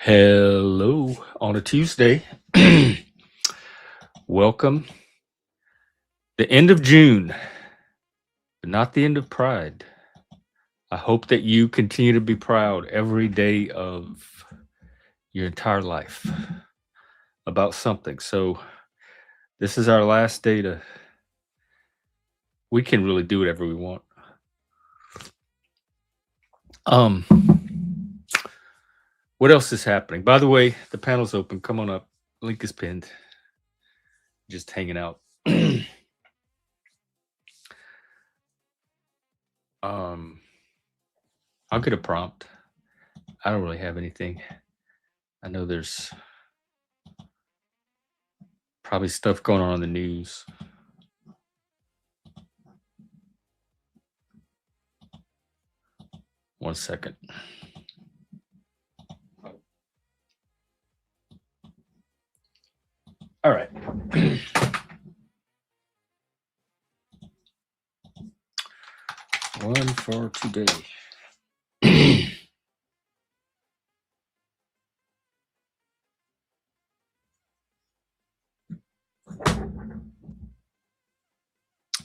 Hello on a Tuesday. Welcome. The end of June, but not the end of Pride. I hope that you continue to be proud every day of your entire life about something. So, this is our last day to, we can really do whatever we want. Um, what else is happening? By the way, the panel's open. Come on up. Link is pinned. Just hanging out. I'll get a prompt. I don't really have anything. I know there's probably stuff going on in the news. One second. All right. One for today.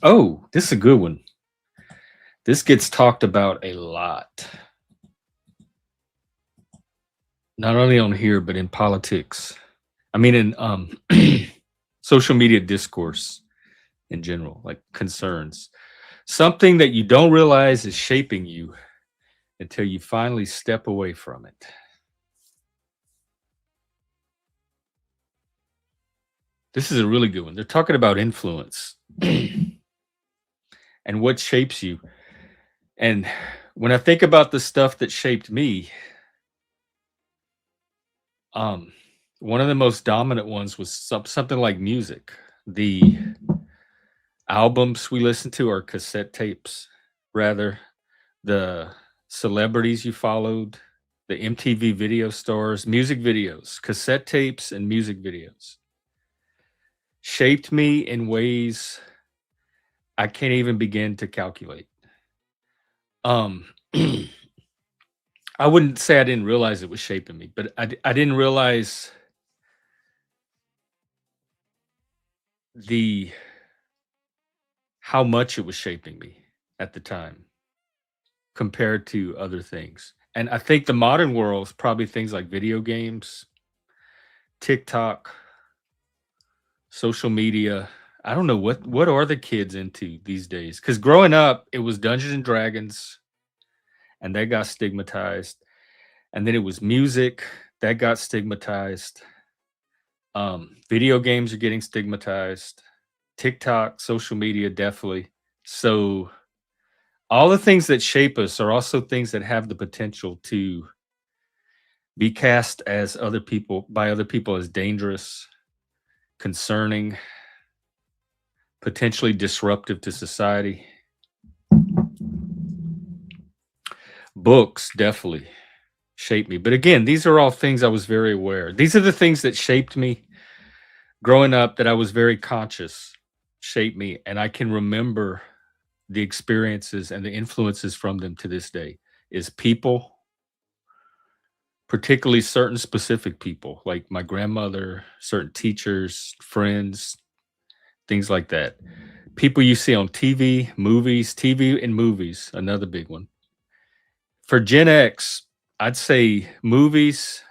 Oh, this is a good one. This gets talked about a lot. Not only on here, but in politics. I mean, in social media discourse in general, like concerns. Something that you don't realize is shaping you until you finally step away from it. This is a really good one. They're talking about influence and what shapes you. And when I think about the stuff that shaped me, one of the most dominant ones was something like music. The albums we listened to, or cassette tapes, rather, the celebrities you followed, the MTV video stars, music videos, cassette tapes, and music videos shaped me in ways I can't even begin to calculate. Um, I wouldn't say I didn't realize it was shaping me, but I didn't realize the how much it was shaping me at the time compared to other things. And I think the modern world is probably things like video games, TikTok, social media. I don't know what are the kids into these days? Because growing up, it was Dungeons and Dragons, and that got stigmatized. And then it was music that got stigmatized. Video games are getting stigmatized. TikTok, social media, definitely. So all the things that shape us are also things that have the potential to be cast as other people as dangerous, concerning, potentially disruptive to society. Books definitely shaped me. But again, these are all things I was very aware. These are the things that shaped me growing up, that I was very conscious shaped me, and I can remember the experiences and the influences from them to this day. Is people, particularly certain specific people, like my grandmother, certain teachers, friends, things like that. People you see on TV, movies, TV and movies, another big one. For Gen X, I'd say movies,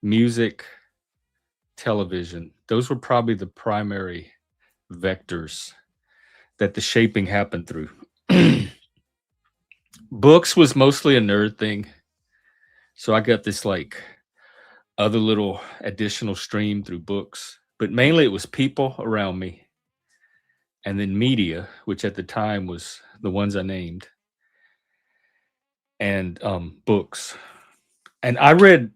music, television. Those were probably the primary vectors that the shaping happened through. Books was mostly a nerd thing. So I got this like other little additional stream through books, but mainly it was people around me, and then media, which at the time was the ones I named, and books. And I read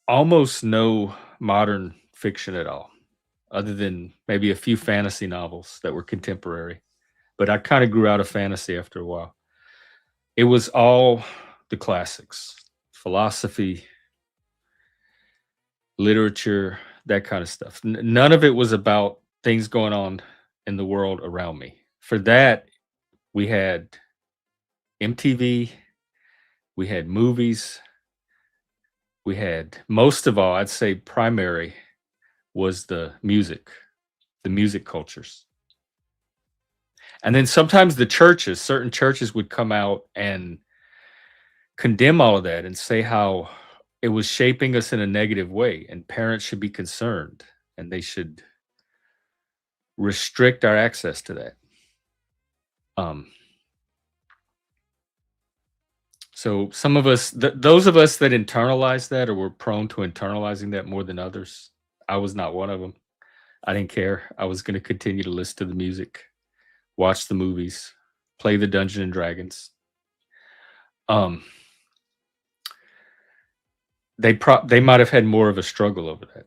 almost no modern fiction at all, other than maybe a few fantasy novels that were contemporary. But I kind of grew out of fantasy after a while. It was all the classics, philosophy, literature, that kind of stuff. None of it was about things going on in the world around me. For that, we had MTV, we had movies, We had most of all, I'd say primary was the music cultures. And then sometimes the churches, certain churches would come out and condemn all of that and say how it was shaping us in a negative way and parents should be concerned and they should restrict our access to that. Um, so some of us, those of us that internalize that or were prone to internalizing that more than others, I was not one of them. I didn't care. I was going to continue to listen to the music, watch the movies, play the Dungeon and Dragons. Um, they might have had more of a struggle over that.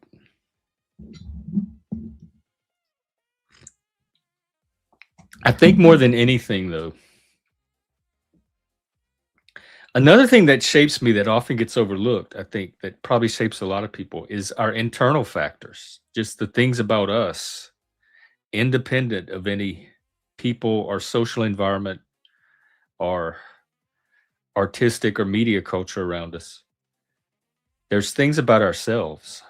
I think more than anything, though, another thing that shapes me that often gets overlooked, I think that probably shapes a lot of people is our internal factors, just the things about us, independent of any people or social environment or artistic or media culture around us. There's things about ourselves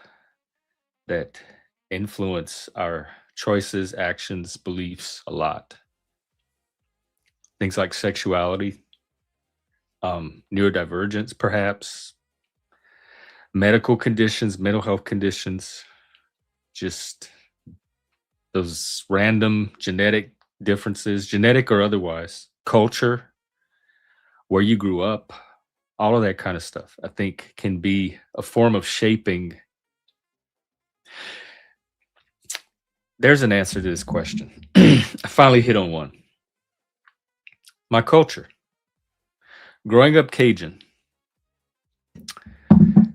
that influence our choices, actions, beliefs a lot. Things like sexuality, neurodivergence, perhaps, medical conditions, mental health conditions, just those random genetic differences, genetic or otherwise, culture, where you grew up, all of that kind of stuff, I think can be a form of shaping. There's an answer to this question. I finally hit on one. My culture. Growing up Cajun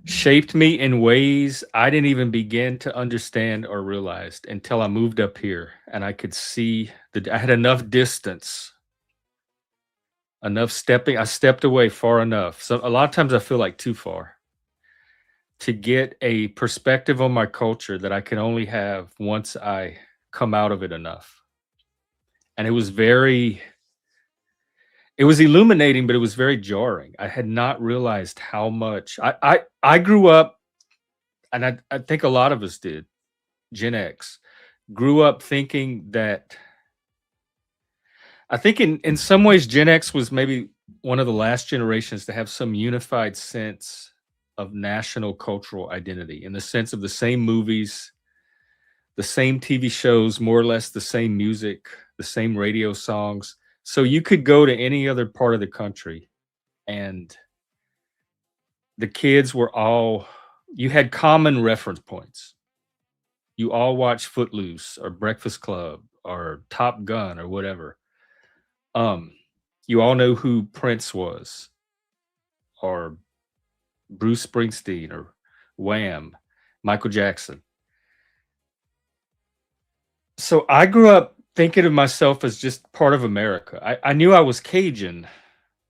shaped me in ways I didn't even begin to understand or realize until I moved up here and I could see that I had enough distance, enough stepping. I stepped away far enough. So a lot of times I feel like too far to get a perspective on my culture that I can only have once I come out of it enough. And it was illuminating, but it was very jarring. I had not realized how much I grew up, and I think a lot of us did, Gen X, grew up thinking that I think in some ways Gen X was maybe one of the last generations to have some unified sense of national cultural identity in the sense of the same movies, the same TV shows, more or less the same music, the same radio songs. So you could go to any other part of the country and the kids were all, you had common reference points. You all watched Footloose or Breakfast Club or Top Gun or whatever. Um, you all know who Prince was or Bruce Springsteen or Wham, Michael Jackson. So I grew up thinking of myself as just part of America. I knew I was Cajun,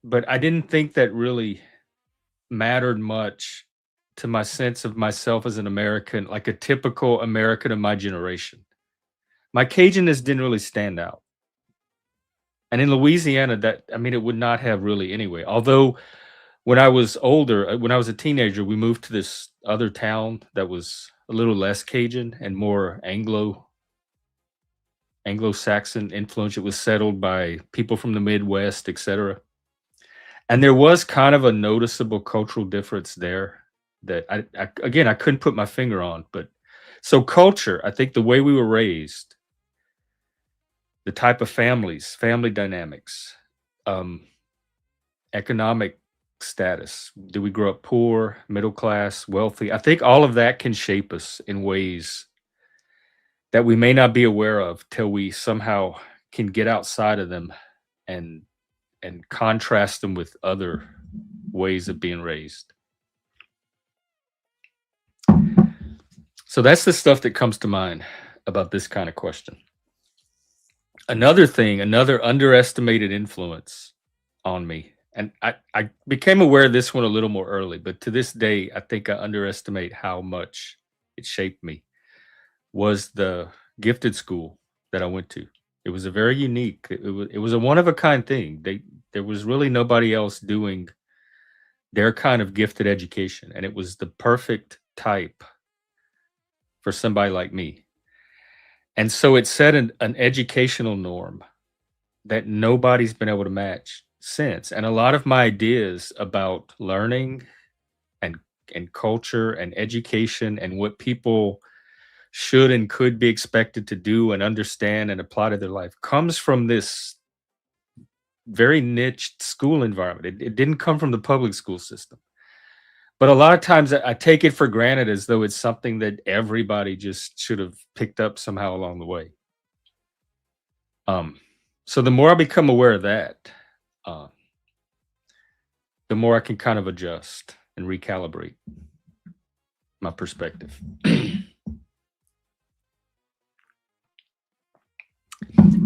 but I didn't think that really mattered much to my sense of myself as an American, like a typical American of my generation. My Cajunness didn't really stand out. And in Louisiana, that I mean, it would not have really anyway. Although when I was older, when I was a teenager, we moved to this other town that was a little less Cajun and more Anglo-Saxon influence. It was settled by people from the Midwest, etc. And there was kind of a noticeable cultural difference there that again, I couldn't put my finger on, but so culture, I think the way we were raised, the type of families, family dynamics, um, economic status. Do we grow up poor, middle class, wealthy? I think all of that can shape us in ways that we may not be aware of till we somehow can get outside of them and contrast them with other ways of being raised. So that's the stuff that comes to mind about this kind of question. Another thing, another underestimated influence on me, and I became aware of this one a little more early, but to this day, I think I underestimate how much it shaped me, was the gifted school that I went to. It was a very unique, it was a one of a kind thing. There was really nobody else doing their kind of gifted education, and it was the perfect type for somebody like me. And so it set an educational norm that nobody's been able to match since. And a lot of my ideas about learning and culture and education and what people should and could be expected to do and understand and apply to their life comes from this very niched school environment. It didn't come from the public school system. But a lot of times I take it for granted as though it's something that everybody just should have picked up somehow along the way. Um, so the more I become aware of that, uh, the more I can kind of adjust and recalibrate my perspective.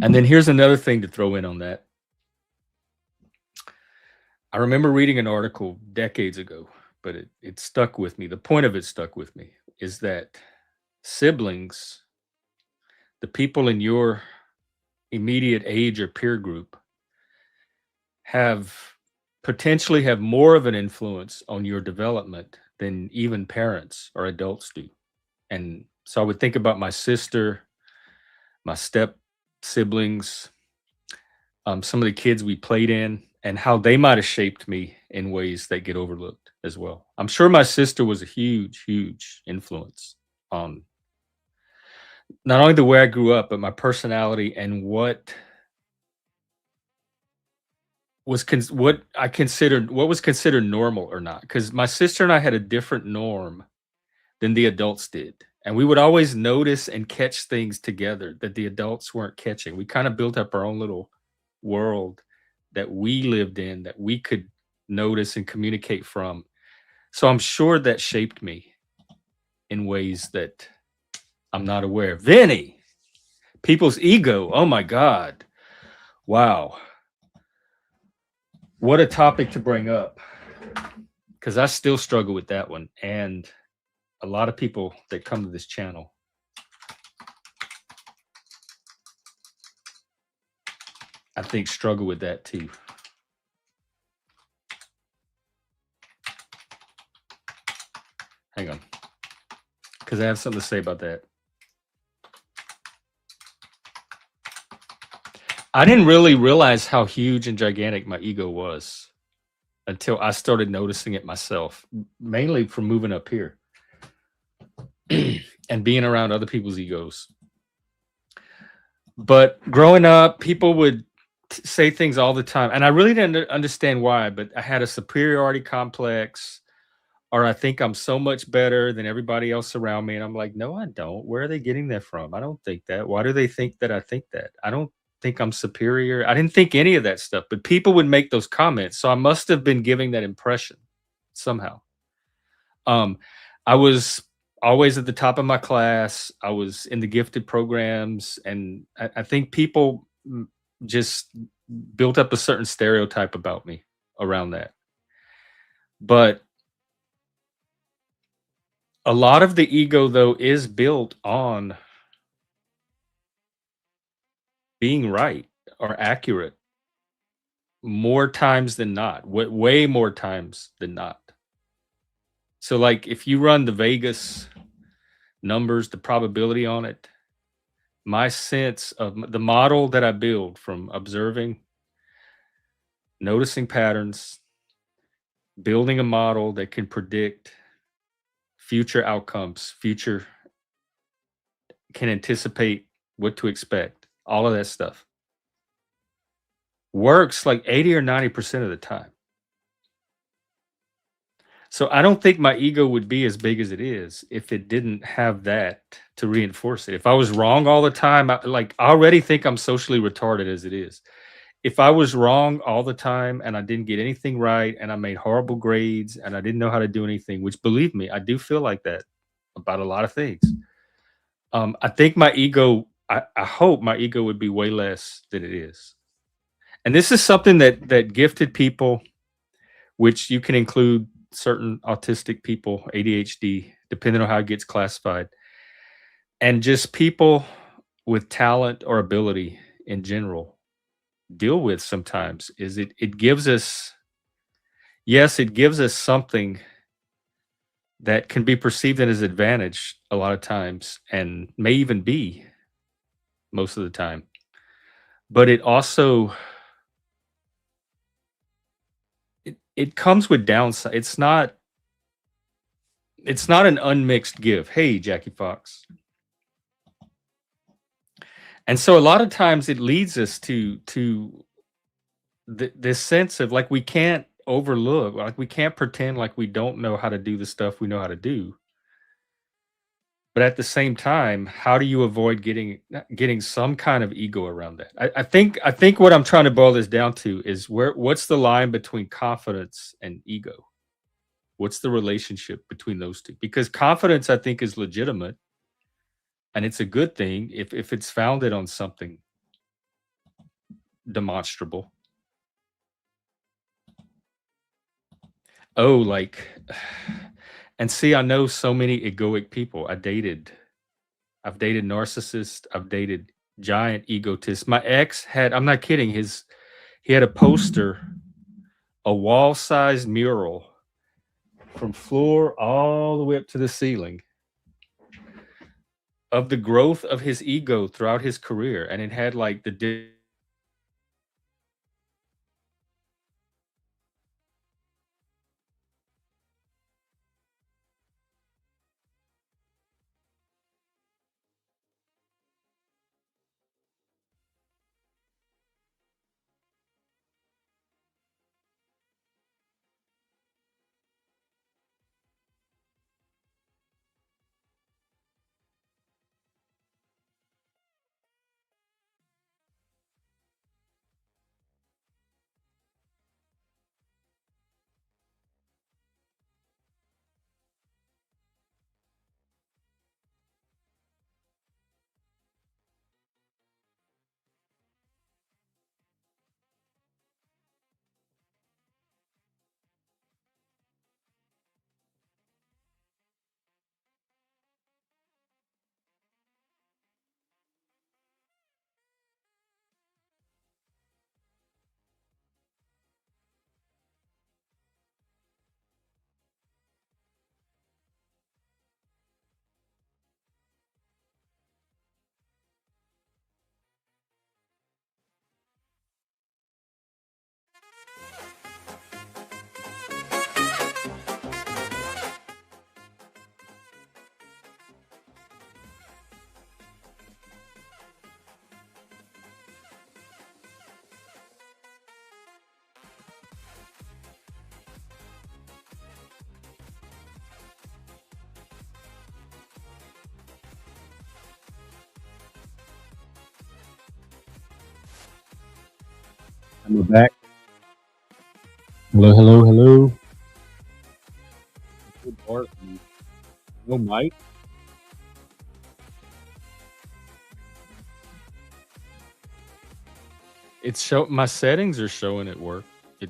And then here's another thing to throw in on that. I remember reading an article decades ago, but it stuck with me. The point of it stuck with me is that siblings, the people in your immediate age or peer group, have potentially have more of an influence on your development than even parents or adults do. And so I would think about my sister, my step siblings, some of the kids we played in, and how they might have shaped me in ways that get overlooked as well. I'm sure my sister was a huge, huge influence on not only the way I grew up, but my personality and what was considered normal or not. Because my sister and I had a different norm than the adults did. And we would always notice and catch things together that the adults weren't catching. We kind of built up our own little world that we lived in that we could notice and communicate from. So I'm sure that shaped me in ways that I'm not aware. Vinny, people's ego. Oh my God. Wow. What a topic to bring up. Because I still struggle with that one. And a lot of people that come to this channel, I think, struggle with that too. Hang on. Because I have something to say about that. I didn't really realize how huge and gigantic my ego was until I started noticing it myself, mainly from moving up here and being around other people's egos. But growing up, people would say things all the time, and I really didn't understand why, but I had a superiority complex, or I think I'm so much better than everybody else around me. And I'm like, no, I don't. Where are they getting that from? I don't think that. Why do they think that I think that? I don't think I'm superior. I didn't think any of that stuff, but people would make those comments. So I must have been giving that impression somehow. I was always at the top of my class. I was in the gifted programs. And I think people just built up a certain stereotype about me around that. But a lot of the ego, though, is built on being right or accurate more times than not, way more times than not. So, like, if you run the Vegas numbers, the probability on it, my sense of the model that I build from observing, noticing patterns, building a model that can predict future outcomes, can anticipate what to expect, all of that stuff works like 80 or 90% of the time. So I don't think my ego would be as big as it is if it didn't have that to reinforce it. If I was wrong all the time, I already think I'm socially retarded as it is. If I was wrong all the time and I didn't get anything right and I made horrible grades and I didn't know how to do anything, which, believe me, I do feel like that about a lot of things. I think my ego, I hope my ego would be way less than it is. And this is something that gifted people, which you can include certain autistic people, ADHD, depending on how it gets classified, and just people with talent or ability in general deal with sometimes, is it gives us, yes, it gives us something that can be perceived as advantage a lot of times and may even be most of the time. But it also it comes with downside. It's not an unmixed give. Hey, Jackie Fox. And so a lot of times it leads us to this sense of like we can't overlook, like we can't pretend like we don't know how to do the stuff we know how to do. But at the same time, how do you avoid getting some kind of ego around that? I think what I'm trying to boil this down to is what's the line between confidence and ego? What's the relationship between those two? Because confidence, I think, is legitimate and it's a good thing if it's founded on something demonstrable. Oh, like, and see, I know so many egoic people. I've dated narcissists. I've dated giant egotists. My ex had, I'm not kidding, he had a poster, a wall-sized mural from floor all the way up to the ceiling of the growth of his ego throughout his career, and it had like And we're back. Hello, hello, hello. Good morning. Hello, Mike. it's show my settings are showing it work. It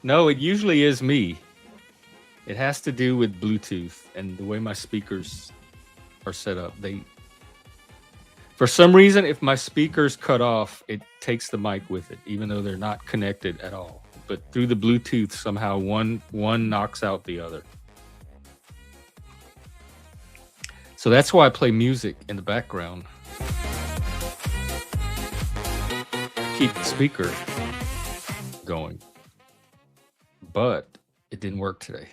No, it usually is me. It has to do with Bluetooth and the way my speakers are set up. They For some reason, if my speakers cut off, it takes the mic with it, even though they're not connected at all. But through the Bluetooth, somehow one knocks out the other. So that's why I play music in the background. Keep the speaker going. But it didn't work today.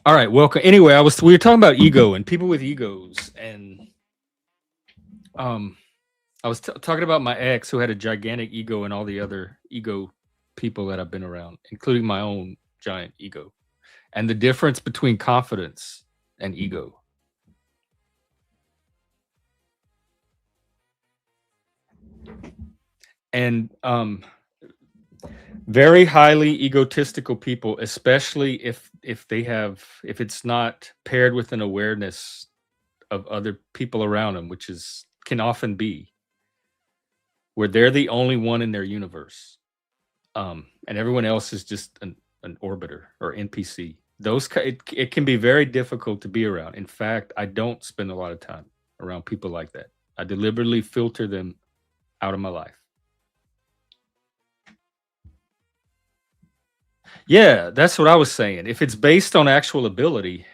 All right, welcome. Anyway, we were talking about ego and people with egos, and um, I was talking about my ex who had a gigantic ego and all the other ego people that I've been around, including my own giant ego, and the difference between confidence and ego. And very highly egotistical people, especially if it's not paired with an awareness of other people around them, which is can often be where they're the only one in their universe, and everyone else is just an orbiter or NPC. It can be very difficult to be around. In fact, I don't spend a lot of time around people like that. I deliberately filter them out of my life. Yeah, that's what I was saying. If it's based on actual ability,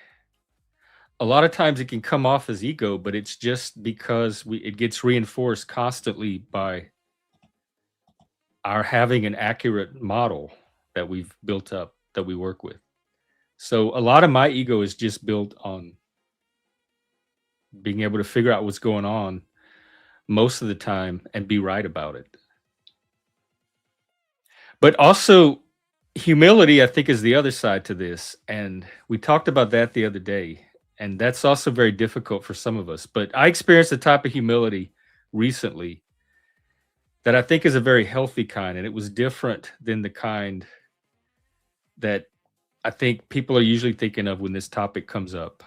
a lot of times it can come off as ego, but it's just because it gets reinforced constantly by our having an accurate model that we've built up that we work with. So a lot of my ego is just built on being able to figure out what's going on most of the time and be right about it. But also, humility, I think, is the other side to this. And we talked about that the other day. And that's also very difficult for some of us. But I experienced a type of humility recently that I think is a very healthy kind. And it was different than the kind that I think people are usually thinking of when this topic comes up.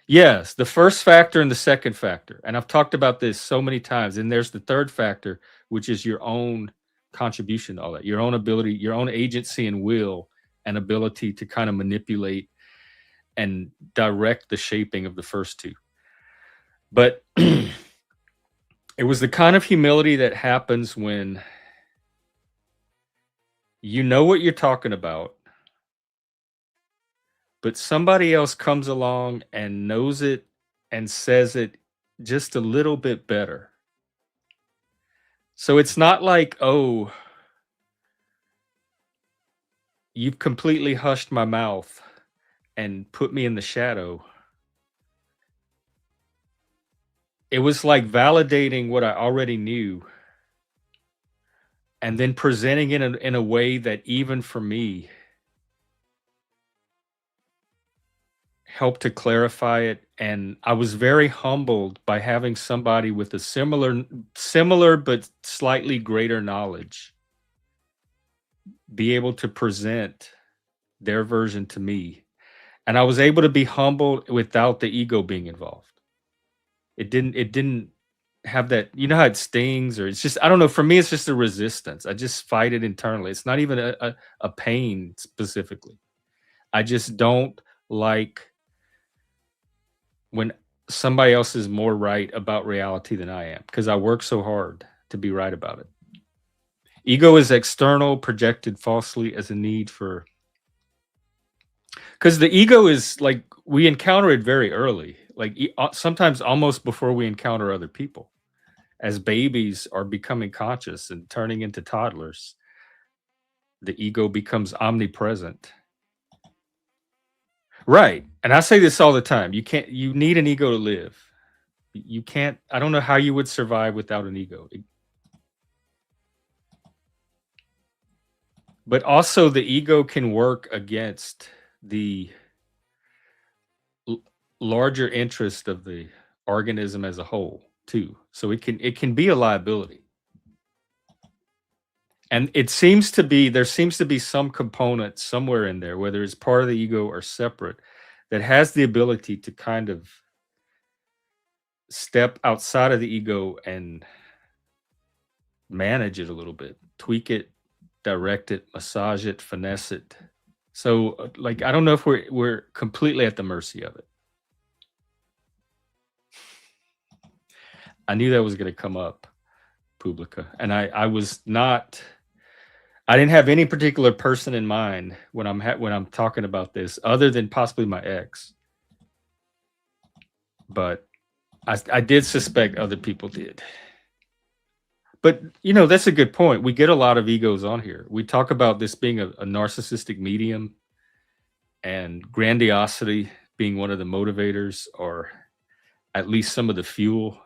Yes, the first factor and the second factor. And I've talked about this so many times. And there's the third factor, which is your own contribution to all that, your own ability, your own agency and will and ability to kind of manipulate and direct the shaping of the first two. But it was the kind of humility that happens when you know what you're talking about, but somebody else comes along and knows it and says it just a little bit better. So it's not like, oh, you've completely hushed my mouth and put me in the shadow. It was like validating what I already knew and then presenting it in a way that even for me helped to clarify it. And I was very humbled by having somebody with a similar but slightly greater knowledge be able to present their version to me. And I was able to be humbled without the ego being involved. It didn't have that, you know how it stings, or it's just, I don't know, for me it's just a resistance. I just fight it internally. It's not even a pain specifically. I just don't like when somebody else is more right about reality than I am, because I work so hard to be right about it. Ego is external, projected falsely as a need for, because the ego is like, we encounter it very early, like sometimes almost before we encounter other people. As babies are becoming conscious and turning into toddlers, the ego becomes omnipresent. Right. And I say this all the time. You need an ego to live. You can't, I don't know how you would survive without an ego. But also the ego can work against the larger interest of the organism as a whole too. So it can be a liability. And there seems to be some component somewhere in there, whether it's part of the ego or separate, that has the ability to kind of step outside of the ego and manage it a little bit, tweak it, direct it, massage it, finesse it. So like, I don't know if we're completely at the mercy of it. I knew that was going to come up, Publica, and I was not. I didn't have any particular person in mind when I'm talking about this, other than possibly my ex. But I did suspect other people did. But that's a good point. We get a lot of egos on here. We talk about this being a narcissistic medium, and grandiosity being one of the motivators, or at least some of the fuel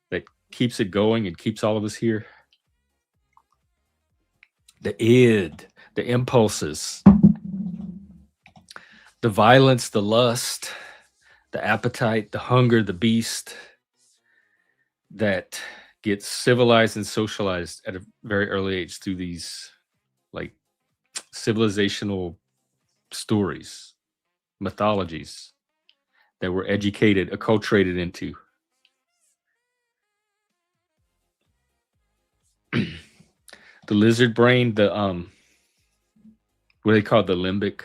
that keeps it going and keeps all of us here. The id, the impulses, the violence, the lust, the appetite, the hunger, the beast that gets civilized and socialized at a very early age through these like civilizational stories, mythologies that we're educated, acculturated into. The lizard brain, the what they call it, the limbic.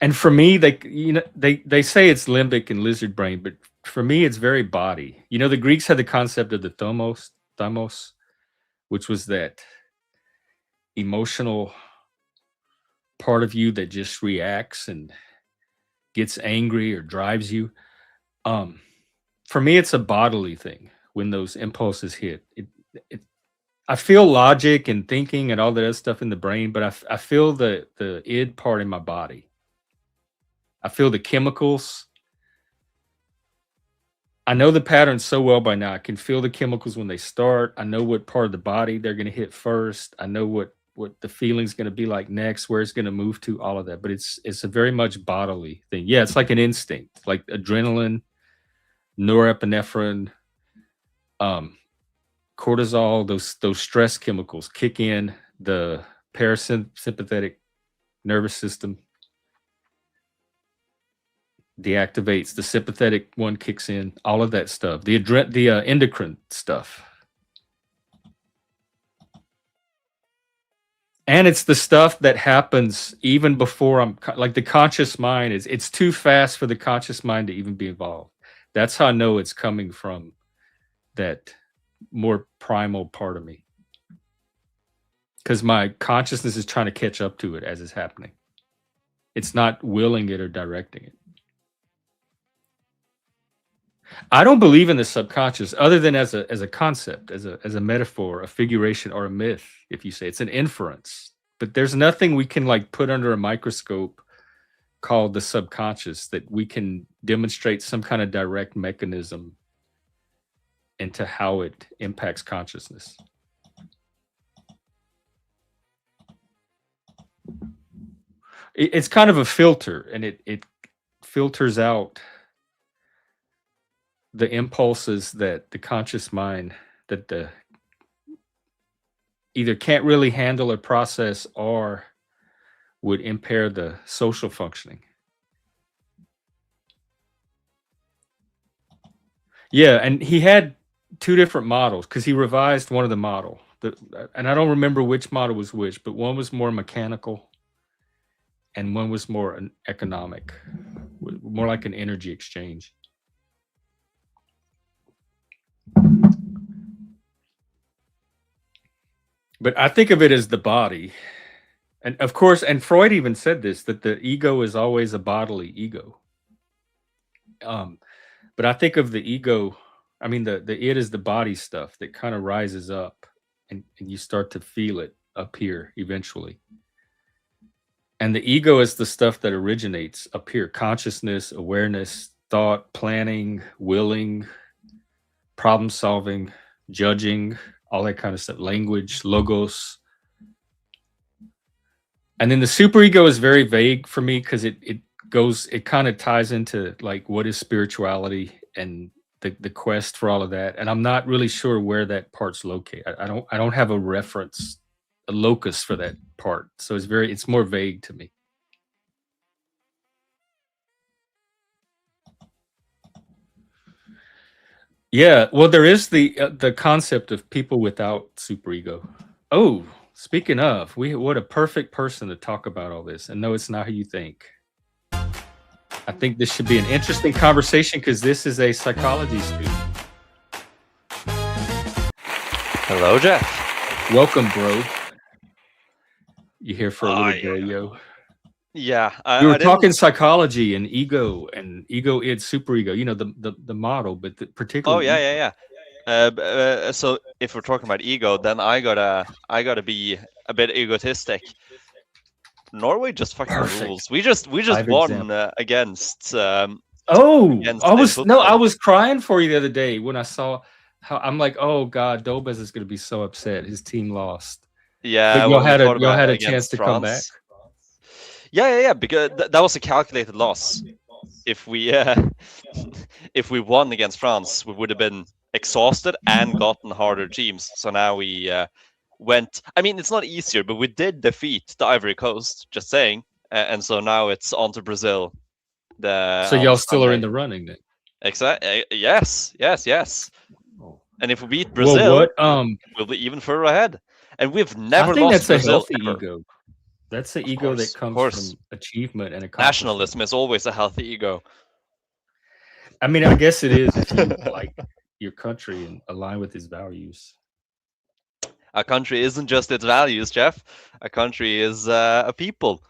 And for me, they say it's limbic and lizard brain, but for me it's very body. The Greeks had the concept of the thomos, thymos, which was that emotional part of you that just reacts and gets angry or drives you. Um, for me, it's a bodily thing when those impulses hit. It I feel logic and thinking and all that other stuff in the brain, but I feel the id part in my body. I feel the chemicals. I know the pattern so well by now. I can feel the chemicals when they start. I know what part of the body they're going to hit first. I know what the feeling's going to be like next, where it's going to move to, all of that. But it's a very much bodily thing. Yeah, it's like an instinct, like adrenaline, norepinephrine, um, cortisol. Those stress chemicals kick in. The parasympathetic nervous system deactivates, the sympathetic one kicks in, all of that stuff, the endocrine stuff. And it's the stuff that happens even before like the conscious mind it's too fast for the conscious mind to even be involved. That's how I know it's coming from that more primal part of me, because my consciousness is trying to catch up to it as it's happening. It's not willing it or directing it. I don't believe in the subconscious other than as a concept, as a metaphor, a figuration, or a myth. If you say it's an inference, but there's nothing we can like put under a microscope called the subconscious that we can demonstrate some kind of direct mechanism into how it impacts consciousness. It's kind of a filter, and it filters out the impulses that the conscious mind that the either can't really handle or process or would impair the social functioning. Yeah, and he had two different models because he revised one of the model. And I don't remember which model was which, but one was more mechanical and one was more an economic, more like an energy exchange. But I think of it as the body. And of course, and Freud even said this, that the ego is always a bodily ego. But I think of the ego, I mean, the it is the body stuff that kind of rises up and you start to feel it up here eventually. And the ego is the stuff that originates up here: consciousness, awareness, thought, planning, willing, problem solving, judging, all that kind of stuff, language, logos. And then the superego is very vague for me because it kind of ties into like what is spirituality and the quest for all of that. And I'm not really sure where that part's located. I don't have a reference, a locus for that part. So it's more vague to me. Yeah, well, there is the concept of people without superego. Oh, speaking of, what a perfect person to talk about all this. And no, it's not who you think. I think this should be an interesting conversation because this is a psychology student. Hello, Jeff. Welcome, bro. You here for a little bit, yo? Yeah, We were talking psychology and ego, id, superego. You know the model, but particularly. Oh yeah. So if we're talking about ego, then I gotta be a bit egotistic. Norway just fucking rules. We just won against. I was crying for you the other day when I saw how I'm like, oh god, Dobes is going to be so upset. His team lost. Yeah, y'all had a chance to come back. Yeah. Because that was a calculated loss. If we if we won against France, we would have been exhausted and gotten harder teams. So now we went. I mean, it's not easier, but we did defeat the Ivory Coast. Just saying. And so now it's on to Brazil. So y'all still are in the running then? Exactly. Yes. And if we beat Brazil, we'll be even further ahead. And we've never lost Brazil. That's a healthy ego. That's the ego that comes from achievement and nationalism is always a healthy ego. I mean, I guess it is if you like your country and align with its values. A country isn't just its values, Jeff. A country is a people,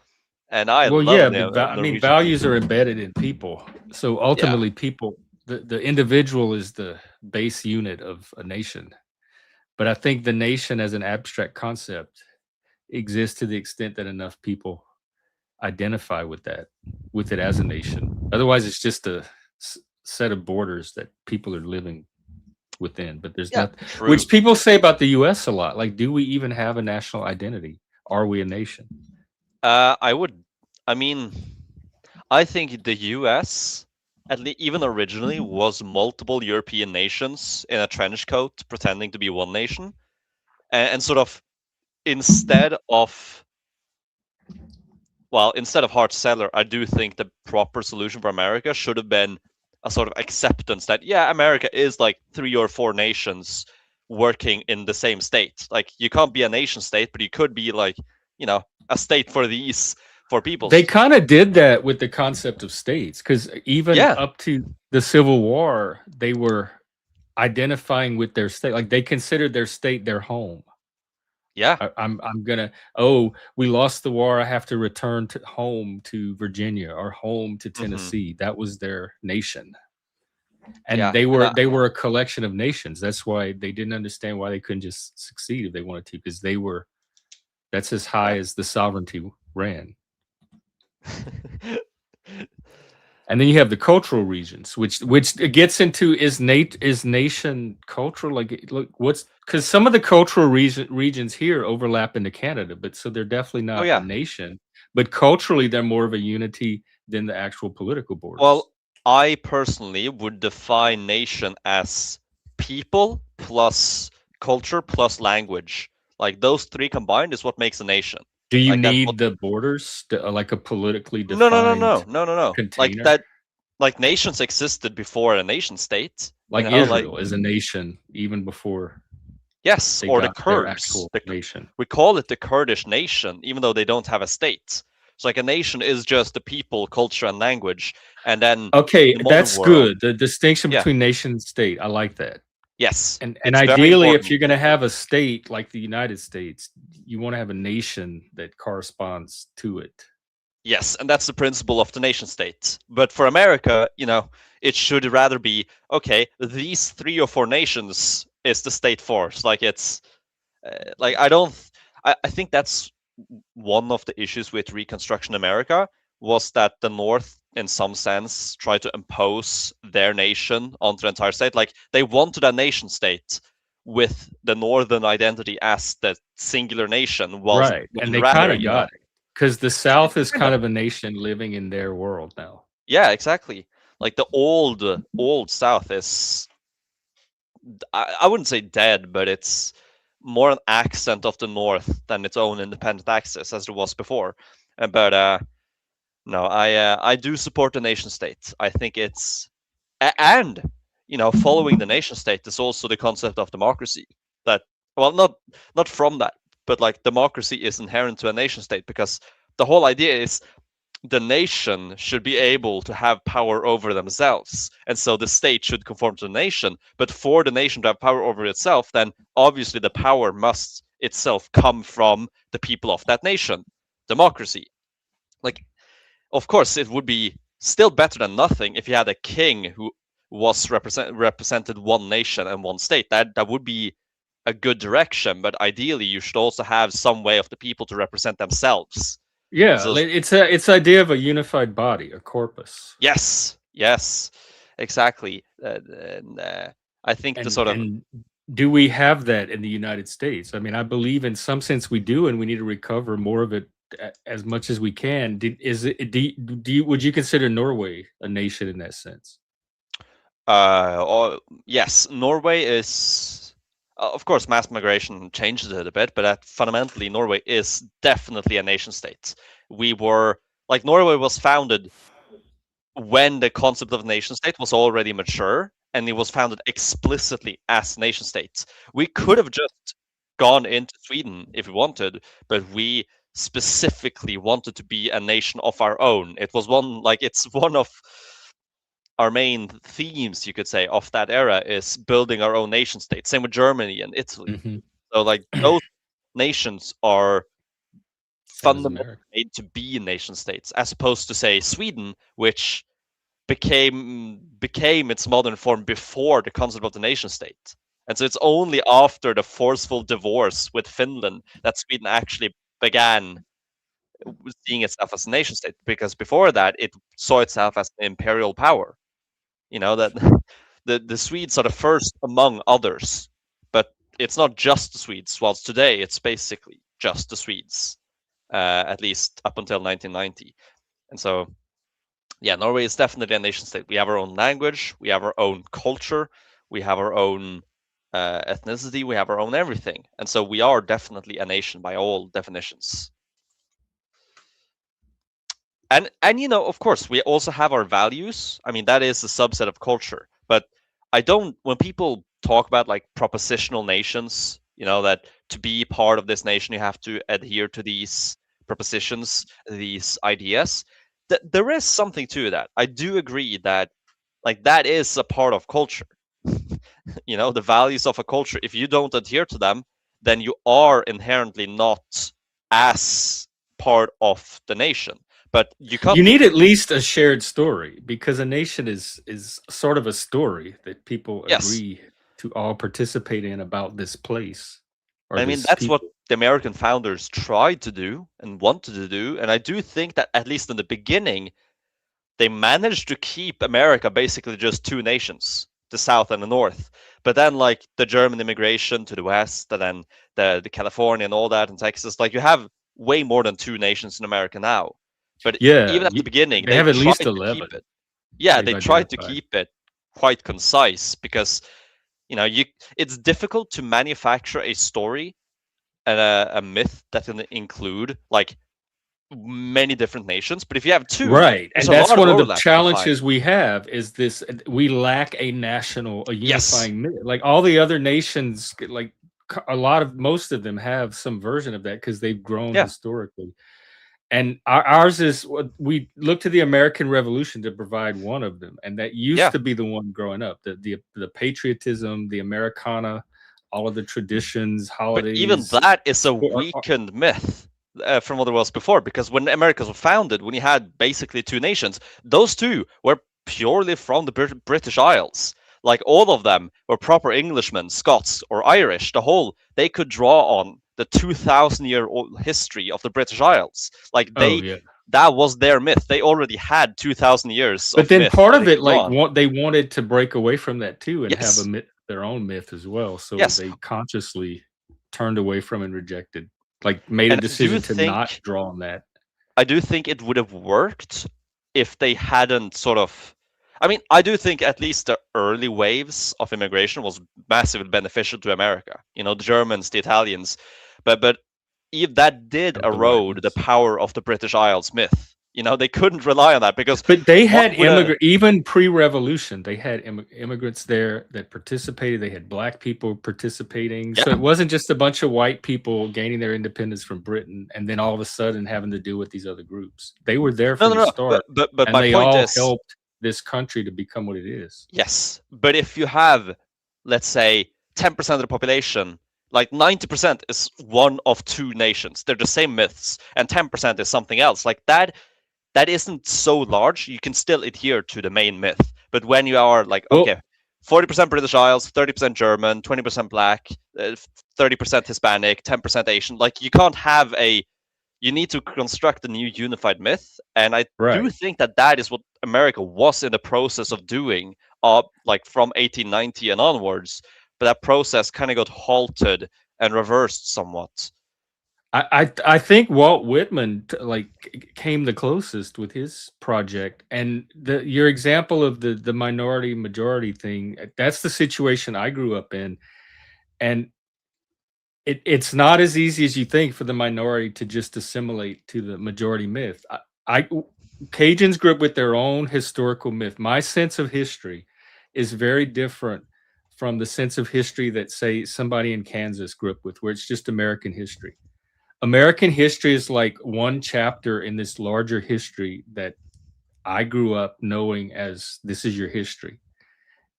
and I Well, love yeah, but I mean, Norwegian values people. are embedded in people. So Yeah, ultimately, people, the individual is the base unit of a nation. But I think the nation as an abstract concept exists to the extent that enough people identify with it as a nation. Otherwise, it's just a set of borders that people are living within. But there's yeah, not, true. which people say about the U.S. a lot. Like, do we even have a national identity? Are we a nation? I would. I mean, I think the U.S. at least even originally was multiple European nations in a trench coat pretending to be one nation, and sort of instead of instead of hard seller, I do think the proper solution for America should have been a sort of acceptance that yeah, America is like 3 or 4 nations working in the same state. Like you can't be a nation state, but you could be like a state for these for They peoples. kind of did that with the concept of states, because even Yeah, up to the Civil War, they were identifying with their state. Like they considered their state their home. yeah. I'm gonna. Oh, we lost the war. I have to return to home to Virginia or home to Hmm. Tennessee. That was their nation, and Yeah, they and were they were a collection of nations. That's why they didn't understand why they couldn't just succeed if they wanted to, because they were. That's as high yeah. as the sovereignty ran. And then you have the cultural regions, which it gets into is nation cultural, like look what's because some of the cultural regions here overlap into Canada, but so they're definitely Oh not a yeah. nation, but culturally they're more of a unity than the actual political borders. Well, I personally would define nation as people plus culture plus language. Like those three combined is what makes a nation. Do you Like that's what. need the borders to, like a politically No, no, no, no, defined no, no, no. Like container? that. Like nations existed before a nation state. Like Like Israel is a nation even before yes, they or the got their Kurds. actual nation. We call it the Kurdish nation, even though they don't have a state. So like a nation is just the people, culture, and language. And then Okay, in the modern that's world, good. The distinction yeah, between nation and state, I like that. yes, And it's very ideally, if important. you're gonna have a state like the United States, you wanna have a nation that corresponds to it. Yes, and that's the principle of the nation state. But for America, it should rather be okay. These 3 or 4 nations is the state force. Like it's like I don't. I think that's one of the issues with Reconstruction America was that the North, in some sense, tried to impose their nation onto the entire state. Like they wanted a nation state with the Northern identity as the singular nation, while Right, and they rather, kinda got it, because the South is kind of. kind of a nation living in their world now. Yeah, exactly. Like the old South is, I wouldn't say dead, but it's more an accent of the North than its own independent access as it was before. But no, I do support the nation state. I think it's and following the nation state is also the concept of democracy. That well, not from that, but like democracy is inherent to a nation state because the whole idea is the nation should be able to have power over themselves. And so the state should conform to the nation. But for the nation to have power over itself, then obviously the power must itself come from the people of that nation. Democracy. Like, of course, it would be still better than nothing if you had a king who was represented one nation and one state. That would be a good direction. But ideally, you should also have some way of the people to represent themselves. Yeah, So it's idea of a unified body, a corpus. yes, yes, exactly. And I think the sort of And do we have that in the United States? I mean, I believe in some sense we do, and we need to recover more of it as much as we can. Would you consider Norway a nation in that sense? yes, Norway is of course mass migration changes it a bit, but fundamentally Norway is definitely a nation state. We were like Norway was founded when the concept of nation state was already mature and it was founded explicitly as nation states. We could have just gone into Sweden if we wanted, but we specifically wanted to be a nation of our own. It's one of our main themes, you could say, of that era is building our own nation state. Same with Germany and Italy. Mhm. So like those nations are That is fundamentally America. made to be nation states, as opposed to say Sweden, which became its modern form before the concept of the nation state. And so it's only after the forceful divorce with Finland that Sweden actually began seeing itself as a nation state, because before that it saw itself as an imperial power. You know that the Swedes are the first among others, but it's not just the Swedes. Whilst today it's basically just the Swedes, at least up until 1990. And so, yeah, Norway is definitely a nation state. We have our own language, we have our own culture, we have our own ethnicity, we have our own everything, and so we are definitely a nation by all definitions. And you know, of course, we also have our values. I mean, that is a subset of culture. But I don't, when people talk about like propositional nations, you know, that to be part of this nation you have to adhere to these propositions, these ideas, there is something to that. I do agree that like that is a part of culture. You know, the values of a culture, if you don't adhere to them, then you are inherently not as part of the nation. But you can't You be. need at least a shared story, because a nation is sort of a story that people Yes, agree to all participate in about this place or I mean this that's what people. the American founders tried to do and wanted to do, and I do think that at least in the beginning they managed to keep America basically just two nations, the South and the North. But then, like the German immigration to the West, and then the California and all that, and Texas, like you have way more than two nations in America now. But Yeah, even at the beginning, they they have at tried least to keep 11 it. Yeah, they've they tried to identified. keep it quite concise because you know it's difficult to manufacture a story and a myth that can include like many different nations. But if you have two, Right, there's and a that's lot of one of the overlap you can find. challenges we have, is this: we lack a national, a Yes. unifying myth. Like all the other nations, like most of them have some version of that because they've grown Yeah. historically. And ours is what we look to the American Revolution to provide one of them, and that used Yeah. to be the one growing up. The patriotism, the Americana, all of the traditions, But even holidays. that is a Or weakened myth from what it was before, because when America was founded, when you had basically two nations, those two were purely from the British Isles. Like all of them were proper Englishmen, Scots, or Irish. They could draw on the 2,000-year old history of the British Isles. Like oh yeah. that was their myth. They already had 2,000 years But of then myth part that of they it, could draw like, on. they wanted to break away from that too and have a Yes, their own myth as well. So yes, they consciously turned away from and rejected, like made a and decision to not draw on that. I do think it would have worked if they hadn't sort of. I mean, I do think at least the early waves of immigration was massively beneficial to America. You know, the Germans, the Italians, but if that did Of the erode the Latins. power of the British Isles myth. You know, they couldn't rely on that because But they what had would a even pre-revolution, they had immigrants there that participated. They had black people participating. So yeah. it wasn't just a bunch of white people gaining their independence from Britain and then all of a sudden having to deal with these other groups. They were there No, from no, the no. start, But and my they point all is, helped this country to become what it is. yes, but if you have, let's say, 10% of the population, like 90% is one of two nations. They're the same myths, and 10% is something else. Like that isn't so large. You can still adhere to the main myth. But when you are like, Well, okay, 40% British Isles, 30% German, 20% Black, 30% Hispanic, 10% Asian, like you can't have you need to construct a new unified myth, and I do right. think that that is what America was in the process of doing, like from 1890 and onwards. But that process kind of got halted and reversed somewhat. I think Walt Whitman came the closest with his project, and your example of the minority majority thing, that's the situation I grew up in. And it's not as easy as you think for the minority to just assimilate to the majority myth. I Cajuns grew up with their own historical myth. My sense of history is very different from the sense of history that, say, somebody in Kansas grew up with, where it's just American history. American history is like one chapter in this larger history that I grew up knowing as this is your history.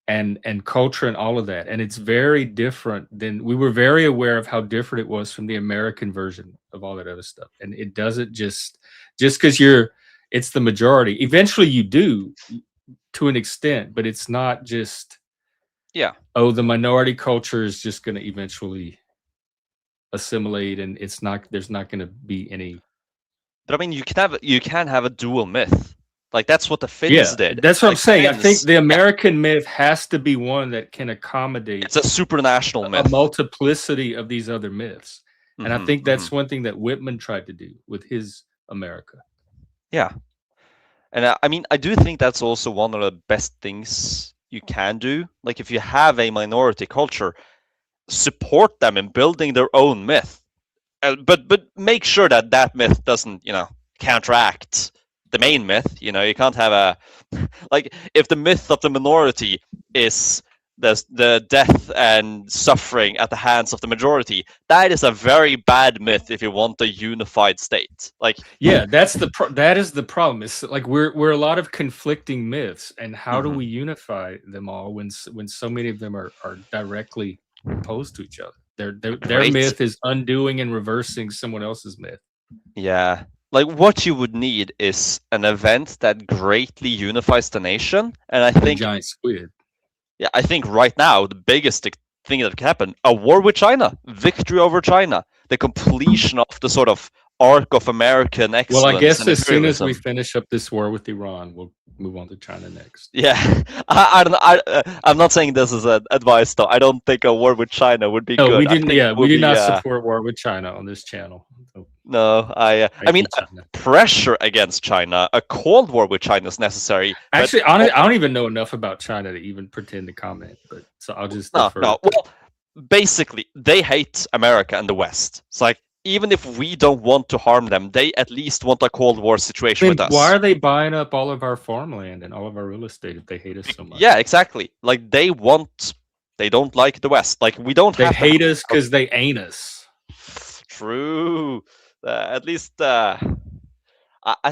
and culture and all of that. And it's very different than we were very aware of how different it was from the American version of all that other stuff. And it doesn't just because it's the majority. Eventually you do to an extent, but it's not just Yeah. oh, the minority culture is just going to eventually assimilate, and there's not going to be any. But I mean, you can have a dual myth. Like that's what the Finns Yeah, did. that's what I'm Like saying. I think Finns, the American myth has to be one that can accommodate it's a supranational a myth. multiplicity of these other myths. And I think that's Mm-hmm. one thing that Whitman tried to do with his America. Yeah. And I mean, I do think that's also one of the best things you can do. Like if you have a minority culture, support them in building their own myth. But make sure that that myth doesn't, counteract the main myth. You can't have a like if the myth of the minority is the death and suffering at the hands of the majority, that is a very bad myth if you want a unified state. Like yeah, that is the problem. It's like we're a lot of conflicting myths, and how do we unify them all when so many of them are directly opposed to each other? Their myth is undoing and reversing someone else's myth. Yeah. Like what you would need is an event that greatly unifies the nation, and I The think giant squid. yeah, I think right now the biggest thing that can happen, a war with China, victory over China, the completion of the sort of arc of American excellence. Well, I guess and as soon as we imperialism. finish up this war with Iran, we'll move on to China next. Yeah, I don't know. I'm not saying this is advice though. I don't think a war with China would be No, good. we didn't. Yeah, we do not be, support war with China on this channel. So, No, I thank mean, you, China. pressure against China, a cold war with China is necessary. Actually, I don't even know enough about China to even pretend to comment. But so I'll just defer. No. Well, basically, they hate America and the West. It's like even if we don't want to harm them, they at least want a Cold War situation with us. Why are they buying up all of our farmland and all of our real estate if they hate us so much? Yeah, exactly. Like they don't like the West. Like we don't. They hate us because they ain't us. True. At least I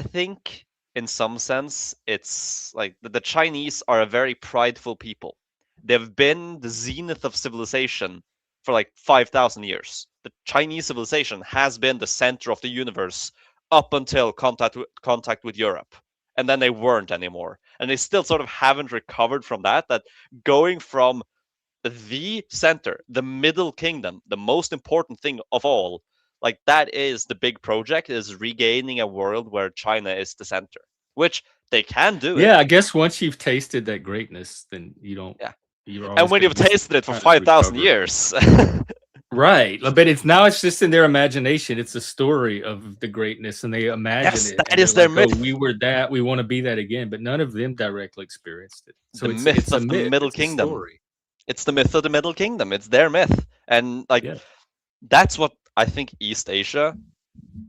think in some sense it's like the Chinese are a very prideful people. They've been the zenith of civilization for like 5,000 years. The Chinese civilization has been the center of the universe up until contact with Europe. And then they weren't anymore. And they still sort of haven't recovered from that. That going from the center, the middle kingdom, the most important thing of all, like that is the big project, is regaining a world where China is the center, which they can do. Yeah, I guess once you've tasted that greatness, then you don't. Yeah. You're And when you've tasted it for 5,000 years. Right. But it's just in their imagination. It's a story of the greatness, and they imagine it. That is their myth. Oh, we were that. We want to be that again. But none of them directly experienced it. So the myth of the Middle Kingdom. It's the myth of the Middle Kingdom. It's their myth. And like that's what I think East Asia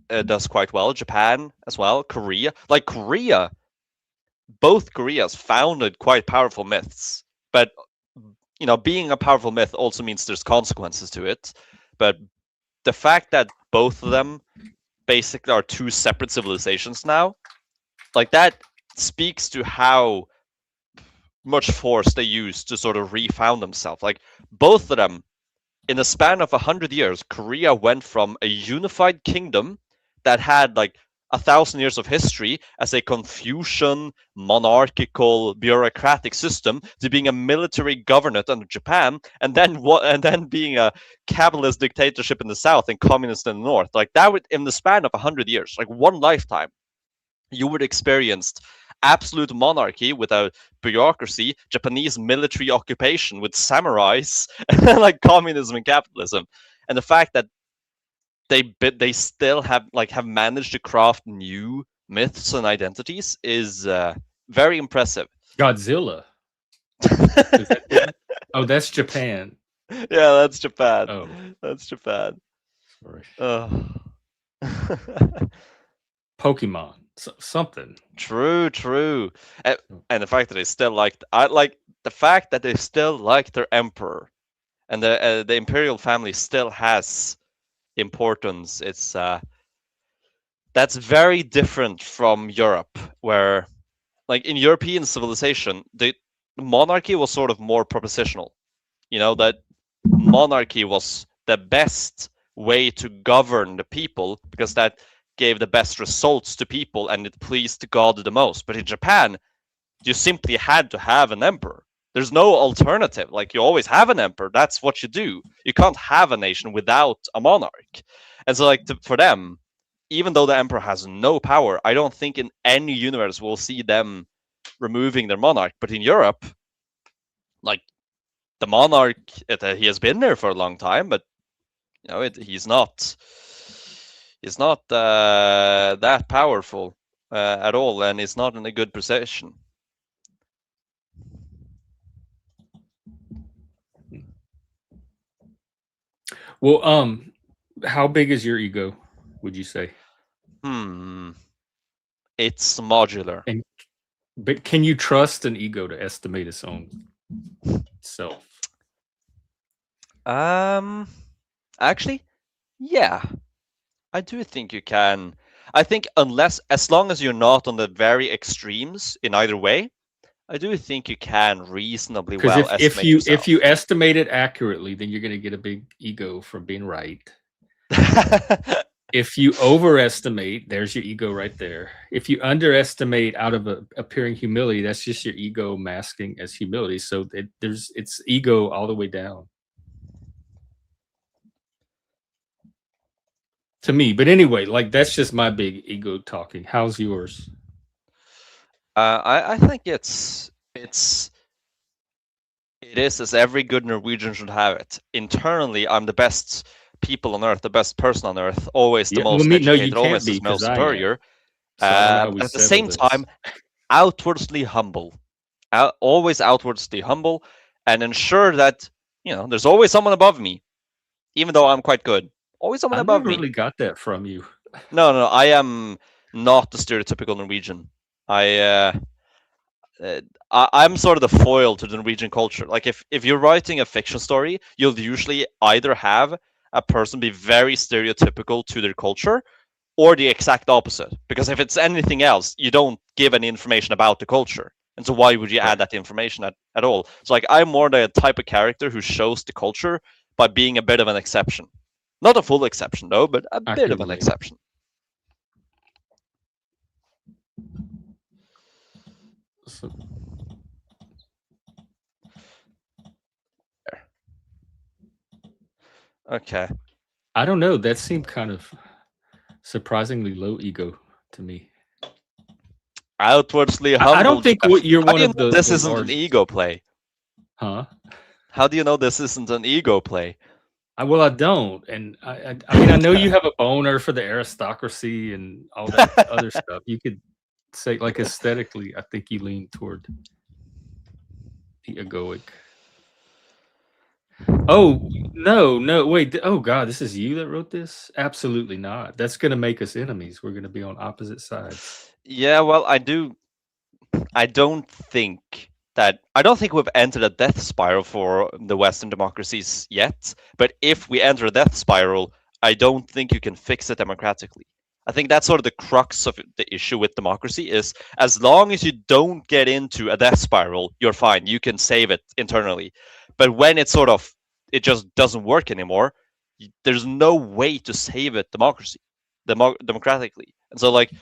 does quite well. Japan as well. Korea. Like Korea, both Koreas founded quite powerful myths. But being a powerful myth also means there's consequences to it. But the fact that both of them basically are two separate civilizations now, like that speaks to how much force they use to sort of refound themselves. Like both of them, in a span of 100 years, Korea went from a unified kingdom that had like 1,000 years of history as a Confucian, monarchical, bureaucratic system to being a military governorate under Japan, and then being a capitalist dictatorship in the south and communist in the north. Like that would, in the span of 100 years, like one lifetime, you would experience absolute monarchy with a bureaucracy, Japanese military occupation with samurais, like communism and capitalism, and the fact that they still have managed to craft new myths and identities is very impressive. Godzilla. Oh, that's Japan. Yeah, that's Japan. Oh, that's Japan. Sorry. Pokemon. Something. True. And the fact that they still the fact that they still like their emperor, and the imperial family still has importance. It's that's very different from Europe, where like in European civilization, monarchy was sort of more propositional. That monarchy was the best way to govern the people because that gave the best results to people and it pleased God the most. But in Japan, you simply had to have an emperor. There's no alternative. Like, you always have an emperor. That's what you do. You can't have a nation without a monarch. And so, like, for them, even though the emperor has no power, I don't think in any universe we'll see them removing their monarch. But in Europe, like, the monarch, he has been there for a long time, but he's not that powerful at all, and he's not in a good position. Well, how big is your ego, would you say? It's modular. But can you trust an ego to estimate its own self? Actually, yeah, I do think you can. I think as long as you're not on the very extremes in either way, I do think you can reasonably well Because if estimate you yourself. if you estimate it accurately, then you're going to get a big ego from being right. If you overestimate, there's your ego right there. If you underestimate out of appearing humility, that's just your ego masking as humility. So it's ego all the way down. To me, but anyway, like, that's just my big ego talking. How's yours? I think it is as every good Norwegian should have it. Internally, I'm the best people on earth, the best person on earth, always the most educated, always the most superior. So I don't know how we But at the same time, outwardly humble, always outwardly humble, and ensure that there's always someone above me, even though I'm quite good. Always someone above me. I never really got that from you. No, I am not the stereotypical Norwegian. I'm sort of the foil to the Norwegian culture. Like, if you're writing a fiction story, you'll usually either have a person be very stereotypical to their culture, or the exact opposite. Because if it's anything else, you don't give any information about the culture. And so why would you add that information at all? So, like, I'm more the type of character who shows the culture by being a bit of an exception. Not a full exception, though, but a bit of an exception. So, okay. I don't know. That seemed kind of surprisingly low ego to me. Outwardly humble. I don't think you're one of the. This isn't an ego play. Huh? How do you know this isn't an ego play? Well, I don't, and I mean, I know you have a boner for the aristocracy and all that other stuff. You could say, like, aesthetically, I think you lean toward the egoic. Oh no, wait! Oh God, this is you that wrote this? Absolutely not. That's going to make us enemies. We're going to be on opposite sides. Yeah, well, I don't think we've entered a death spiral for the Western democracies yet. But if we enter a death spiral, I don't think you can fix it democratically. I think that's sort of the crux of the issue with democracy is, as long as you don't get into a death spiral, you're fine. You can save it internally. But when it just doesn't work anymore, there's no way to save it democratically. And so, like,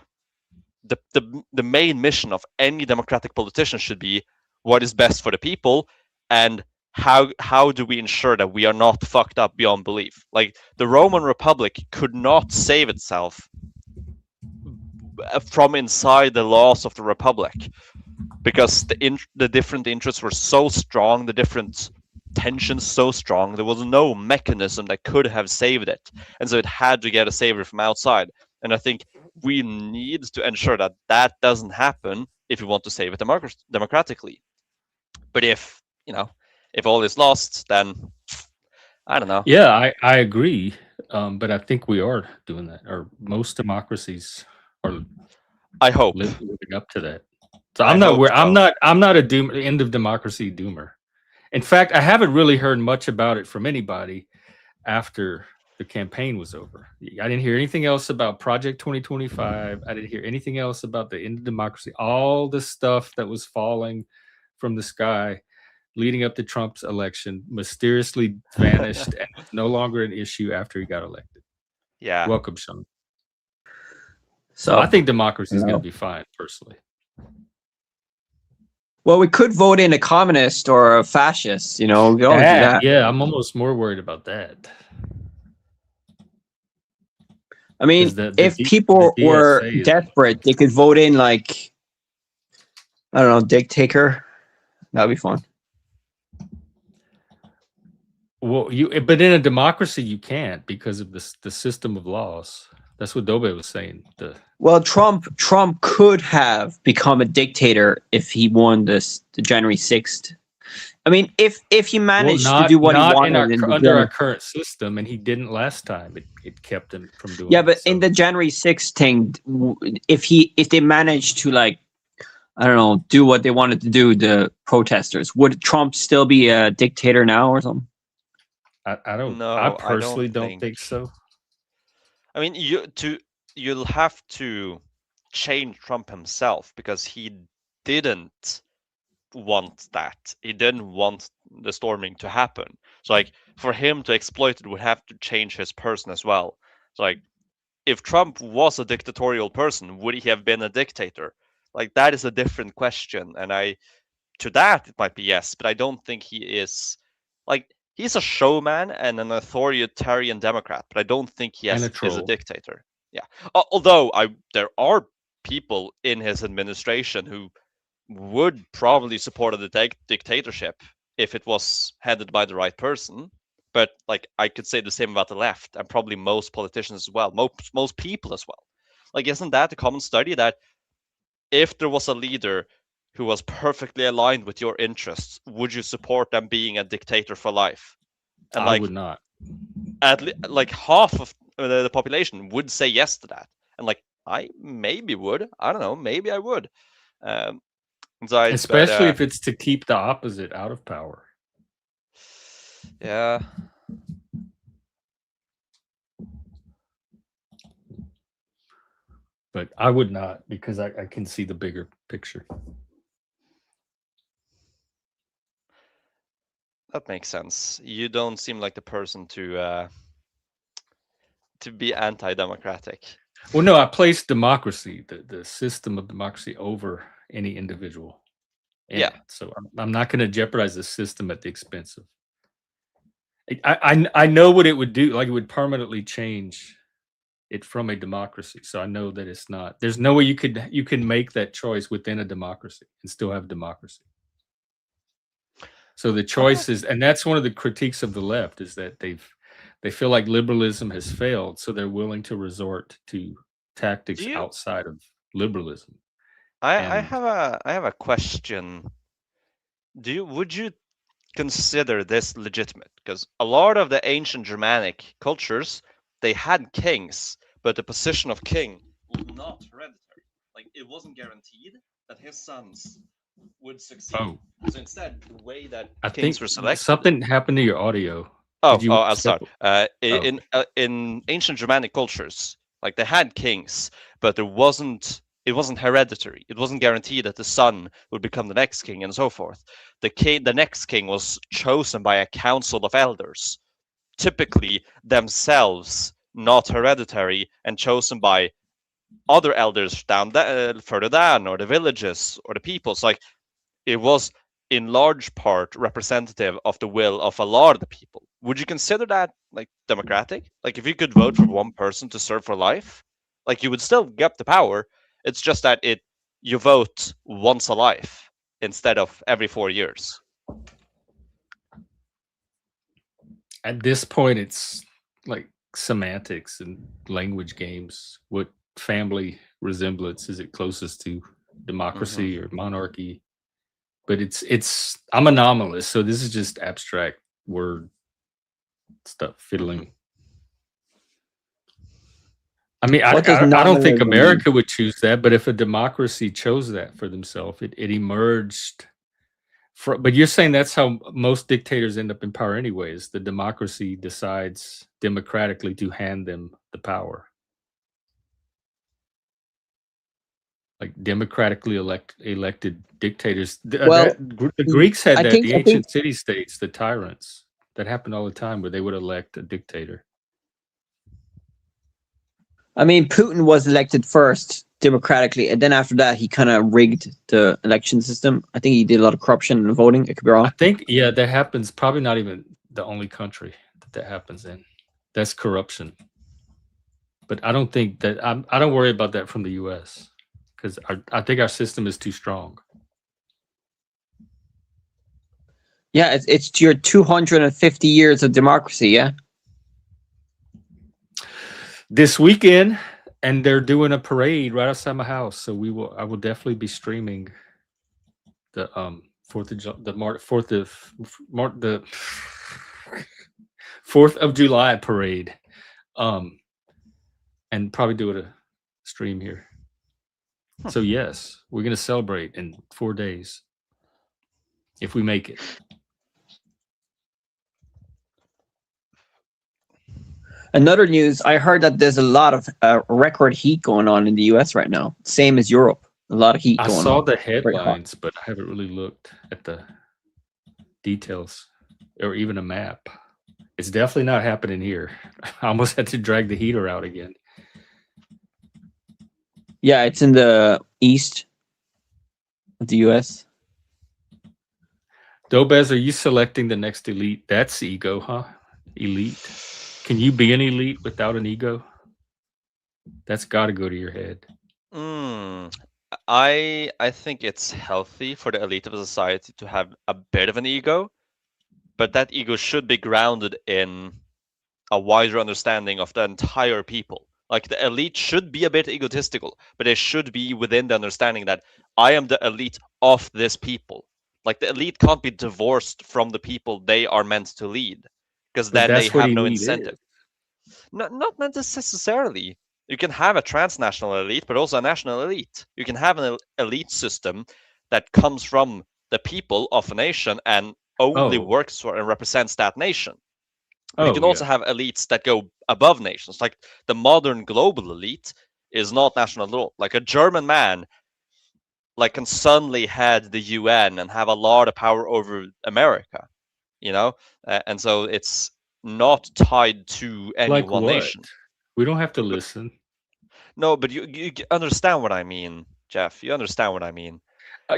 the main mission of any democratic politician should be what is best for the people, and how do we ensure that we are not fucked up beyond belief. Like, the Roman Republic could not save itself from inside the laws of the Republic, because the different interests were so strong, the different tensions so strong, there was no mechanism that could have saved it, and so it had to get a savior from outside. And I think we need to ensure that that doesn't happen if we want to save it democratically. But if all is lost, then I don't know. Yeah, I agree, but I think we are doing that, or most democracies are. I hope living up to that. So I'm not a end of democracy doomer. In fact, I haven't really heard much about it from anybody after the campaign was over. I didn't hear anything else about Project 2025. I didn't hear anything else about the end of democracy. All the stuff that was falling, from the sky leading up to Trump's election mysteriously vanished and was no longer an issue after he got elected. Yeah. Welcome, Sean. So I think democracy is no. going to be fine, personally. Well, we could vote in a communist or a fascist. We could always do that. Yeah, I'm almost more worried about that. I mean, 'Cause the if D- people the were DSA is- desperate, they could vote in like, I don't know, dictator. That'd be fun. Well, but in a democracy you can't because of the system of laws. That's what Dobe was saying. Well, Trump could have become a dictator if he won the January 6th. I mean, if he managed to do what he wanted under our current system, and he didn't last time, it kept him from doing. Yeah, but in the January 6th thing, if they managed to, like, I don't know, do what they wanted to do, the protesters, would Trump still be a dictator now or something? I don't. No, I personally I don't think so. I mean, you'll have to change Trump himself, because he didn't want that. He didn't want the storming to happen. So, like, for him to exploit it would have to change his person as well. So, like, if Trump was a dictatorial person, would he have been a dictator? Like, that is a different question. And to that it might be yes, but I don't think he is. Like, he's a showman and an authoritarian Democrat, but I don't think he is a dictator. Yeah. Although there are people in his administration who would probably support a dictatorship if it was headed by the right person. But, like, I could say the same about the left, and probably most politicians as well, most people as well. Like, isn't that a common study that if there was a leader who was perfectly aligned with your interests, would you support them being a dictator for life? And, I would not. Like half of the population would say yes to that, and, like, I maybe would. I don't know. Maybe I would. Especially if it's to keep the opposite out of power. Yeah. But I would not, because I can see the bigger picture. That makes sense. You don't seem like the person to be anti-democratic. Well, no, I place democracy, the system of democracy, over any individual. Yeah. So I'm not going to jeopardize the system at the expense of. I know what it would do. Like, it would permanently change it from a democracy. So I know that it's not. There's no way you can make that choice within a democracy and still have democracy. So the choice is, and that's one of the critiques of the left, is that they feel like liberalism has failed, so they're willing to resort to tactics outside of liberalism. I have a question. Would you consider this legitimate? Because a lot of the ancient Germanic cultures, they had kings, but the position of king was not hereditary. Like, it wasn't guaranteed that his sons would succeed. Oh. So instead, the way that I kings think were selected. something happened to your audio. I'll start. In ancient Germanic cultures, like, they had kings, but it wasn't hereditary. It wasn't guaranteed that the son would become the next king, and so forth. The next king was chosen by a council of elders, typically themselves not hereditary, and chosen by other elders further down, or the villages, or the peoples. Like, it was in large part representative of the will of a lot of the people. Would you consider that, like, democratic? Like, if you could vote for one person to serve for life, like, you would still get the power. It's just that you vote once a life instead of every 4 years. At this point, it's like semantics and language games. What family resemblance is it closest to, democracy or monarchy? But I'm anomalous, so this is just abstract word stuff, fiddling. I mean, I don't think America would choose that, but if a democracy chose that for themselves, it emerged. But you're saying that's how most dictators end up in power anyways. The democracy decides democratically to hand them the power. like democratically elected dictators. Well, The Greeks had I that. think The I think ancient city states, the tyrants, that happened all the time, where they would elect a dictator. I mean Putin was elected first democratically, and then after that he kind of rigged the election system. I think he did a lot of corruption in voting. I could be wrong. I think, yeah, that happens. Probably not even the only country that happens in. That's corruption. But I don't think that I don't worry about that from the U.S. because I think our system is too strong. Yeah, it's your 250 years of democracy. Yeah. This weekend, and they're doing a parade right outside my house, so I will definitely be streaming the 4th of the 4th of July parade, and probably do a stream here. So yes, we're gonna celebrate in 4 days if we make it. Another news, I heard that there's a lot of record heat going on in the US right now, same as Europe. A lot of heat I going on. saw the Very hot. headlines, but I haven't really looked at the details or even a map. It's definitely not happening here. I almost had to drag the heater out again. Yeah, it's in the east of the US. Dobez, are you selecting the next elite? That's ego, huh? Elite. Can you be an elite without an ego? That's got to go to your head. I think it's healthy for the elite of a society to have a bit of an ego, but that ego should be grounded in a wider understanding of the entire people. Like the elite should be a bit egotistical, but they should be within the understanding that I am the elite of this people. Like the elite can't be divorced from the people they are meant to lead, because But then they that's what have no elite incentive. is. Not necessarily. You can have a transnational elite, but also a national elite. You can have an elite system that comes from the people of a nation and only works for and represents that nation. But you can also have elites that go above nations. Like the modern global elite is not national at all. Like a German man can suddenly head the UN and have a lot of power over America, and so it's not tied to any Like one what? nation. We don't have to listen. No, but you understand what I mean, Jeff. You understand what I mean.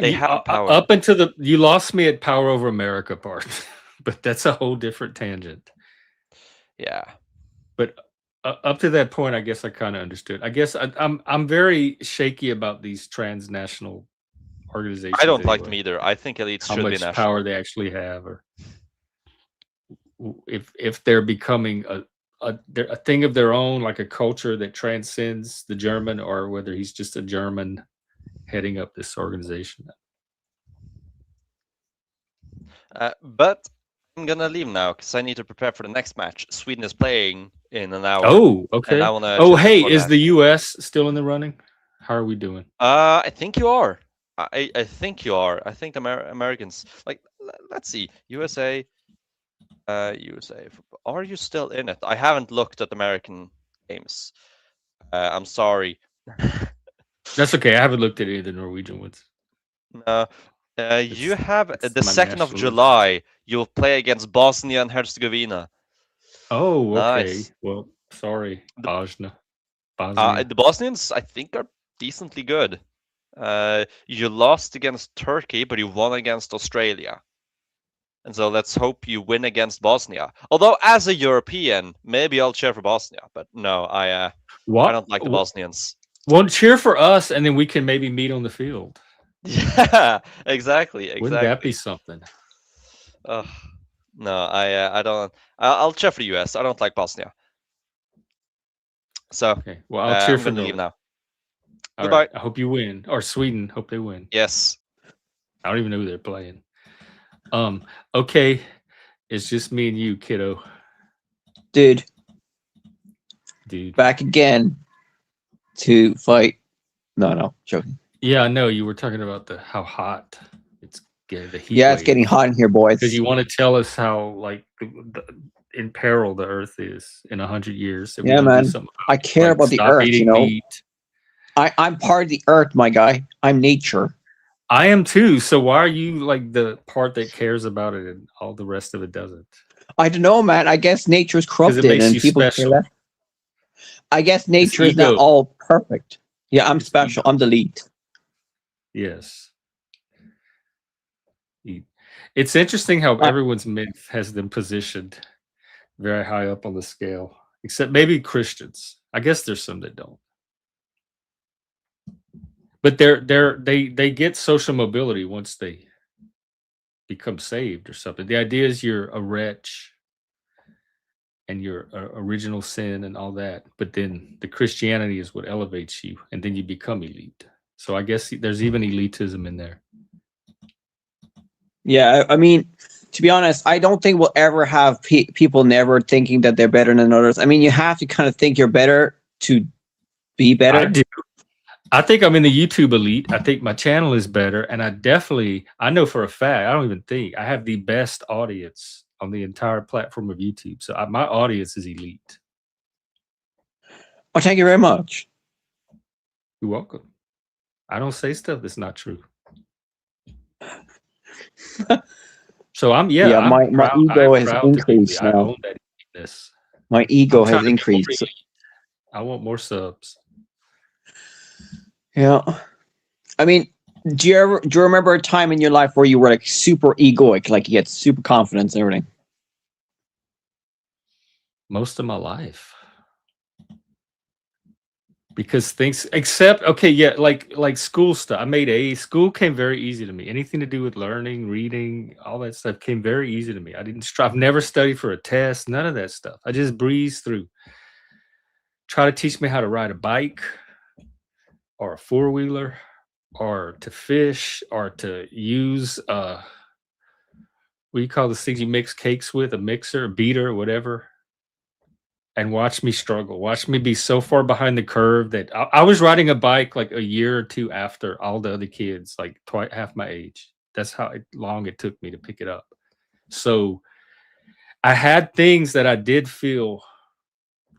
They have power. Up until you lost me at power over America part, but that's a whole different tangent. Yeah. But up to that point, I guess I kind of understood. I guess I'm very shaky about these transnational organizations. I don't like them either. I think elites should be national. How much power they actually have, or if they're becoming a thing of their own, like a culture that transcends the German, or whether he's just a German heading up this organization. But I'm gonna leave now because I need to prepare for the next match. Sweden is playing in an hour. Oh, okay. And I wanna hey, is the US still in the running? How are we doing? I think you are. I think you are. I think the Americans, let's see, USA. USA. Are you still in it? I haven't looked at American games. I'm sorry. That's okay. I haven't looked at any of the Norwegian ones. You have the 2nd of July. You'll play against Bosnia and Herzegovina. Oh, okay. Nice. Well, sorry, Bosnia. The Bosnians, I think, are decently good. You lost against Turkey, but you won against Australia. And so let's hope you win against Bosnia. Although, as a European, maybe I'll cheer for Bosnia. But no, I don't like the Bosnians. Well, cheer for us, and then we can maybe meet on the field. Yeah, exactly. Wouldn't that be something? No, I don't. I'll cheer for the US. I don't like Bosnia. So, okay. Well, I'll cheer for Norway. Leave now. All Goodbye. Right. I hope you win. Or Sweden. Hope they win. Yes. I don't even know who they're playing. Okay. It's just me and you, kiddo. Dude. Dude. Back again to fight. No, joking. Yeah, I know. You were talking about how hot it's getting. The heat. Yeah, it's getting hot in here, boys. Because you want to tell us how in peril the Earth is in 100 years. Yeah, man. I care about the Earth, meat. I'm part of the earth, my guy. I'm nature. I am too. So why are you like the part that cares about it and all the rest of it doesn't? I don't know, man. I guess nature's Because it corrupted makes and you people care special. less. I guess It's nature is not ego. all perfect. Yeah, I'm It's special. ego. I'm the lead. Yes. It's interesting how Uh, everyone's myth has them positioned very high up on the scale, except maybe Christians. I guess there's some that don't. But they get social mobility once they become saved or something. The idea is you're a wretch and your original sin and all that, but then the Christianity is what elevates you, and then you become elite. So I guess there's even elitism in there. yeah, I mean, to be honest, I don't think we'll ever have people never thinking that they're better than others. I mean, you have to kind of think you're better to be better. I do. I think I'm in the YouTube elite. I think my channel is better, and I know for a fact, I don't even think I have the best audience on the entire platform of YouTube. So my audience is elite. Oh, thank you very much. You're welcome. I don't say stuff that's not true. So I'm my proud. ego I'm has proud to be increased I now. own that eliteness. My ego I'm trying has to be more increased. elite. I want more subs. Yeah. I mean, do you remember a time in your life where you were like super egoic, like you had super confidence and everything? Most of my life. Because things except okay, yeah, like school stuff. I made A's. School came very easy to me. Anything to do with learning, reading, all that stuff came very easy to me. I didn't strive, never studied for a test, none of that stuff. I just breezed through. Try to teach me how to ride a bike or a four-wheeler or to fish or to use what do you call the things you mix cakes with, a mixer, a beater, whatever. And watch me struggle. Watch me be so far behind the curve that I was riding a bike like a year or two after all the other kids, like half my age. That's how long it took me to pick it up. So I had things that I did feel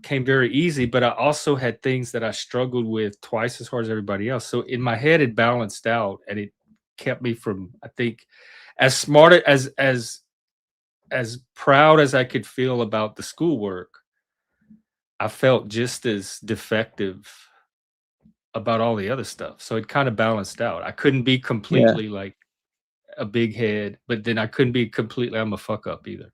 came very easy, but I also had things that I struggled with twice as hard as everybody else. So in my head, it balanced out, and it kept me from, I think, as smart as proud as I could feel about the schoolwork. I felt just as defective about all the other stuff. So it kind of balanced out. I couldn't be completely like a big head, but then I couldn't be completely I'm a fuck up either.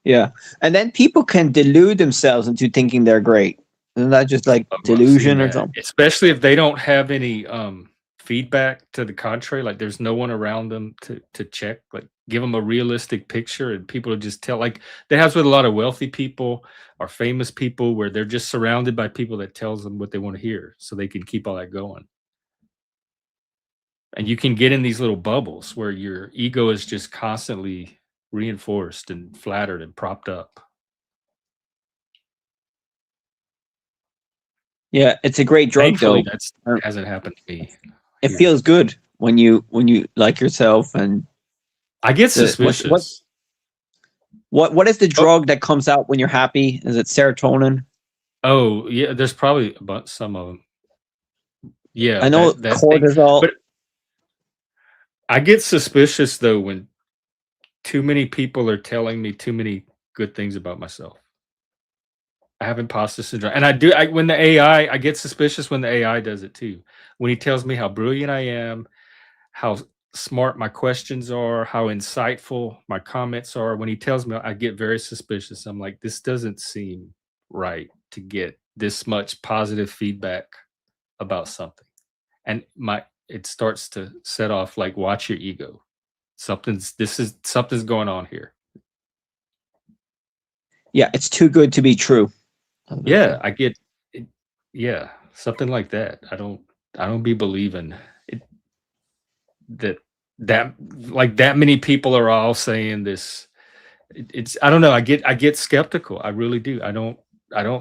Yeah. And then people can delude themselves into thinking they're great. Isn't that just like Oh, I've seen delusion or that. something? Especially if they don't have any feedback to the contrary, like there's no one around them to check, like give them a realistic picture, and people just tell, like that happens with a lot of wealthy people or famous people where they're just surrounded by people that tells them what they want to hear so they can keep all that going. And you can get in these little bubbles where your ego is just constantly reinforced and flattered and propped up. Yeah, it's a great drug Thankfully, though. that hasn't happened to me. It here. feels good when you like yourself. And I get the- suspicious. what is the drug that comes out when you're happy? Is it serotonin? Oh, yeah, there's probably some of them. Yeah, I know that thing. cortisol. But I get suspicious though when too many people are telling me too many good things about myself. I have imposter syndrome, and when the AI, I get suspicious when the AI does it too. When he tells me how brilliant I am, how smart my questions are, how insightful my comments are. When he tells me, I get very suspicious. I'm like, this doesn't seem right to get this much positive feedback about something. And it starts to set off like, watch your ego. Something's going on here. Yeah, it's too good to be true. Yeah, I get it, yeah, something like that. I don't be believing it that like that many people are all saying this. It's I don't know. I get skeptical. I really do. I don't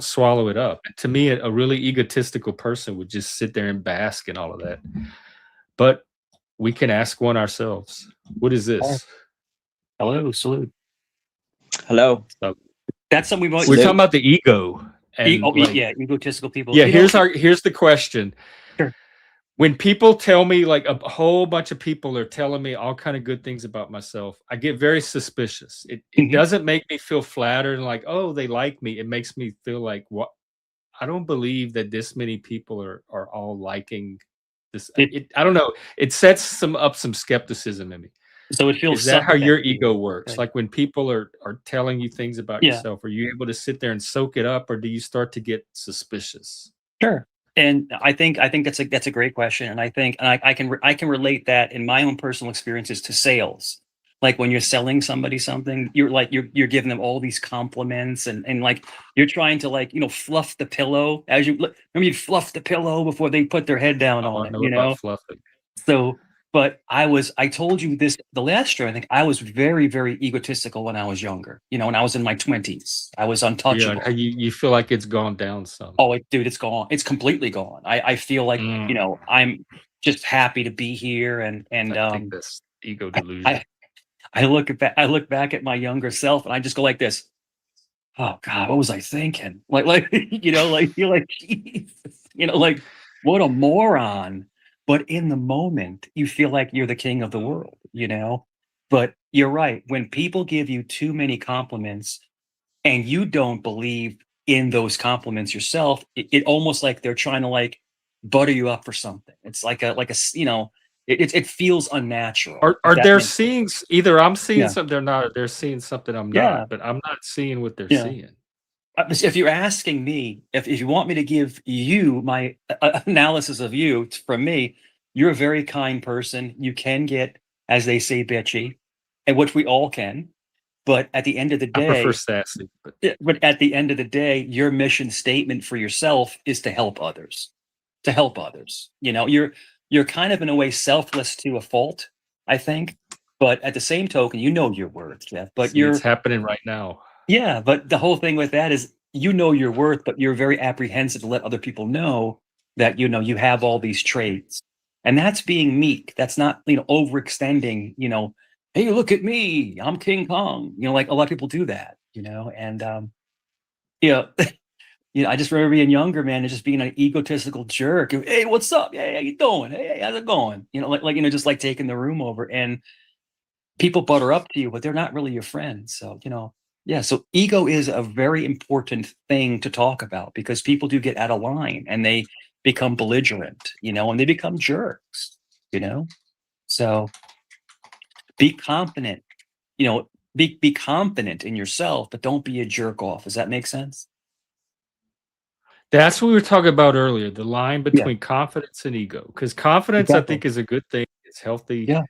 swallow it up. To me, a really egotistical person would just sit there and bask in all of that. But we can ask one ourselves. What is this? Hello, salute. Hello. So That's something we're talking about the ego And like, yeah, egotistical people. yeah, here's the question. Sure. When people tell me, like a whole bunch of people are telling me all kind of good things about myself, I get very suspicious. It Mhm. doesn't make me feel flattered and like, oh, they like me. It makes me feel like, what? I don't believe that this many people are all liking this. I don't know. It sets some skepticism in me. So it feels Is that how your suspect to you. ego works? Right. Like when people are telling you things about Yeah. yourself, are you able to sit there and soak it up, or do you start to get suspicious? Sure. And I think that's a great question, and I can relate that in my own personal experiences to sales. Like when you're selling somebody something, you're giving them all these compliments, and like you're trying to, like, fluff the pillow as you look. Remember, you fluff the pillow before they put their head down Oh, on I it. know about fluffing. So, but I told you this the last show. I think I was very, very egotistical when I was younger. When I was in my 20s, I was Yeah, untouchable. and you feel like it's gone down some. Oh, dude, it's gone. It's completely gone. I feel like, I'm just happy to be here, and I think that's ego I, delusion. I look back at my younger self, and I just go like this. Oh God, what was I thinking? Like like you're like, Jesus, like, what a moron. But in the moment, you feel like you're the king of the world. But you're right. When people give you too many compliments and you don't believe in those compliments yourself, it almost like they're trying to, like, butter you up for something. It's like it feels unnatural. Are If that they makes sense. seeing either I'm seeing Yeah. something they're not, or they're seeing something I'm Yeah. not, but I'm not seeing what they're Yeah. seeing. If you're asking me, if you want me to give you my analysis of you from me, you're a very kind person. You can get, as they say, bitchy, and which we all can. But at the end of the I prefer day, sassy, but but at the end of the day, your mission statement for yourself is to help others. To help others. You're kind of, in a way, selfless to a fault, I think. But at the same token, you know your worth, Jeff. But see, it's happening right now. yeah, but the whole thing with that is, you know your worth, but you're very apprehensive to let other people know that you have all these traits. And that's being meek. That's not, overextending, hey, look at me, I'm King Kong. Like a lot of people do that. And you know, I just remember being younger, man, and just being an egotistical jerk. Hey, what's up? Hey, how you doing? Hey, how's it going? Just like taking the room over. And people butter up to you, but they're not really your friends. So, yeah. So ego is a very important thing to talk about, because people do get out of line and they become belligerent, and they become jerks. So be confident, be confident in yourself, but don't be a jerk off. Does that make sense? That's what we were talking about earlier, the line Yeah, between confidence and ego. Because confidence, I exactly. think, is a good thing. It's healthy. Yeah.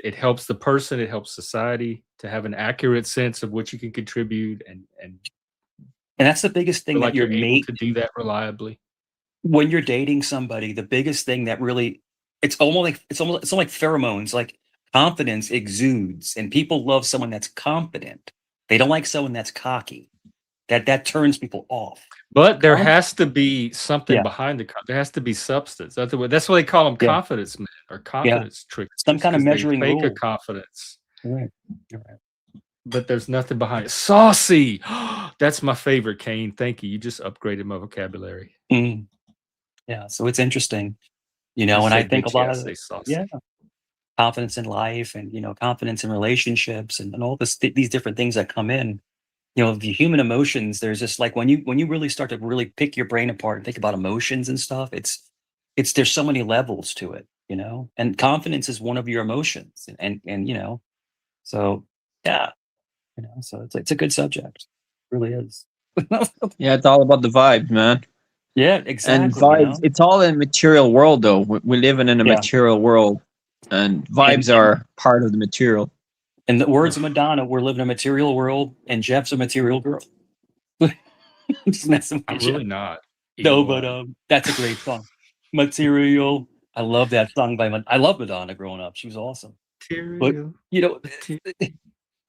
It helps the person, it helps society to have an accurate sense of what you can contribute, and And that's the biggest thing feel that like your you're able mate, to do that reliably. when you're dating somebody, the biggest thing that really, it's almost like pheromones. Like, confidence exudes, and people love someone that's confident. They don't like someone that's cocky. That turns people off. But there Conf- has to be something yeah, behind there has to be substance. That's why they call them yeah, confidence men or yeah. confidence Some tricksters, kind of because they measuring fake a rule. confidence, You're right. You're right. but there's nothing behind it. Saucy. That's my favorite, Kane. Thank you. You just upgraded my vocabulary. Mm, yeah. So it's interesting, You and I say think a bitchy, lot I of say saucy. yeah, confidence in life, and confidence in relationships, and all these different things that come in. The human emotions, there's just, like, when you really start to really pick your brain apart and think about emotions and stuff, it's there's so many levels to it. And confidence is one of your emotions, and so yeah, so it's a good subject. It really is. Yeah, it's all about the vibes, man. Yeah, And exactly. vibes, it's all in material world though. We live in a Yeah. material world, and vibes And are part of the material. in the words of Madonna, we're living in a material world, and Jeff's a material girl. Just messing I'm with you. really not. No, Either but one. that's a great song. Material. I love that song I love Madonna growing up. She was awesome. But Material.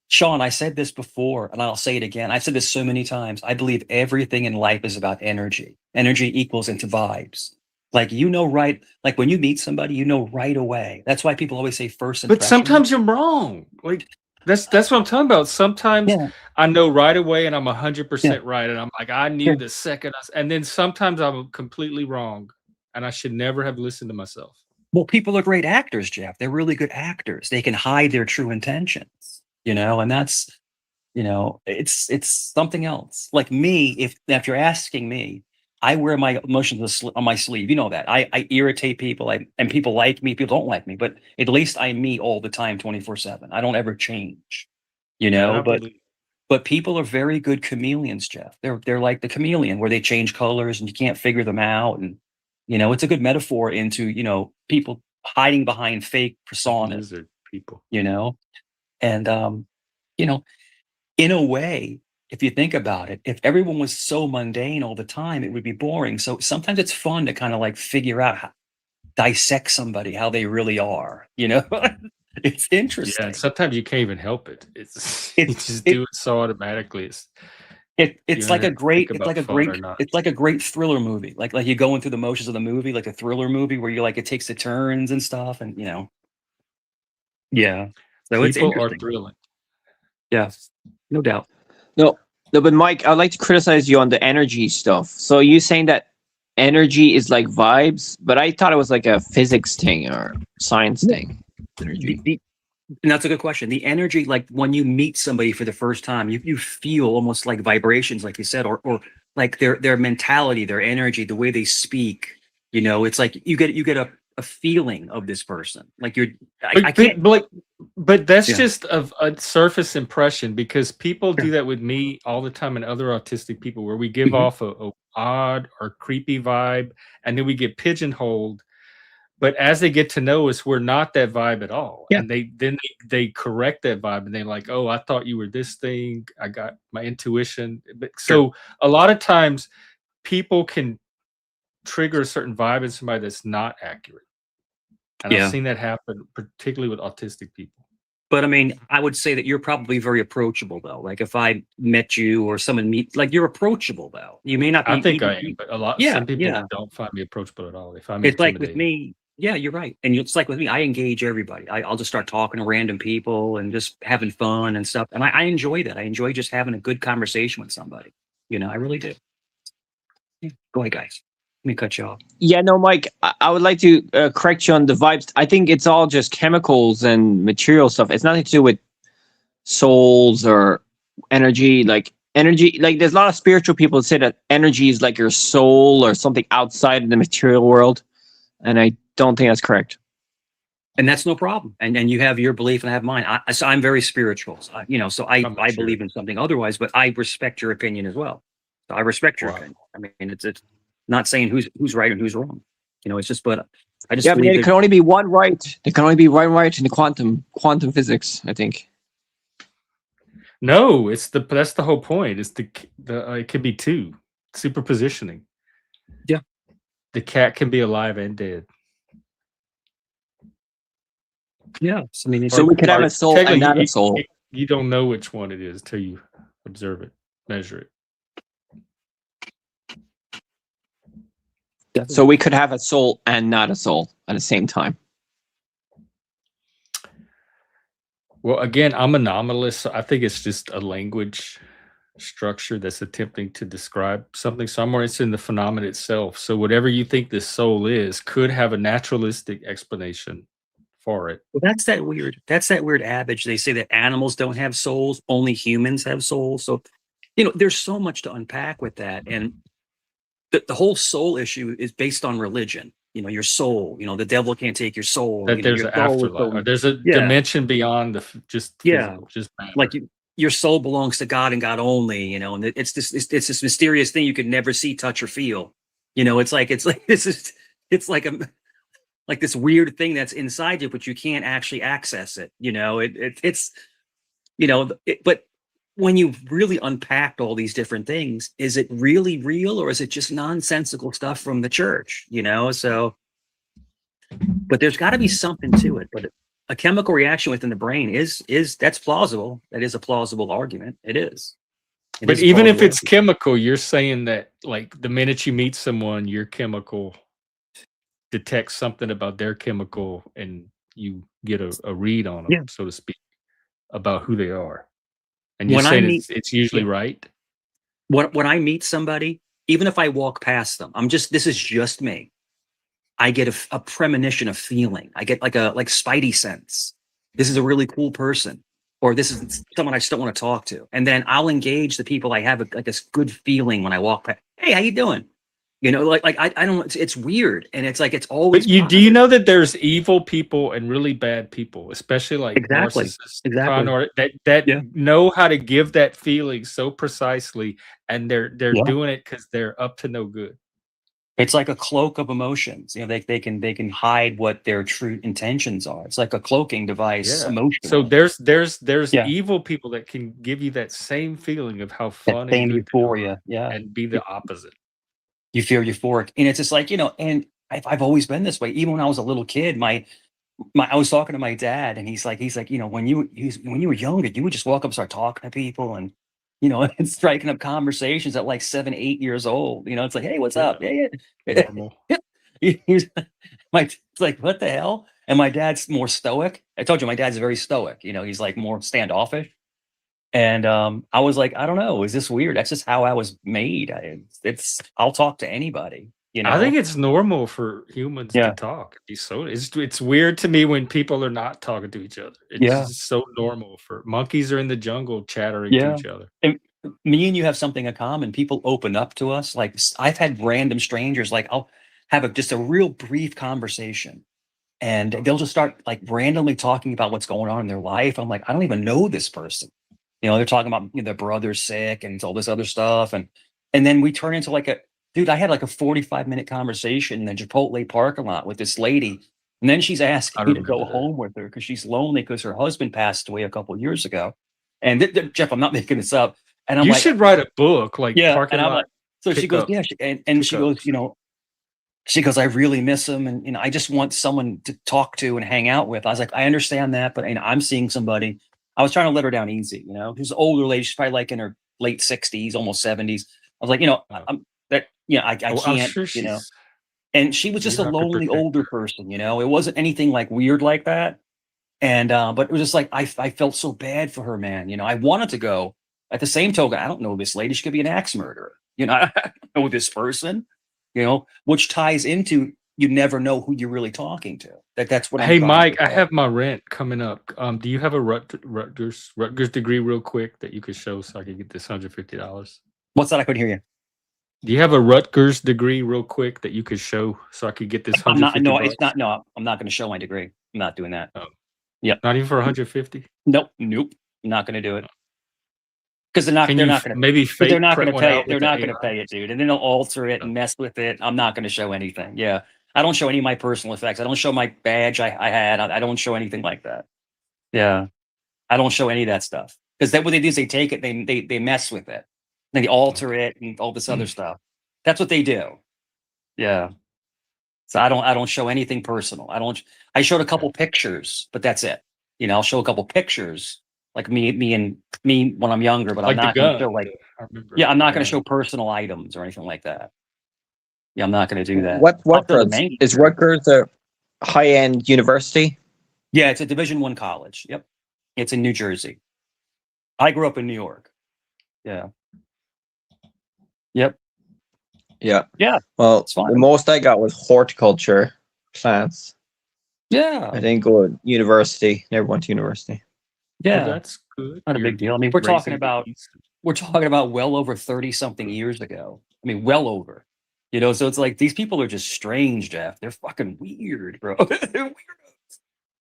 Sean, I said this before, and I'll say it again. I've said this so many times. I believe everything in life is about energy. Energy equals into vibes. Like, right, like when you meet somebody, right away. That's why people always say first But impression. sometimes you're wrong. Like, That's what I'm talking about. Sometimes Yeah. I know right away, and I'm 100% Yeah. right, and I'm like, I knew Yeah. the second, and then sometimes I'm completely wrong, and I should never have listened to myself. Well, people are great actors, Jeff. They're really good actors. They can hide their true intentions, and that's, it's something else. Like me, if you're asking me, I wear my emotions on my sleeve. You know that. I irritate people, and people like me, people don't like me, but at least I'm me all the time, 24/7. I don't ever change, That I but believe. people are very good chameleons, Jeff. They're like the chameleon where they change colors and you can't figure them out. And it's a good metaphor into people hiding behind fake personas. Lizard people. And you know, in a way, if you think about it, if everyone was so mundane all the time, it would be boring. So sometimes it's fun to kind of like figure out dissect somebody, how they really are. It's Yeah, interesting. and sometimes you can't even help it. It's you just do it so automatically. It's It's you like don't a have to great think it's like about a fun great or not. it's like a great thriller movie. Like you're going through the motions of the movie, like a thriller movie where you like it takes the turns and stuff, and yeah. So it's People are interesting. thrilling. Yeah, no doubt. No, no, but Mike, I'd like to criticize you on the energy stuff. So you saying that energy is like vibes, but I thought it was like a physics thing or science thing. Energy. And that's a good question. The energy, like when you meet somebody for the first time, you feel almost like vibrations, like you said, or like their mentality, their energy, the way they speak. It's like you get a feeling of this person. Like I can't. But that's Yeah. just a surface impression, because people do that with me all the time and other autistic people, where we give Mhm. off a odd or creepy vibe, and then we get pigeonholed. But as they get to know us, we're not that vibe at all. Yeah. And they correct that vibe, and they're like, "Oh, I thought you were this thing. I got my intuition." But so a lot of times people can trigger a certain vibe in somebody that's not accurate. And I've Yeah. seen that happen, particularly with autistic people. But I mean, I would say that you're probably very approachable, though. Like if I met you or someone like you're approachable, though. You may not be. I think I am, but some people Yeah. don't find me approachable at all. They find me It's like with intimidating. me. Yeah, you're right. And it's like with me, I engage everybody. I'll just start talking to random people and just having fun and stuff. And I enjoy that. I enjoy just having a good conversation with somebody. I really do. Yeah. Go ahead, guys. Let me cut you off. Yeah, no, Mike, I would like to correct you on the vibes. I think it's all just chemicals and material stuff. It's nothing to do with souls or energy. Like energy, like there's a lot of spiritual people that say that energy is like your soul or something outside of the material world, and I don't think that's correct. And that's no problem. And you have your belief and I have mine. So I'm very spiritual. So, I believe in something otherwise, but I respect your opinion as well. So I respect your opinion. I mean, it's not saying who's right and who's wrong. It's just, but I just But believe there can only be one right. There can only be one right in the quantum physics, I think. No, that's the whole point. It's it could be two superpositioning. Yeah, the cat can be alive and dead. Yeah, I mean, so we could have a soul and not a soul. You don't know which one it is till you observe it, measure it. So we could have a soul and not a soul at the same time. Well, again, I'm a nominalist, so I think it's just a language structure that's attempting to describe something somewhere. It's in the phenomenon itself. So whatever you think this soul is could have a naturalistic explanation for it. Well, that's that weird adage. They say that animals don't have souls, only humans have souls. So, there's so much to unpack with that. And the whole soul issue is based on religion. Your soul, the devil can't take your soul. That there's an afterlife, or there's a dimension beyond just physical, just matter. Like your soul belongs to God and God only, and it's this mysterious thing you could never see, touch, or feel. It's like this weird thing that's inside you, but you can't actually access it. But when you really unpacked all these different things, is it really real, or is it just nonsensical stuff from the church? So, but there's got to be something to it. But a chemical reaction within the brain is that's plausible. That is a plausible argument. It is. But even if it's chemical, you're saying that like the minute you meet someone, your chemical detects something about their chemical, and you get a read on them, so to speak. about who they are. And you're When I saying meet it's usually yeah, right? when I meet somebody, even if I walk past them, this is just me. I get a premonition of feeling. I get like spidey sense. This is a really cool person, or this is someone I still want to talk to. And then I'll engage the people I have like a good feeling when I walk past. Hey, how you doing? You know, I don't. It's weird, and it's like it's always But do you positive. know that there's evil people and really bad people, especially like Exactly, narcissists, con exactly. art that Yeah, know how to give that feeling so precisely, and they're yeah. doing it because they're up to no good. It's like a cloak of emotions. You know, they can hide what their true intentions are. It's like a cloaking device Yeah. So emotionally. there's Yeah, evil people that can give you that same feeling of how that fun and same good they are, euphoria. Yeah, and be the opposite. you feel euphoric, and it's just like and I've always been this way. Even when I was a little kid, my I was talking to my dad, and he's like, when you were younger, you would just walk up and start talking to people, and and striking up conversations at like 7, 8 years old. It's like, hey, what's Yeah. up? Yeah, yeah. Normal. He's it's like, what the hell? And my dad's more stoic. I told you my dad's very stoic. He's like more standoffish. And I was like, I don't know, is this weird? That's just how I was made. I'll talk to anybody. I think it's normal for humans to Yeah, talk. It's weird to me when people are not talking to each other. It's yeah, just so normal for monkeys are in the jungle chattering to yeah. each other. And me and you have something in common. People open up to us. Like I've had random strangers. Like I'll have just a real brief conversation, and they'll just start like randomly talking about what's going on in their life. I'm like, I don't even know this person. They're talking about their brother's sick and all this other stuff, and then we turn into like a dude. I had like a 45-minute conversation in the Chipotle parking lot with this lady, and then she's I asking me to go remember that. home with her because she's lonely because her husband passed away a couple of years ago. And Jeff, I'm not making this up. And I'm You like, should write a book like yeah, and parking I'm like, lot so she goes, pickup yeah, and she goes, pickups. she goes, I really miss him, and I just want someone to talk to and hang out with. I was like, I understand that, but I'm seeing somebody. I was trying to let her down easy, who's an older lady. She's probably like in her late 60s, almost 70s. I was like, I'm that, I Oh, I'm can't, sure she's and she was you just a have to lonely protect older her. person. It wasn't anything like weird like that. And but it was just like I felt so bad for her, man. I wanted to go. At the same token, I don't know this lady. She could be an axe murderer. I don't know this person. Which ties into you never know who you're really talking to. That's what I'm Hey, trying to Mike, I say. have my rent coming up. Do you have a Rutgers degree real quick that you could show so I can get this $150? What's that? I couldn't hear you. Do you have a Rutgers degree real quick that you could show so I could get this I'm not. 150 No, it's bucks? not. No, I'm not going to show my degree. I'm not doing that. Oh, Yep. not even for 150? Nope. Nope. I'm not going to do it. Because they're not. Can They're you not going to. maybe Because they're fake not going print to one pay it. out They're with the not going to AI? pay it, dude. And then they'll alter it Oh, and mess with it. I'm not going to show anything. Yeah. I don't show any of my personal effects. I don't show my badge I had. I don't show anything like that. Yeah. I don't show any of that stuff. Because what they do is they take it, they mess with it. Then they alter okay. it and all this other stuff. That's what they do. Yeah. So I don't show anything personal. I showed a Okay. couple pictures, but that's it. I'll show a couple pictures like me when I'm younger, but I'm Like the not going to gun. show like, I remember yeah, I'm the not going to gun. show personal items or anything like that. Yeah, I'm not going to do that. What's I'll show the Rutgers? main. Is Rutgers a high-end university? Yeah, it's a Division I college. Yep. It's in New Jersey. I grew up in New York. Yeah. Yep. Yeah. Yeah. Well, It's fine. the most I got was horticulture plants. Yeah. I didn't go to university. Never went to university. Well, Yeah. that's good. Not a You're big deal. I mean, we're talking raising about bees. well over 30 something years ago. I mean, well over. So it's like these people are just strange, Jeff. They're fucking weird, bro. They're weirdos.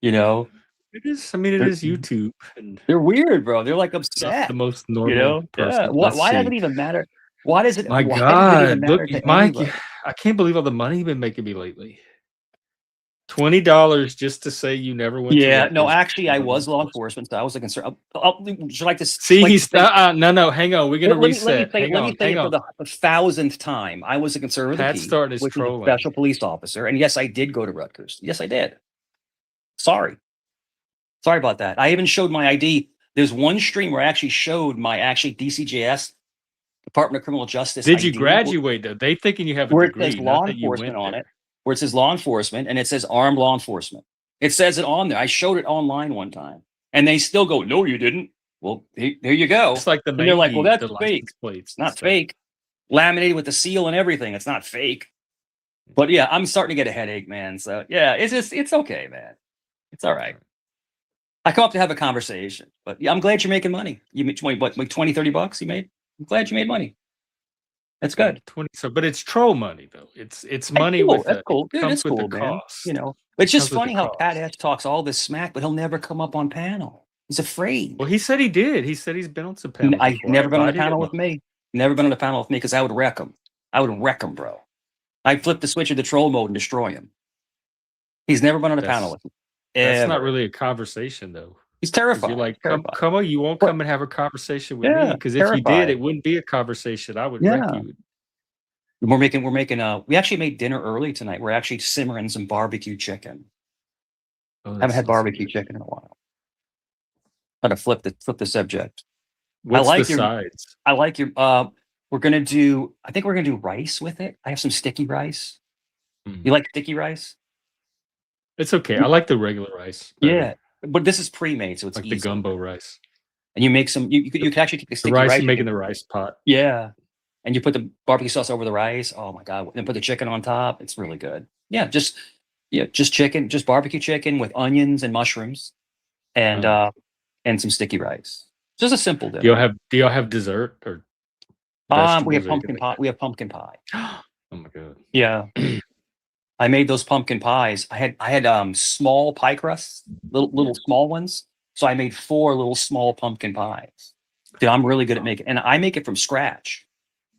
You know, It is. I mean, it they're, is YouTube, and they're weird, bro. They're like it's not the upset. most normal Yeah. person. Let's Why does see. it even matter? Why does it? My Why does it even God, look, matter to Mike, anybody? I can't believe all the money you've been making me lately. $20 just to say you never went to Yeah. No, Rutgers. actually, I was law enforcement, so I was a concern. Would you like to See, like to he's say? No, hang on. We're gonna reset. Hang Let me on, say hang it for on. the 1,000th time. I was a conservative Pat's Pete, starting his which is a trolling. special police officer, and yes, I did go to Rutgers. Yes, I did. Sorry about that. I even showed my ID. There's one stream where I actually showed my DCJS, Department of Criminal Justice Did you ID, graduate though? They thinking you have a where it says degree, not law that you enforcement went on there. it, where it says law enforcement, and it says armed law enforcement. It says it on there. I showed it online one time, and they still go, "No, you didn't." Well, there you go. It's like the And they're like, "Well, that's the fake." license plates. It's not fake. Laminated with the seal and everything. It's not fake. But yeah, I'm starting to get a headache, man. So yeah, it's okay, man. It's all right. I come up to have a conversation, but yeah, I'm glad you're making money. You made what, like 20, 30 bucks you made? I'm glad you made money. That's good. 20. So, but it's troll money though. It's That's money cool. with That's cool. it Dude, comes it's with cool, the man. cost. You know, it's just comes with the funny how Pat cost. Ash talks all this smack, but he'll never come up on panel. He's afraid. Well, he said he did. He said he's been on some panels. I've before. never been on a invited panel him with on. me. Never been on a panel with me because I would wreck him. I would wreck him, bro. I'd flip the switch of the troll mode and destroy him. He's never been on a panel with me. That's not really a conversation though. He's 'Cause terrified. you're like, terrified. come on, you won't come and have a conversation with me. Yeah, Because if you did, terrified. it wouldn't be a conversation. I would Yeah. wreck you. We're making we actually made dinner early tonight. We're actually simmering some barbecue chicken. Oh, Haven't had sounds barbecue good. chicken in a while. How to flip the subject. What's like the your- sides? I like your we're gonna do I think we're gonna do rice with it. I have some sticky rice. You like sticky rice? It's okay. I like the regular rice. better, Yeah. But this is pre-made, so it's like easy. the gumbo rice. And you make some you could actually take the The sticky rice rice. you make in the rice pot. Yeah. And you put the barbecue sauce over the rice. Oh my God. Then put the chicken on top. It's really good. Yeah, just chicken, just barbecue chicken with onions and mushrooms and some sticky rice. Just a simple dinner. Do y'all have dessert or we have vegetables or pumpkin anything pie. We have pumpkin pie. Oh my god. Yeah. I made those pumpkin pies. I had small pie crusts, little small ones. So I made 4 little small pumpkin pies. Dude, I'm really good at making, and I make it from scratch.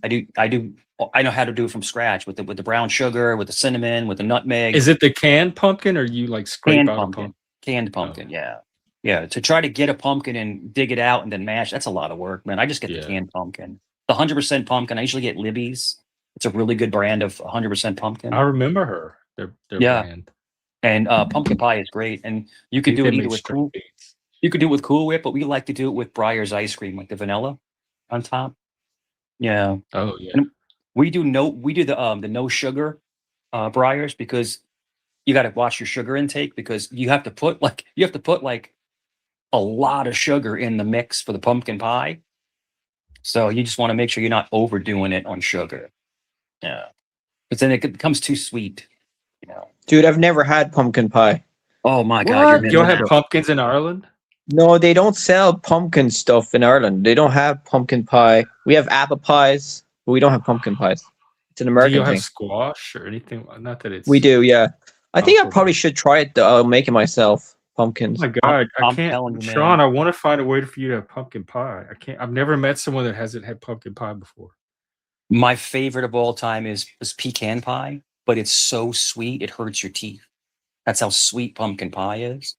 I know how to do it from scratch with the brown sugar, with the cinnamon, with the nutmeg. Is it the canned pumpkin or you like scrape Canned out pumpkin. a pumpkin? Canned pumpkin, yeah. Yeah, to try to get a pumpkin and dig it out and then mash, that's a lot of work, man. I just get the canned pumpkin. The 100% pumpkin, I usually get Libby's. It's a really good brand of 100% pumpkin. I remember her. Their brand. And pumpkin pie is great. And you could do it either with Cool. You could do it with Cool Whip, but we like to do it with Breyer's ice cream, like the vanilla on top. Yeah. Oh yeah. And we do the no sugar Breyers because you got to watch your sugar intake because you have to put like a lot of sugar in the mix for the pumpkin pie. So you just want to make sure you're not overdoing it on sugar. Yeah. But then it becomes too sweet, you know. Dude, I've never had pumpkin pie. Oh my God. You don't have pumpkins in Ireland? No, they don't sell pumpkin stuff in Ireland. They don't have pumpkin pie. We have apple pies, but we don't have pumpkin pies. It's an American Do you thing. have squash or anything? Not that it's. We do, yeah. I think I okay. probably should try it. I'll make it myself. Pumpkins. Oh my God, I I'm can't. telling you, man. Sean, I want to find a way for you to have pumpkin pie. I can't. I've never met someone that hasn't had pumpkin pie before. My favorite of all time is pecan pie, but it's so sweet it hurts your teeth. That's how sweet pumpkin pie is.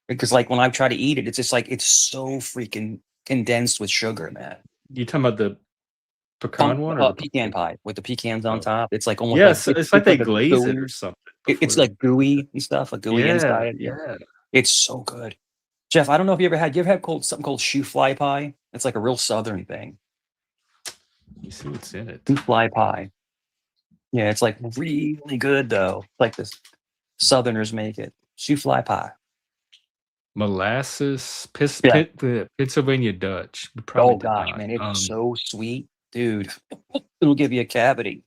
Because like when I try to eat it, it's just like it's so freaking condensed with sugar, man. You talking about the pecan one or the pecan pie with the pecans on top? It's like almost yes, it's like they a glaze gooey, it or something. It's like gooey and stuff, like gooey inside. Yeah. It's so good. Jeff, I don't know if you ever had something called shoe fly pie. It's like a real southern thing. You see what's in it. Shoe fly pie. Yeah, it's like really good though. Like this Southerners make it. Shoe fly pie. Molasses, Pennsylvania Dutch. Oh gosh, man, it's so sweet, dude. It'll give you a cavity.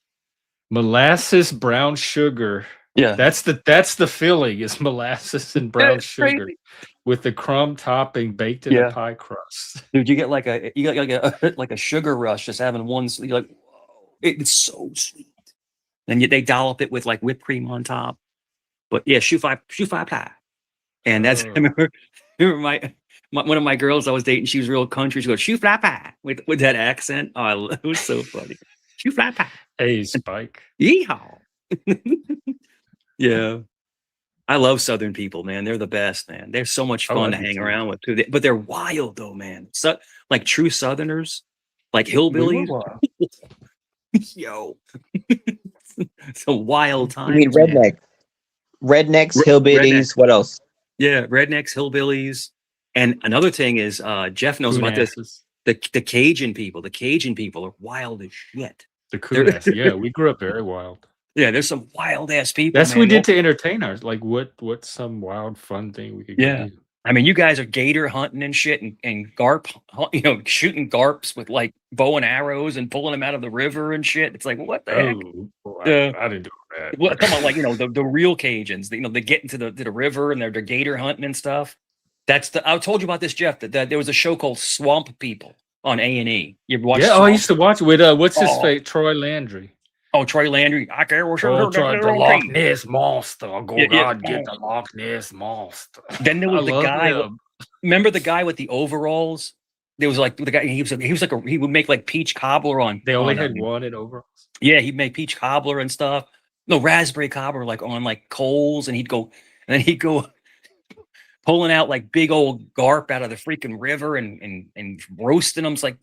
Molasses, brown sugar. Yeah, that's the filling is molasses and brown sugar with the crumb topping baked in a pie crust. Dude, you get like a sugar rush just having one. You're like, whoa, it's so sweet. And they dollop it with like whipped cream on top. But yeah, shoe fly pie. And that's I remember one of my girls I was dating. She was real country. She goes shoe fly pie with that accent. Oh, it was so funny. Shoe fly pie. Hey, Spike. Yeehaw. Yeah, I love Southern people, man. They're the best, man. They're so much fun to hang around with too. But they're wild though, man. So like true Southerners, like hillbillies. Yo, it's a wild time. You mean redneck? Rednecks, hillbillies. What else? Yeah, rednecks, hillbillies, and another thing is Jeff knows about this. The Cajun people. The Cajun people are wild as shit. The Coonasses. Yeah, we grew up very wild. Yeah, there's some wild ass people. That's what we did to entertain ours. Like, what's some wild fun thing we could do? I mean, you guys are gator hunting and shit, and garp, shooting garps with like bow and arrows and pulling them out of the river and shit. It's like, what the heck? Oh, boy, The I didn't do that. Well, I'm talking about like the real Cajuns. They get into the river and they're gator hunting and stuff. I told you about this, Jeff. That there was a show called Swamp People on A&E. You ever watch? Yeah, I used to watch it with what's his Oh. face, Troy Landry. Oh, Troy Landry. I care. Oh, Troy, the Loch Ness monster. Oh, Yeah, yeah. God, get the Loch Ness monster. Then there I was the love guy. him. Remember the guy with the overalls? There was like the guy. He was like he would make like peach cobbler on. They only on, had one in overalls. Yeah, he'd make peach cobbler and stuff. No, raspberry cobbler like on like coals, and he'd go pulling out like big old garp out of the freaking river and roasting them. It's like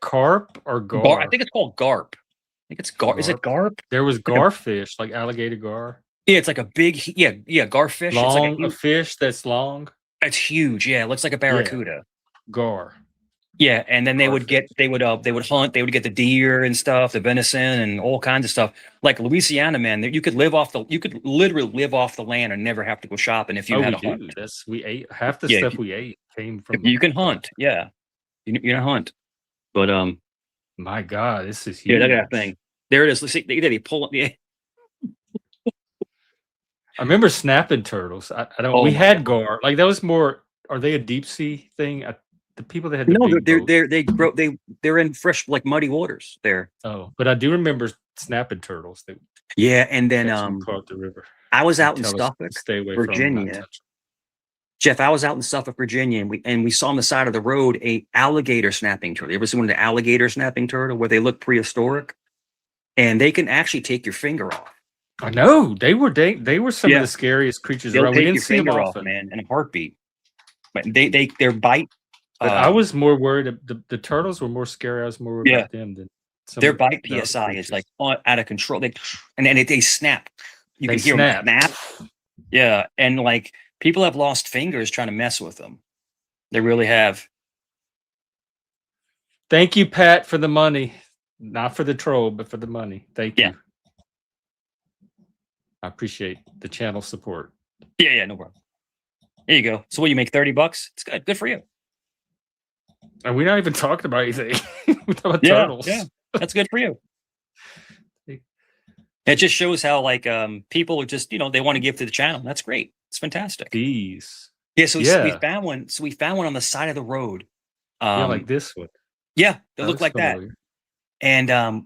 Carp or gar? I think it's called garp. I think it's gar. Is it garp? There was garfish, like alligator gar. Yeah, it's like a big garfish. Long, It's like a fish that's long. it's huge. Yeah, it looks like a barracuda. Gar. Yeah, and then they would hunt, they would get the deer and stuff, the venison and all kinds of stuff. Like Louisiana, man, you could literally live off the land and never have to go shopping if you had a hunt. We ate half the Yeah, stuff we ate came from. You can hunt, yeah. You can hunt. But my God, this is huge. yeah, look at that thing. There it is. Let's see, they pull it. Yeah. I remember snapping turtles. I don't. Oh we my had gar. Like that was more. Are they a deep sea thing? The people that had the No, big boats. they're in fresh like muddy waters there. Oh, but I do remember snapping turtles. That Yeah, and then caught the river. I was out in Tell us to Suffolk, stay away from them, not Virginia. touch them. Jeff, I was out in Suffolk, Virginia, and we saw on the side of the road a alligator snapping turtle. You ever seen one of the alligator snapping turtle where they look prehistoric, and they can actually take your finger off. I know they were some Yeah. of the scariest creatures They'll around. We take didn't your see them finger off, often. man, in a heartbeat. But their bite. But I was more worried. The turtles were more scary. I was more worried Yeah. about them than some their of bite the other PSI is creatures. like out of control. They snap. You They can hear snap. them snap. Yeah, and like people have lost fingers trying to mess with them. They really have. Thank you, Pat, for the money. Not for the troll, but for the money. Thank Yeah. you. I appreciate the channel support. Yeah, no problem. There you go. So what, you make $30? It's good. Good for you. And we're not even talking about anything. We're talking about Yeah, turtles. yeah. That's good for you. It just shows how like people are just, they want to give to the channel. That's great. It's fantastic. These. Yeah, so we Yeah. found one. So we found one on the side of the road. Yeah, like this one. Yeah, they That look looks like that. familiar. And I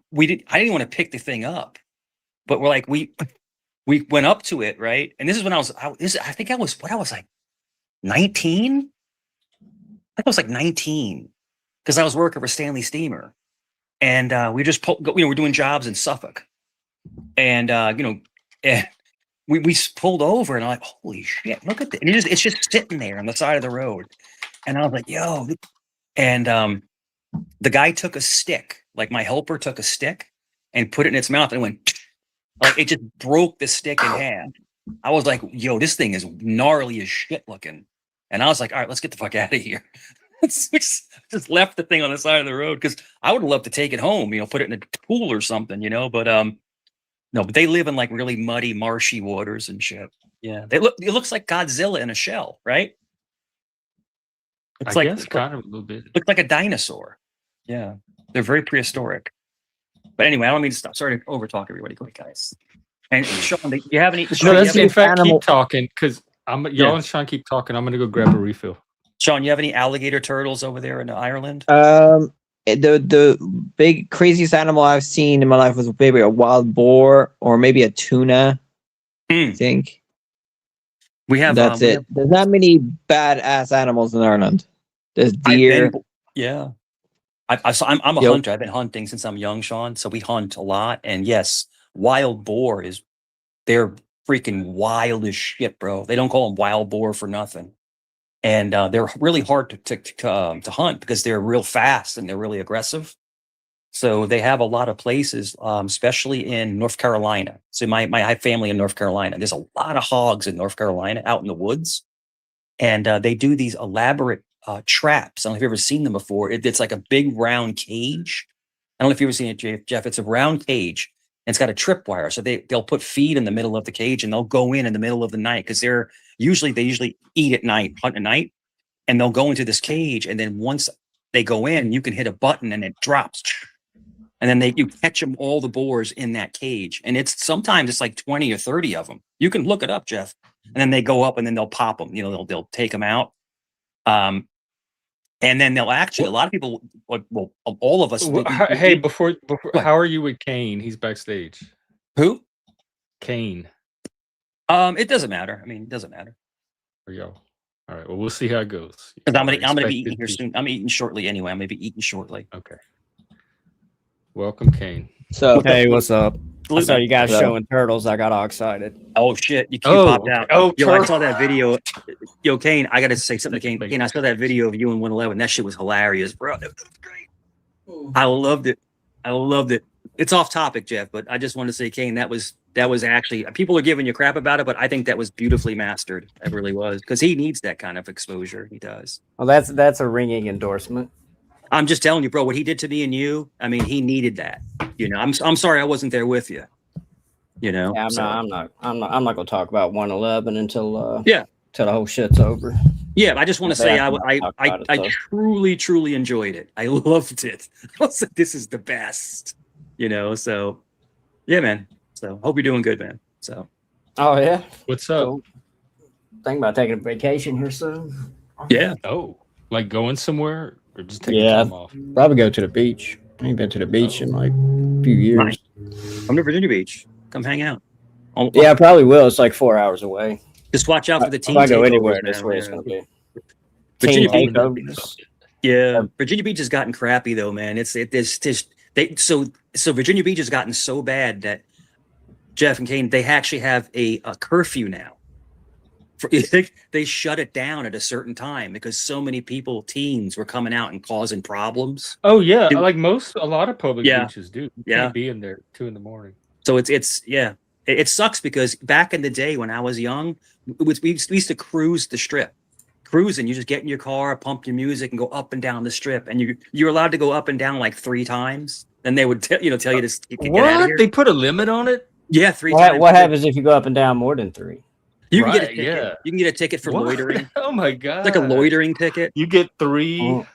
didn't want to pick the thing up, but we're like, we went up to it, right? And this is when I was like 19. I think I was like 19 because I was working for Stanley Steamer, and we just we're doing jobs in Suffolk, and and we pulled over, and I'm like, holy shit, look at this! And it's just sitting there on the side of the road, and I was like, yo, and the guy took a stick, like my helper took a stick and put it in its mouth, and it went like it just broke the stick in half. I was like, yo, this thing is gnarly as shit looking. And I was like, all right, let's get the fuck out of here. We just left the thing on the side of the road because I would love to take it home, put it in a pool or something, but no, but they live in like really muddy, marshy waters and shit. Yeah. It looks like Godzilla in a shell, right? It's I like guess kind of a little bit. looks like a dinosaur. Yeah. They're very prehistoric. But anyway, I don't mean to stop. Sorry to overtalk everybody. Go ahead, guys. And Sean, do you have any? No, Sean, that's you in have fact animal- keep talking because y'all Yeah. and Sean keep talking. I'm gonna go grab a refill. Sean, you have any alligator turtles over there in Ireland? The big craziest animal I've seen in my life was maybe a wild boar or maybe a tuna. I think We have that's we it. have- There's not many badass animals in Ireland. There's deer. Yeah. I'm a Yep. hunter. I've been hunting since I'm young, Sean. So we hunt a lot. And yes, wild boar they're freaking wild as shit, bro. They don't call them wild boar for nothing. And they're really hard to hunt because they're real fast and they're really aggressive. So they have a lot of places, especially in North Carolina. So I have family in North Carolina. There's a lot of hogs in North Carolina out in the woods. And they do these elaborate traps. I don't know if you've ever seen them before. It's like a big round cage. I don't know if you've ever seen it, Jeff. It's a round cage. And it's got a tripwire, so they'll put feed in the middle of the cage, and they'll go in the middle of the night because they usually eat at night, hunt at night, and they'll go into this cage, and then once they go in, you can hit a button and it drops, and then you catch them all the boars in that cage, and sometimes it's like 20 or 30 of them. You can look it up, Jeff, and then they go up and then they'll pop them. They'll take them out. And then they'll actually, a lot of people, well, all of us. Hey, before how are you with Kane? He's backstage. Who? Kane. It doesn't matter. I mean, it doesn't matter. There you go. All right. Well, we'll see how it goes. Because I'm gonna be eating here soon. I'm eating shortly anyway. I'm gonna be eating shortly. Okay. Welcome, Kane. So hey, what's up? I saw you guys So- showing turtles. I got all excited. Oh shit! You Oh, popped okay. out. Oh, Yo, I turtle. saw that video. Yo, Kane, I gotta say something to Kane. Kane, I saw that video of you in 111. That shit was hilarious, bro. It was great. I loved it. I loved it. It's off topic, Jeff, but I just wanted to say, Kane, that was actually, people are giving you crap about it, but I think that was beautifully mastered. It really was, because he needs that kind of exposure. He does. Well, that's a ringing endorsement. I'm just telling you, bro, what he did to me and you, I mean, he needed that. I'm sorry I wasn't there with you. Yeah, I'm not gonna talk about 111 until till the whole shit's over. Yeah, I just want to say Talk about it, I though. truly enjoyed it. I loved it. I was like, this is the best. So yeah, man. So hope you're doing good, man. So Oh yeah. What's up? Cool. Thinking about taking a vacation here soon. yeah. Oh, like going somewhere or just taking Yeah. time off? Probably go to the beach. I ain't been to the beach in like a few years. Nice. Come to Virginia Beach. Come hang out. Yeah, I probably will. It's like 4 hours away. Just watch out for the If team. I go takeovers, anywhere, man. that's where it's gonna be. Virginia Team Beach. takeovers. Yeah, Virginia Beach has gotten crappy though, man. So Virginia Beach has gotten so bad that Jeff and Kane, they actually have a curfew now. They shut it down at a certain time because so many teens were coming out and causing problems. Oh yeah, Dude. like a lot of public Yeah. beaches do. You Yeah. can't be in there 2 a.m. So it sucks because back in the day when I was young, we used to cruise the strip. Cruising, you just get in your car, pump your music, and go up and down the strip. And you're allowed to go up and down like 3 times. Then they would tell you to get out of What? here. They put a limit on it? Yeah, 3 times. What happens if you go up and down more than 3? You can get a Right, ticket. yeah. You can get a ticket for What? loitering. Oh my god! It's like a loitering ticket. You get 3. Oh.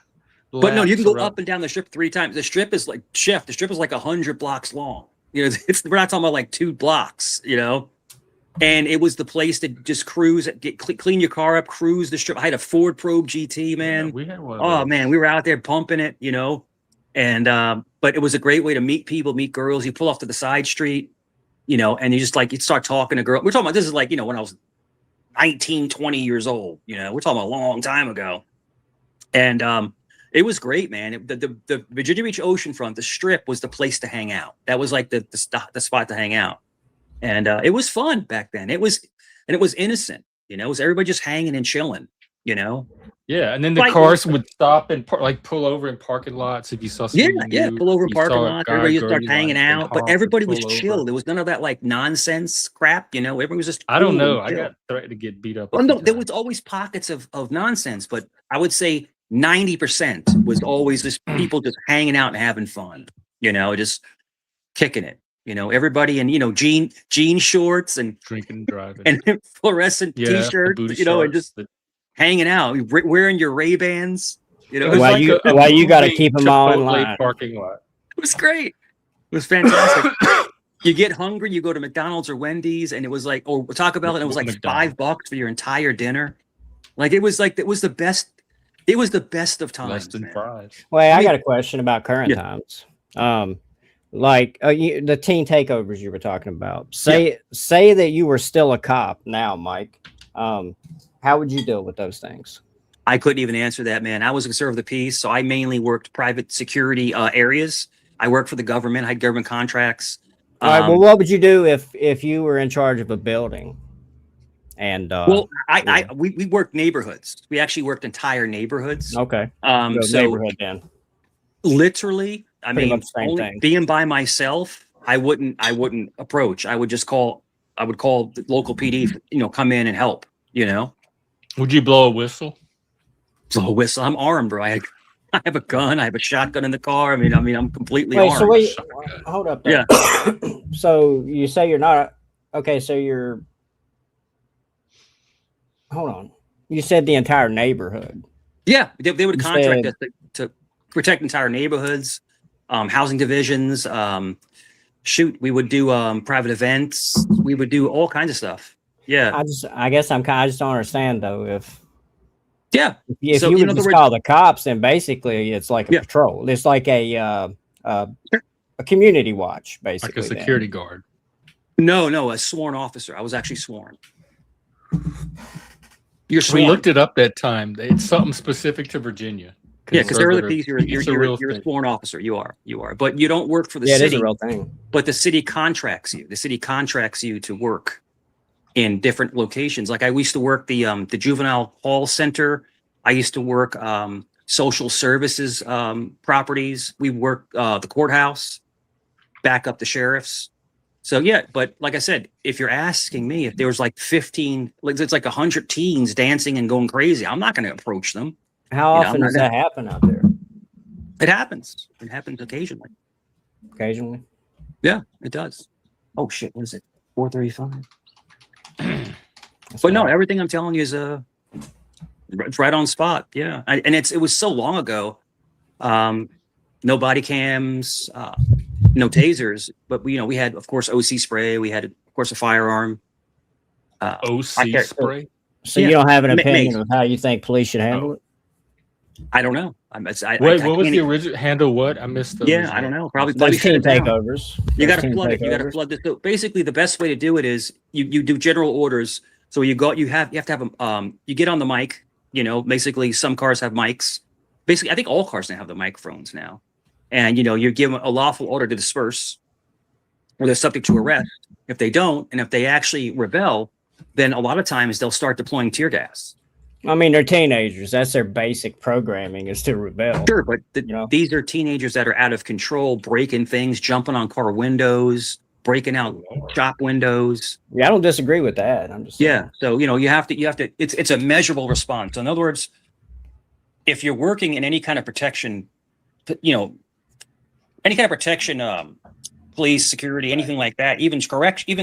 But no, you can go laps up and down the strip 3 times. The strip is like the strip is like 100 blocks long. We're not talking about like 2 blocks, And it was the place to just cruise, clean your car up, cruise the strip. I had a Ford Probe GT, man. Yeah, we had one of Oh those. man, we were out there pumping it, And but it was a great way to meet people, meet girls. You pull off to the side street, and you just you'd start talking to girls. We're talking about this is when I was 19, 20 years old. We're talking about a long time ago. And it was great, man. The Virginia Beach oceanfront, the strip was the place to hang out. That was like the spot to hang out. And it was fun back then. It was innocent, It was everybody just hanging and chilling, Yeah, and then the Like- cars would stop and pull over in parking lots if you saw something. Yeah, new, pull over in you parking saw a lots. guy Everybody just going start hanging like, and out, but honk and everybody was pull chill. over. There was none of that nonsense crap. Everyone was just. I don't cool know. and I chill. got threatened to get beat up. a Well, no, few there times. was always pockets of nonsense, but I would say 90% was always just people just hanging out and having fun. Just kicking it. Everybody in jean shorts and drinking and driving. and fluorescent Yeah, the t-shirts, booty and shorts, just hanging out, wearing your Ray-Bans. It was Why you gotta moving keep 'em all in Chipotle line? parking lot. It was great. It was fantastic. You get hungry, you go to McDonald's or Wendy's, and it was or Taco Bell, and it was like McDonald's. $5 for your entire dinner. It was the best. It was the best of times. Less than man. fries. Well, I mean- got a question about current Yeah. times. The teen takeovers you were talking about. Say that you were still a cop now, Mike. How would you deal with those things? I couldn't even answer that, man. I was a conservative of the peace, so I mainly worked private security areas. I worked for the government. I had government contracts. All right. Well, what would you do if you were in charge of a building? And we worked neighborhoods. We actually worked entire neighborhoods. okay, So neighborhood then. literally, I Pretty mean, much the same only thing. being by myself, I wouldn't approach. I would just call the local PD, come in and help, Would you blow a whistle? So a whistle. I'm armed, bro. I have a gun. I have a shotgun in the car. I mean, I'm completely Wait, armed. so wait, hold up. Though. Yeah. So you say you're not okay. So you're. Hold on. You said the entire neighborhood. Yeah, they would You contract said- us to protect entire neighborhoods, housing divisions. Shoot, we would do private events. We would do all kinds of stuff. Yeah, I guess I just don't understand though. yeah. If So, you in would other just words- call the cops, then basically it's like a Yeah. patrol. It's like a community watch, Like basically. a security guard. No, a sworn officer. I was actually sworn. You're We sworn. looked it up that time. It's something specific to Virginia. Yeah, because they're the Conservative. piece. It's a real You're a thing. sworn officer. You are, but you don't work for the Yeah, it city. is a real thing. But the city contracts you. The city contracts you to work in different locations. Like I used to work the juvenile hall center. I used to work social services properties. We worked the courthouse, back up the sheriffs. So yeah, but like I said, if you're asking me if there was like 15, like it's like 100 teens dancing and going crazy, I'm not going to approach them. How You know, often I'm does not that happen out there? It happens. It happens occasionally. Occasionally. Yeah, it does. Oh shit, what is it? 4:35. That's But no, wild. everything I'm telling you is it's right on spot. Yeah, and it was so long ago. No body cams, no tasers, but we had, of course, OC spray. We had, of course, a firearm. OC spray. So yeah. you don't have an Ma- opinion mace. of how you think police should handle it? I don't know. I Wait, what was can't the even- original handle? What I missed the Yeah, original. I don't know. Probably Those shut team it down. takeovers. You Those got to team flood it. You got to takeovers. flood this. So basically, the best way to do it is you do general orders. So you have to have you get on the mic. Basically, some cars have mics. Basically, I think all cars now have the microphones now, and you're given a lawful order to disperse, or they're subject to arrest. If they don't, and if they actually rebel, then a lot of times they'll start deploying tear gas. I mean, they're teenagers. That's their basic programming is to rebel. Sure, but know? these are teenagers that are out of control, breaking things, jumping on car windows, breaking out shop windows. Yeah, I don't disagree with that. I'm just saying. Yeah. So, you have to, it's a measurable response. So in other words, if you're working in any kind of protection, police, security, anything like that, even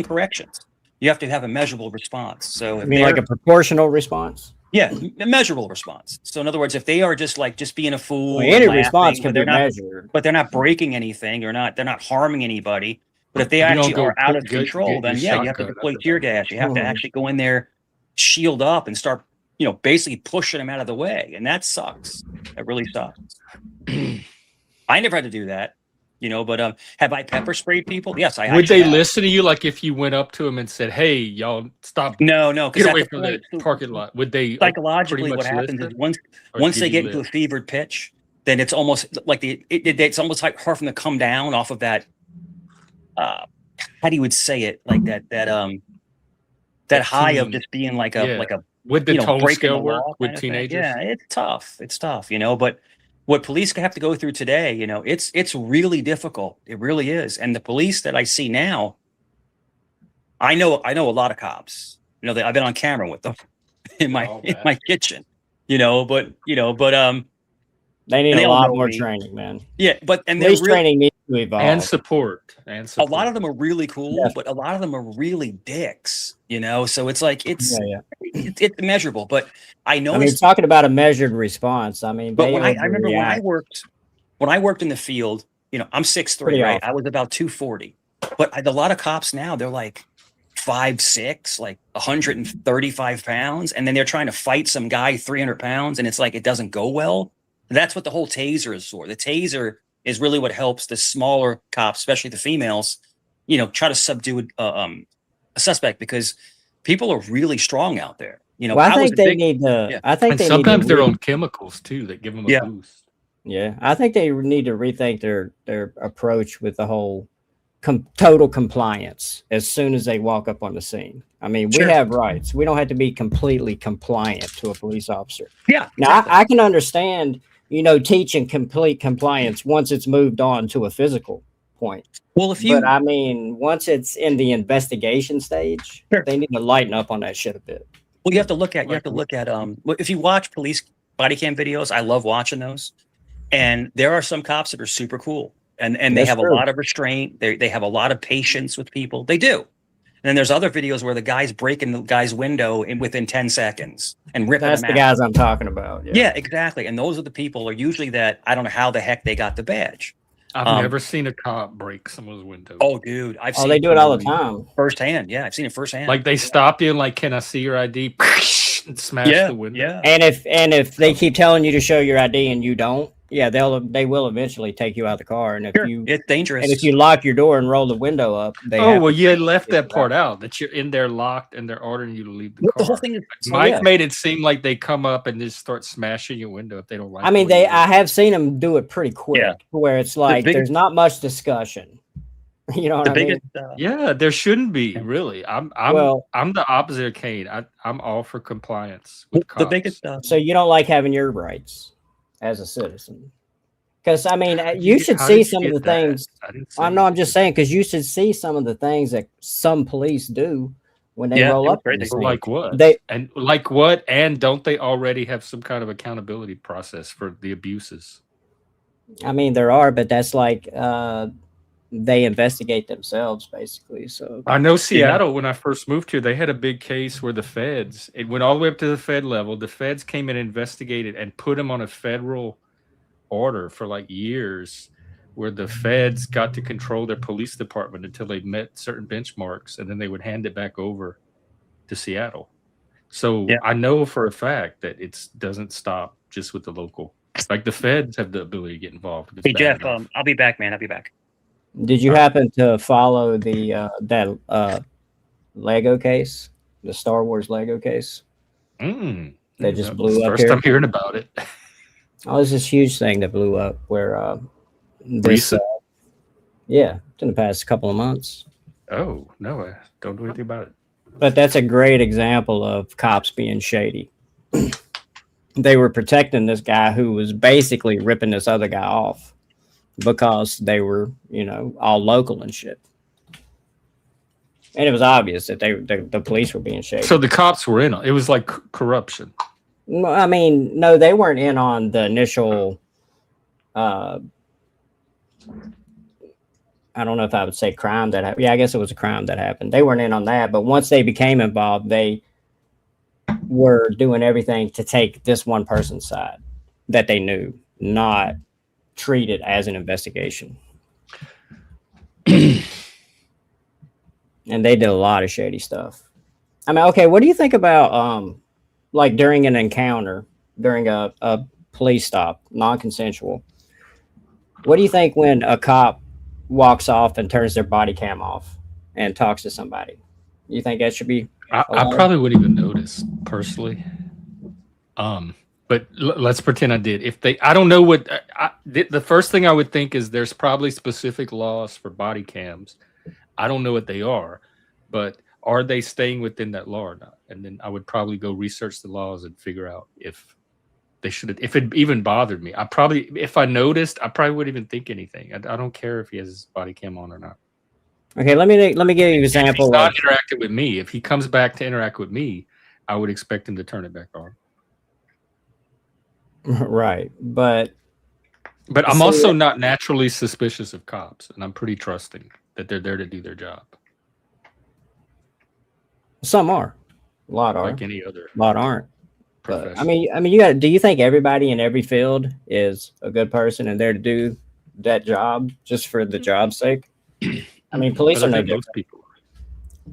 corrections, you have to have a measurable response. So I mean, like a proportional response. yeah, a measurable response. So in other words, if they are just being a fool, Well, and any laughing, response but can be they're not, measured. but they're not breaking anything, or they're not harming anybody. But if they You don't actually go are out of get control, then your yeah, you have to shotgun deploy out the tear back. gas. You have to actually go in there, shield up, and start, basically pushing them out of the way, and that sucks. That really sucks. I never had to do that, But have I pepper sprayed people? Yes, I. Would actually they have. listen to you? Like if you went up to them and said, "Hey, y'all, stop! No, because Get away from the parking lot." Would they psychologically, pretty what much happens listen? is once Or once give they you get into a lip? fevered pitch, then it's almost like it's almost like hard for them to come down off of that. How do you would say it, like that high of teen- just being like yeah. a Would the tone breaking scale the work law with kind of thing. teenagers? Yeah, it's tough, But what police have to go through today, it's really difficult. It really is. And the police that I see now, I know a lot of cops. I've been on camera with them in my kitchen. But They need and they a all lot know more me. training, man. yeah, and they're Police really, training needs to evolve. And support. a lot of them are really cool, Yeah. but a lot of them are really dicks. So it's like it's measurable. But I I mean, noticed. talking about a measured response. I mean, But they when I remember when I overreact. worked in the field, I'm 6'3", Pretty right? awful. I was about 240. But a lot of cops now, they're like 5'6", like 135 pounds, and then they're trying to fight some guy 300 pounds, and it's like it doesn't go well. That's what the whole taser is for. The taser is really what helps the smaller cops, especially the females, try to subdue a suspect, because people are really strong out there. Well, I think was a they big- need to. yeah. I think And they sometimes need to they're on chemicals too that give them a Yeah. boost. Yeah, I think they need to rethink their approach with the whole total compliance as soon as they walk up on the scene. I mean, Sure. we have rights. We don't have to be completely compliant to a police officer. Yeah. Now, I can understand, teaching complete compliance once it's moved on to a physical point. Well, if you But I mean, once it's in the investigation stage, Sure. they need to lighten up on that shit a bit. you have to look at if you watch police body cam videos, I love watching those. And there are some cops that are super cool, and they That's have true. a lot of restraint. They have a lot of patience with people. They do. And then there's other videos where the guy's breaking the guy's window within 10 seconds and ripping That's them the out. guys I'm talking about. Yeah, exactly. And those are the people are usually that I don't know how the heck they got the badge. I've never seen a cop break someone's window. Oh, dude, I've seen they do it all the time. firsthand. Yeah, I've seen it firsthand. Like they stop you and like, can I see your ID? And smash the window. Yeah. And if they keep telling you to show your ID and you don't, yeah, they will eventually take you out of the car. And if you it's dangerous. and if you lock your door and roll the window up, they Oh have well, to you take left you that out. part out that you're in there locked and they're ordering you to leave the Well, car. the whole thing is Mike made it seem like they come up and just start smashing your window if they don't like. I mean, the way you I look. have seen them do it pretty quick, Yeah. where it's like there's not much discussion. You know what the I mean? biggest. Yeah, there shouldn't be really. I'm the opposite of Kane. I'm all for compliance with cops. The biggest. So you don't like having your rights as a citizen? Because I mean, How you should how see did some you of the get that? things. I didn't I see know. it. I'm just saying because you should see some of the things that some police do when they Yeah, roll it was up. on the crazy. scene. Like what? They- and like what? And don't they already have some kind of accountability process for the abuses? I mean, there are, but that's like they investigate themselves basically. So I know Seattle, when I first moved here, they had a big case where it went all the way up to the Fed level. The feds came and investigated and put them on a federal order for like years, where the feds got to control their police department until they met certain benchmarks, and then they would hand it back over to Seattle. So I know for a fact that it doesn't stop just with the local. Like the feds have the ability to get involved. Hey Jeff, I'll be back, man. I'll be back. did you happen to follow the that Lego case, the Star Wars Lego case? That just blew up First here. time hearing about it. Oh, there's this huge thing that blew up where Recent? Yeah, in the past couple of months. Oh no, I don't know anything about it. But that's a great example of cops being shady. They were protecting this guy who was basically ripping this other guy off because they were, all local and shit. And it was obvious that the police were being shady. So the cops were in on it. Was like corruption. I mean, no, they weren't in on the initial. I don't know if I would say crime that happened. Yeah, I guess it was a crime that happened. They weren't in on that, but once they became involved, they were doing everything to take this one person's side that they knew, not treat it as an investigation. And they did a lot of shady stuff. I mean, okay, what do you think about like during an encounter, during a police stop, non-consensual? What do you think when a cop walks off and turns their body cam off and talks to somebody? You think that should be? I probably wouldn't even notice personally. But let's pretend I did. I don't know what the first thing I would think is there's probably specific laws for body cams. I don't know what they are, but are they staying within that law or not? And then I would probably go research the laws and figure out if they should, if it even bothered me. If I noticed, I probably wouldn't even think anything. I don't care if he has his body cam on or not. Okay, let me give you an example. If he's not interacting with me. If he comes back to interact with me, I would expect him to turn it back on. Right, but I'm also not naturally suspicious of cops, and I'm pretty trusting that they're there to do their job. Some are, a lot are, like any other. A lot aren't. But I mean, you got. Do you think everybody in every field is a good person and there to do that job just for the job's sake? I mean, police are no different. Most people are.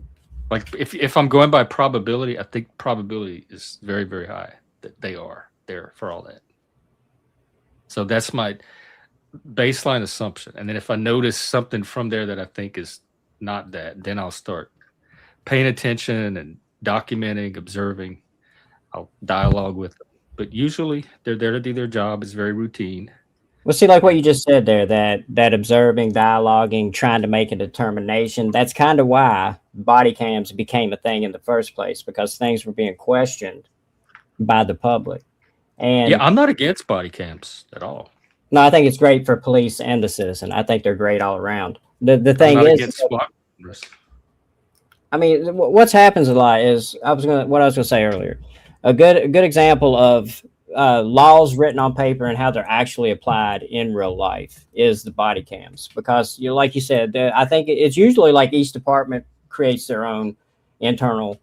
Like if I'm going by probability, I think probability is very, very high that they are there for all that. So that's my baseline assumption. And then if I notice something from there that I think is not that, then I'll start paying attention and documenting, observing. I'll dialogue with them. But usually they're there to do their job. It's very routine. Well, see, like what you just said there, that observing, dialoguing, trying to make a determination, that's kind of why body cams became a thing in the first place, because things were being questioned by the public. And yeah, I'm not against body cams at all. No, I think it's great for police and the citizen. I think they're great all around. The thing I'm not is, against SWAT cameras. I mean, what's happens a lot is what I was going to say earlier. A good example of laws written on paper and how they're actually applied in real life is the body cams. Because like you said, I think it's usually like each department creates their own internal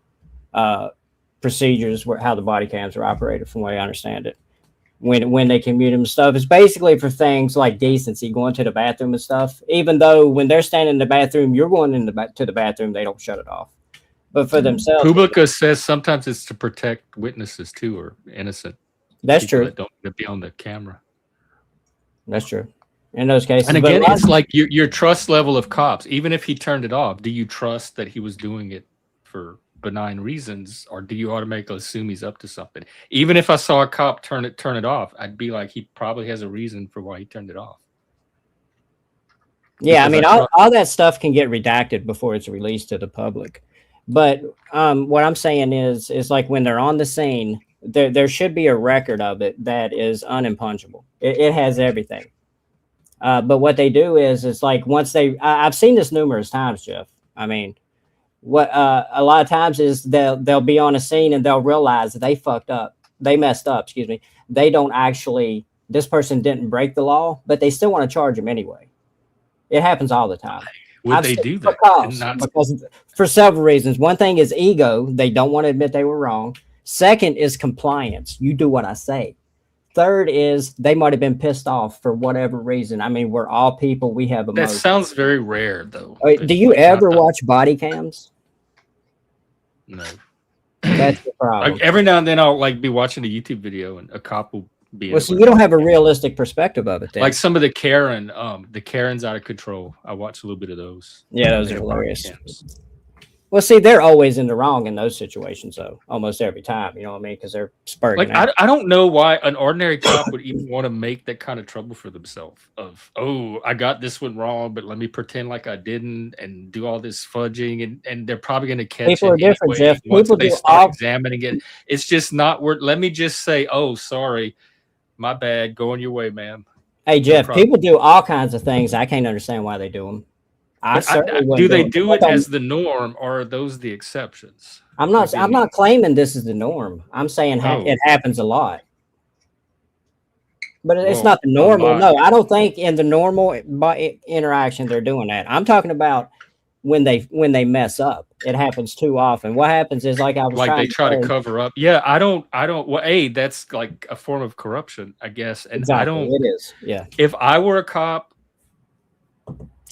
procedures where how the body cams are operated, from what I understand it. When they commute them and stuff, it's basically for things like decency, going to the bathroom and stuff. Even though when they're standing in the bathroom, you're going to the bathroom, they don't shut it off. But for themselves, Publica says sometimes it's to protect witnesses too, or innocent that's people true. that don't need to be on the camera. That's true. In those cases, And but again, it's like your trust level of cops. Even if he turned it off, do you trust that he was doing it for benign reasons, or do you automatically assume he's up to something? Even if I saw a cop turn it off, I'd be like, he probably has a reason for why he turned it off. yeah, I Because mean, all that stuff can get redacted before it's released to the public. But what I'm saying is like when they're on the scene, there should be a record of it that is unimpungible. It has everything. But what they do is like once I've seen this numerous times, Jeff. I mean, what a lot of times is they'll be on a scene and they'll realize that they fucked up, they messed up. Excuse me. They don't actually. This person didn't break the law, but they still want to charge him anyway. It happens all the time. would they do that? Because for several reasons. One thing is ego. They don't want to admit they were wrong. Second is compliance. You do what I say. Third is they might have been pissed off for whatever reason. I mean, we're all people. We have That emotions. sounds very rare, though. Do you ever watch body cams? No. That's the problem. Like every now and then, I'll like be watching a YouTube video and a cop will be. Well, so you don't have a realistic perspective of it. Then. Like some of the Karen's out of control. I watch a little bit of those. Yeah, those are hilarious. Well, see, they're always in the wrong in those situations, though, almost every time. You know what I mean? Because they're spurting. Like I don't know why an ordinary cop would even want to make that kind of trouble for themselves. Of I got this one wrong, but let me pretend like I didn't and do all this fudging, and they're probably going to catch people it are different, anyway. Jeff. Once People they do start examining it, it's just not worth. Let me just say, sorry, my bad. Go on your way, ma'am. Hey, Jeff. People do all kinds of things. I can't understand why they do them. Do they do it as the norm, or are those the exceptions? I'm not claiming this is the norm. I'm saying it happens a lot, but it's not the normal. No, I don't think in the normal interaction they're doing that. I'm talking about when they mess up. It happens too often. What happens is like they try to cover up. Yeah, I don't. Well, that's like a form of corruption, I guess. And exactly, I don't. It is. Yeah. If I were a cop.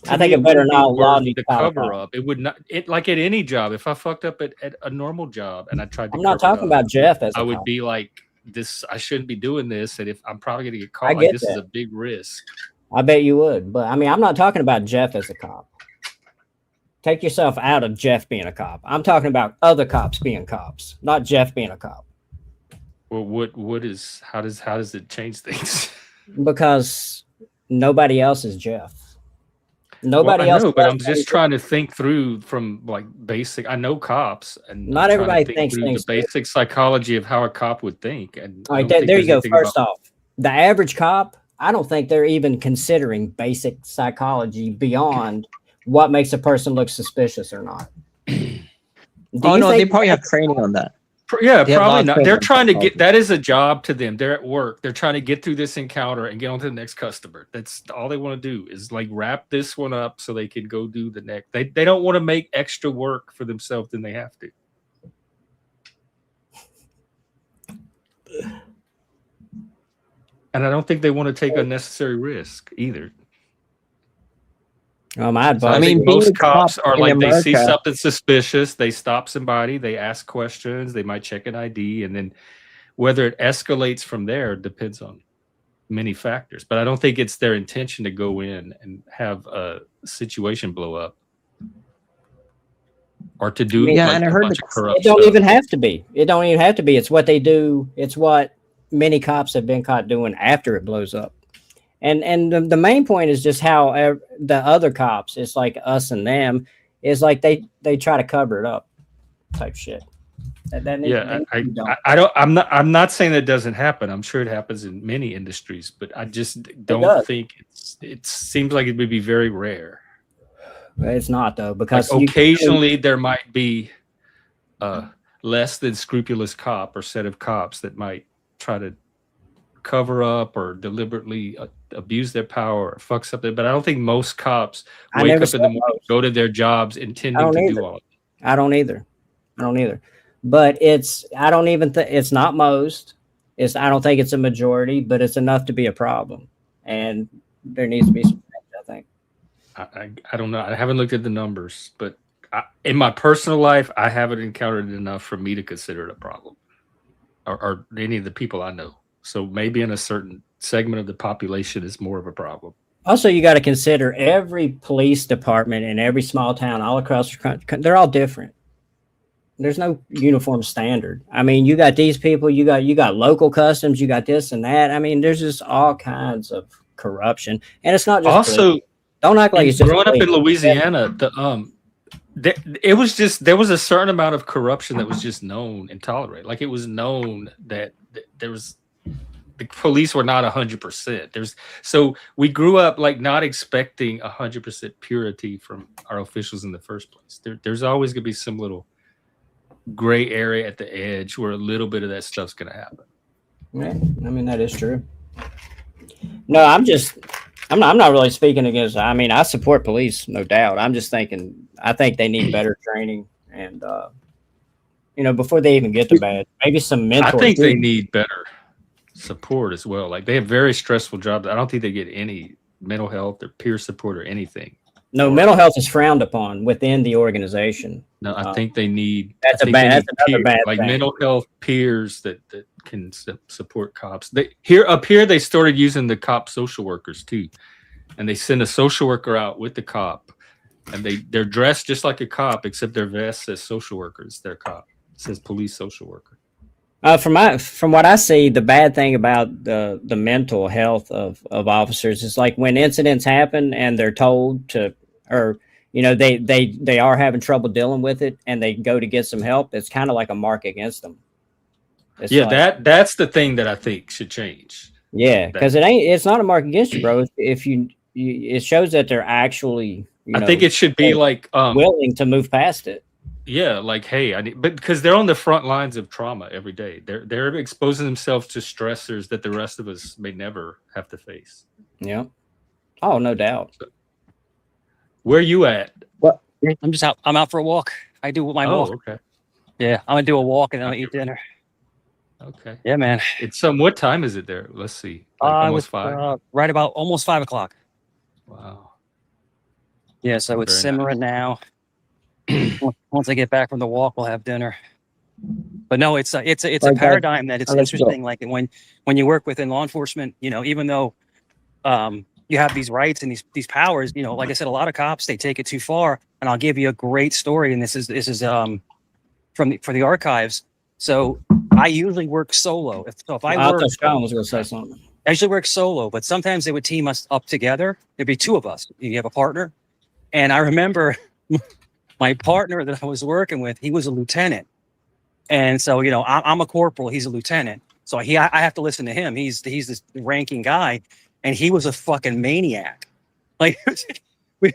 I think it better not allow you to cover up. It would not. It like at any job. If I fucked up at a normal job and I tried to, I'm not talking about Jeff. I would be like, this. I shouldn't be doing this. And if I'm probably going to get caught, this is a big risk. I bet you would, but I mean, I'm not talking about Jeff as a cop. Take yourself out of Jeff being a cop. I'm talking about other cops being cops, not Jeff being a cop. Well, how does it change things? Because nobody else is Jeff. Nobody else. But I'm just trying to think through from like basic. I know cops, and not everybody thinks the basic psychology of how a cop would think. And all right, there you go. First off, the average cop, I don't think they're even considering basic psychology beyond what makes a person look suspicious or not. They probably have training on that. Yeah, probably not. They're trying to get, that is a job to them. They're at work. They're trying to get through this encounter and get on to the next customer. That's all they want to do is like wrap this one up so they can go do the next. They don't want to make extra work for themselves than they have to. And I don't think they want to take unnecessary risk either. My advice. I mean, most cops are like they see something suspicious, they stop somebody, they ask questions, they might check an ID, and then whether it escalates from there depends on many factors. But I don't think it's their intention to go in and have a situation blow up or to do and I heard it don't even have to be. It don't even have to be. It's what they do. It's what many cops have been caught doing after it blows up. And the main point is just how the other cops, it's like us and them, is like they try to cover it up, type shit. I'm not saying that doesn't happen. I'm sure it happens in many industries, but I just don't think it seems like it would be very rare. It's not though, because like occasionally there might be less than scrupulous cop or set of cops that might try to cover up or deliberately abuse their power or fuck something. But I don't think most cops I wake never up in the said morning, go to their jobs I intending don't to either. do all of it. I don't either. I don't either. But I don't even think it's not most. I don't think it's a majority, but it's enough to be a problem. And there needs to be some change, I think. I don't know. I haven't looked at the numbers, but in my personal life, I haven't encountered enough for me to consider it a problem, or any of the people I know. So maybe in a certain segment of the population, is more of a problem. Also, you got to consider every police department in every small town all across the country. They're all different. There's no uniform standard. I mean, you got these people, you got local customs, you got this and that. I mean, there's just all kinds of corruption, and it's not just Also, police. Don't act like it's just growing up police. in Louisiana, it was just there was a certain amount of corruption that was just known and tolerated. Like it was known that there was the police were not 100%. So we grew up like not expecting 100% purity from our officials in the first place. There's always gonna be some little gray area at the edge where a little bit of that stuff's gonna happen. Yeah, I mean that is true. No, I'm not really speaking against. I mean, I support police, no doubt. I'm just thinking, I think they need better training, and before they even get to bad, maybe some mentors. I think they need better support as well. Like they have very stressful jobs. I don't think they get any mental health or peer support or anything. No, mental health is frowned upon within the organization. No, I think they need. That's another bad like thing. mental health peers that can support cops. Up here they started using the cop social workers too, and they send a social worker out with the cop, and they're dressed just like a cop except their vest says social workers. Their cop it says police social worker. From what I see, the bad thing about the mental health of officers is like when incidents happen and they're told to, or they are having trouble dealing with it and they go to get some help. It's kind of like a mark against them. It's that's the thing that I think should change. Yeah, because it's not a mark against you, bro. If it shows that they're actually. I think it should be like willing to move past it. Yeah, like hey, but because they're on the front lines of trauma every day, they're exposing themselves to stressors that the rest of us may never have to face. Yeah. Oh, no doubt. So, where are you at? Well, I'm just out. I'm out for a walk. I do my walk. Okay. Yeah, I'm gonna do a walk and then I'll eat dinner. Okay. Yeah, man. It's what time is it there? Let's see. Like almost 5. Right about almost 5 o'clock. Wow. Yeah, so it's simmering now. Once I get back from the walk, we'll have dinner. But no, it's a paradigm that it's interesting. Like when you work within law enforcement, even though you have these rights and these powers, like I said, a lot of cops they take it too far. And I'll give you a great story. And this is for the archives. So I usually work solo. If I work, Sean was going to say something. I usually work solo, but sometimes they would team us up together. There'd be 2 of us. You have a partner, and I remember. My partner that I was working with, he was a lieutenant. And so, I'm a corporal, he's a lieutenant. So I have to listen to him. He's this ranking guy, and he was a fucking maniac. Like the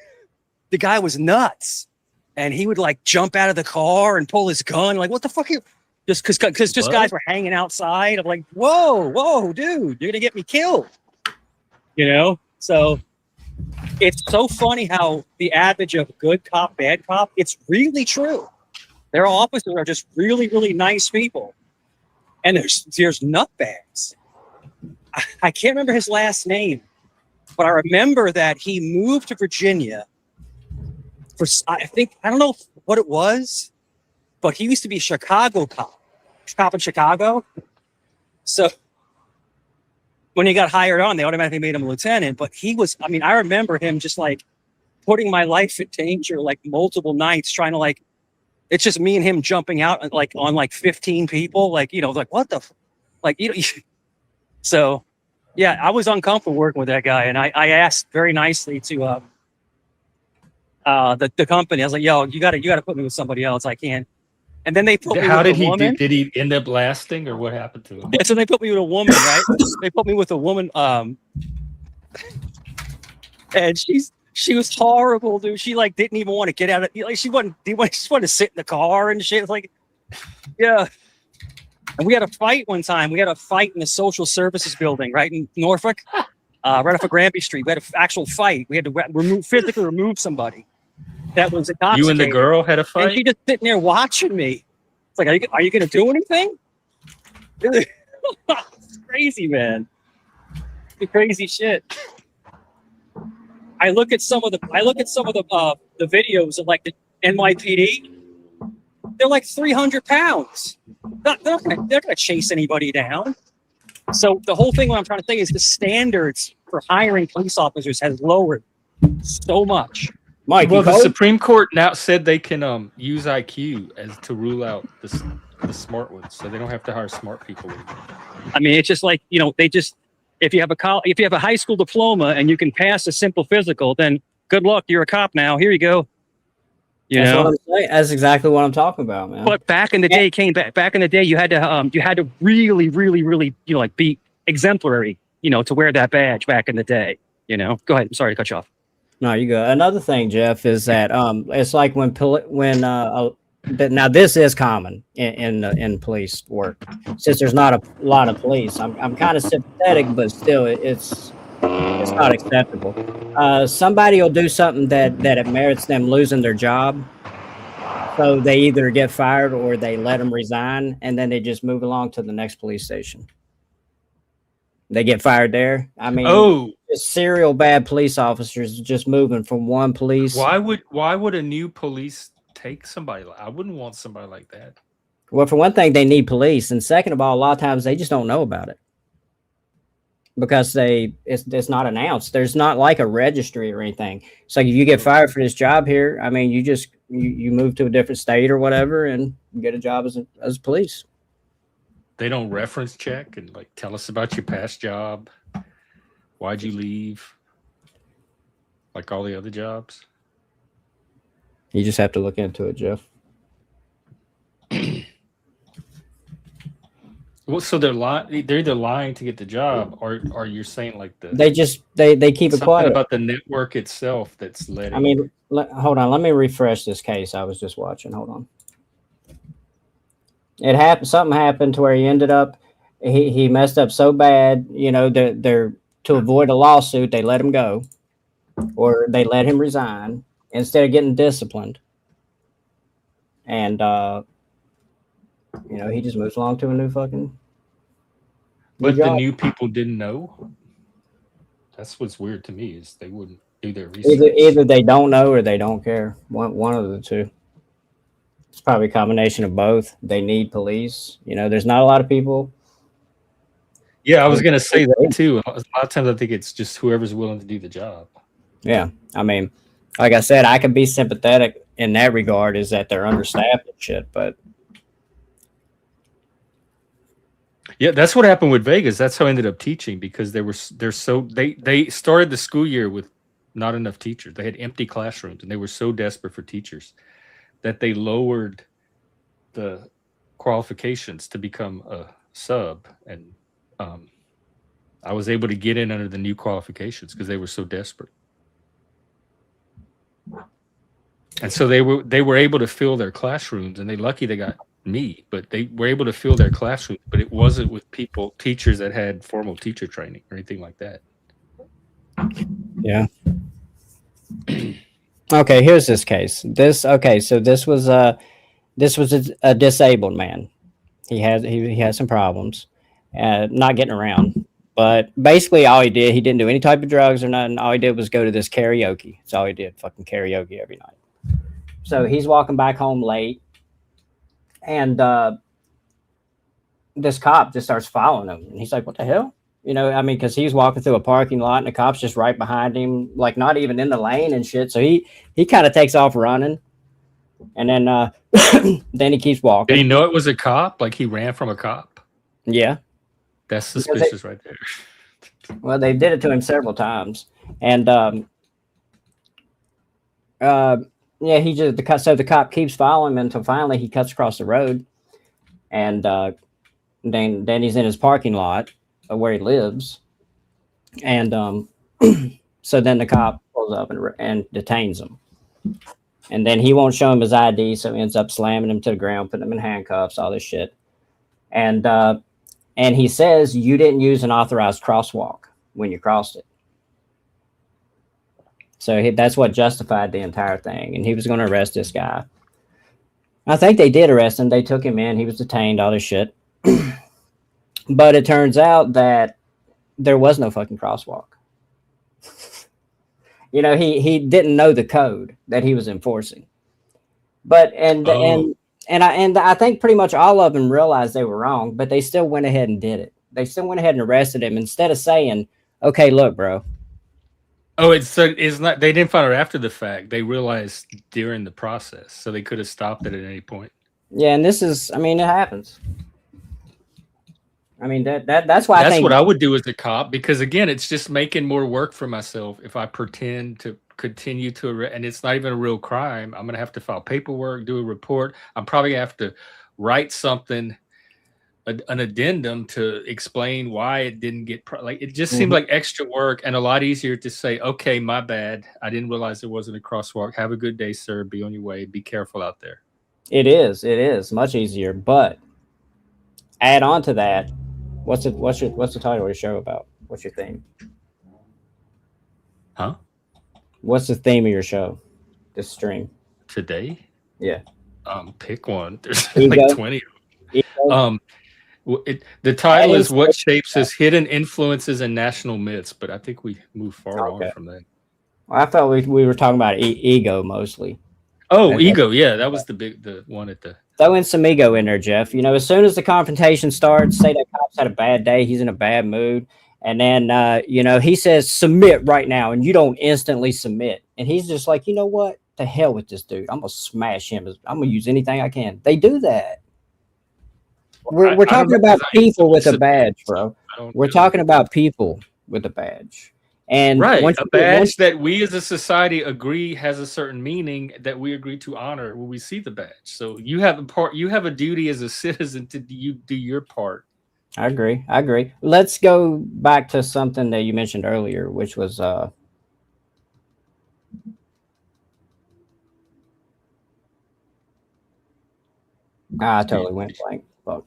guy was nuts. And he would like jump out of the car and pull his gun. Like, what the fuck are you? Just because guys were hanging outside. I'm like, whoa, dude, you're gonna get me killed. So it's so funny how the adage of good cop, bad cop, it's really true. Their officers are just really, really nice people. And there's nutbags. I can't remember his last name, but I remember that he moved to Virginia for, I don't know what it was, but he used to be a Chicago cop in Chicago. So when he got hired on, they automatically made him a lieutenant. But he was, I remember him just like putting my life in danger like multiple nights, trying to like, it's just me and him jumping out like on like 15 people, like, like what the, so yeah, I was uncomfortable working with that guy. And I asked very nicely to the company, I was like, yo, you gotta put me with somebody else. I can't. And then they put me with a woman. Did he end up lasting or what happened to him? Yeah, so they put me with a woman, right? They put me with a woman, and she was horrible, dude. She like didn't even want to get out of she just wanted to sit in the car and shit. It's like, yeah. And we had a fight one time. We had a fight in the social services building, right in Norfolk, right off of Granby Street. We had an actual fight. We had to physically remove somebody that was intoxicated. You and the girl had a And fight? she just sitting there watching me. It's like, are you going to do anything? It's crazy, man. It's crazy shit. I look at some of the videos of like the NYPD. They're like 300 pounds. They're not gonna chase anybody down. So the whole thing, what I'm trying to say is the standards for hiring police officers has lowered so much. Mike, well, the Supreme Court now said they can use IQ as to rule out the smart ones, so they don't have to hire smart people anymore. I mean, it's just like, you know, they just, if you have a high school diploma and you can pass a simple physical, then good luck, you're a cop now. Here you go. That's what I'm saying. That's exactly what I'm talking about, man. But back in the day, you had to really, really, really, you know, like be exemplary, you know, to wear that badge back in the day. You know, go ahead. I'm sorry to cut you off. No, you go. Another thing, Jeff, is that it's like when now this is common in police work. Since there's not a lot of police, I'm kind of sympathetic, but still, it's not acceptable. Somebody will do something that it merits them losing their job, so they either get fired or they let them resign, and then they just move along to the next police station. They get fired there. I mean, serial bad police officers just moving from one police. Why would a new police take somebody? I wouldn't want somebody like that. Well, for one thing, they need police, and second of all, a lot of times they just don't know about it because it's not announced. There's not like a registry or anything. It's like if you get fired for this job here, I mean, you move to a different state or whatever and get a job as police. They don't reference check and like tell us about your past job. Why'd you leave? Like all the other jobs. You just have to look into it, Jeff. Well, so they're either lying to get the job, or you're saying like they keep it quiet about the network itself that's letting. I mean, hold on, let me refresh this case I was just watching. Hold on. It happened. Something happened to where he ended up. He messed up so bad, you know. They're to avoid a lawsuit, they let him go, or they let him resign instead of getting disciplined. And you know, he just moves along to a new fucking. But the new people didn't know. That's what's weird to me is they wouldn't do their research. Either they don't know or they don't care. One of the two. It's probably a combination of both. They need police. You know, there's not a lot of people. Yeah, I was gonna say that too. A lot of times I think it's just whoever's willing to do the job. Yeah, I mean, like I said, I can be sympathetic in that regard. Is that they're understaffed and shit, but. Yeah, that's what happened with Vegas. That's how I ended up teaching because they started the school year with not enough teachers. They had empty classrooms and they were so desperate for teachers that they lowered the qualifications to become a sub. And I was able to get in under the new qualifications because they were so desperate. And so they were able to fill their classrooms, and lucky they got me, but they were able to fill their classrooms, but it wasn't with teachers that had formal teacher training or anything like that. Yeah. Okay, here's this case. So this was a disabled man. He had some problems, not getting around. But basically, all he didn't do any type of drugs or nothing. All he did was go to this karaoke. That's all he did, fucking karaoke every night. So he's walking back home late, and this cop just starts following him. And he's like, what the hell? You know, I mean, because he's walking through a parking lot, and the cop's just right behind him, like not even in the lane and shit. So he kind of takes off running. And then then he keeps walking. Did he know it was a cop? Like he ran from a cop? Yeah. That's suspicious right there. Well, they did it to him several times. And yeah, the cop keeps following him until finally he cuts across the road. And then he's in his parking lot where he lives. And so then the cop pulls up and detains him. And then he won't show him his ID, so he ends up slamming him to the ground, putting him in handcuffs, all this shit. and he says you didn't use an authorized crosswalk when you crossed it. So that's what justified the entire thing, and he was going to arrest this guy. I think they did arrest him. They took him in. He was detained, all this shit. But it turns out that there was no fucking crosswalk. You know, he didn't know the code that he was enforcing. But and I think pretty much all of them realized they were wrong, but they still went ahead and did it. They still went ahead and arrested him instead of saying, "Okay, look, bro." Oh, it's not. They didn't find out after the fact. They realized during the process, so they could have stopped it at any point. Yeah, and this is, I mean, it happens. I mean, that's why that's what I would do as a cop, because again, it's just making more work for myself if I pretend to continue to, and it's not even a real crime. I'm gonna have to file paperwork, do a report. I'm probably gonna have to write something, an addendum to explain why it didn't get like it just seemed like extra work, and a lot easier to say, okay, my bad, I didn't realize there wasn't a crosswalk. Have a good day, sir. Be on your way. Be careful out there. It is much easier, but add on to that. What's the title of your show about? What's your theme? Huh? What's the theme of your show? This stream today? Yeah. Pick one. There's like 20. The title is "What Shapes Us: Hidden Influences and National Myths," but I think we moved far on from that. Well, I thought we were talking about ego mostly. Oh, ego. Yeah, that was the one at the. Throw in some ego in there, Jeff. You know, as soon as the confrontation starts, say that cop's had a bad day, he's in a bad mood, and then you know, he says submit right now, and you don't instantly submit, and he's just like, you know what, the hell with this dude, I'm gonna smash him. I'm gonna use anything I can. They do that. We're talking about people with a badge, bro. We're talking about people with a badge. And right, a badge that we as a society agree has a certain meaning that we agree to honor when we see the badge. So you have a part, you have a duty as a citizen to do your part. I agree. Let's go back to something that you mentioned earlier, which was I totally went blank. Fuck.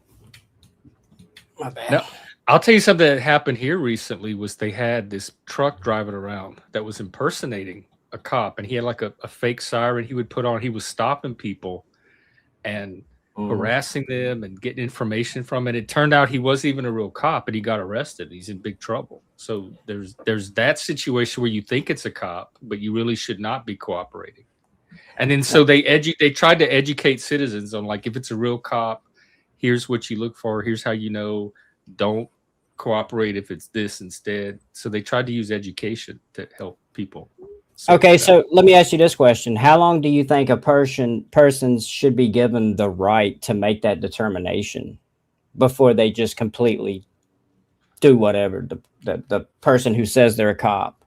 My bad. No. I'll tell you something that happened here recently was they had this truck driving around that was impersonating a cop, and he had like a fake siren he would put on. He was stopping people and harassing them and getting information from it. It turned out he wasn't even a real cop, and he got arrested. He's in big trouble. So there's that situation where you think it's a cop, but you really should not be cooperating. And then so they tried to educate citizens on, like, if it's a real cop, here's what you look for, here's how you know, don't cooperate if it's this instead. So they tried to use education to help people. Okay, so let me ask you this question. How long do you think a person should be given the right to make that determination before they just completely do whatever the person who says they're a cop?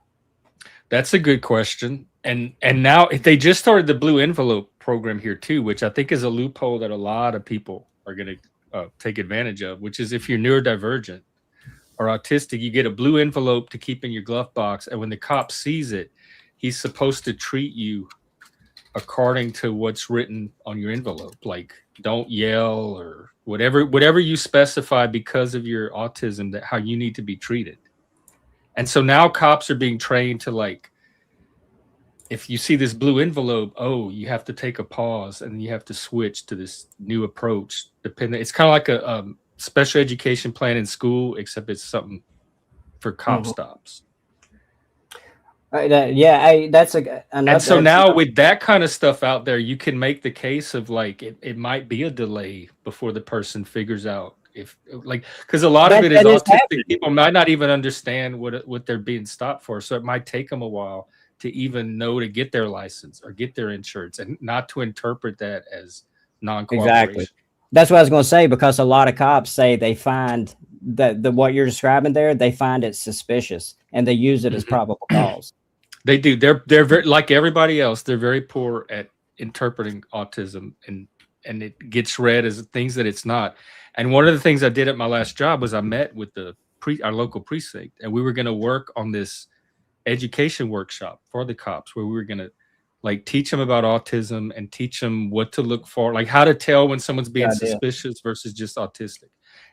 That's a good question. And now they just started the blue envelope program here too, which I think is a loophole that a lot of people are going to take advantage of, which is if you're neurodivergent or autistic, you get a blue envelope to keep in your glove box, and when the cop sees it, he's supposed to treat you according to what's written on your envelope, like don't yell or whatever you specify because of your autism, that how you need to be treated. And so now cops are being trained to, like, if you see this blue envelope, oh, you have to take a pause and you have to switch to this new approach. It's kind of like a special education plan in school, except it's something for cop stops. That's and so now with that kind of stuff out there, you can make the case of, like, it might be a delay before the person figures out if, like, because a lot of it is autistic people might not even understand what they're being stopped for, so it might take them a while to even know to get their license or get their insurance, and not to interpret that as non-cooperation. Exactly. That's what I was going to say, because a lot of cops say they find that what you're describing there, they find it suspicious and they use it as probable cause. They do. They're very, like everybody else, they're very poor at interpreting autism, and it gets read as things that it's not. And one of the things I did at my last job was I met with our local precinct, and we were going to work on this education workshop for the cops, where we were going to, like, teach them about autism and teach them what to look for, like how to tell when someone's being suspicious versus just autistic.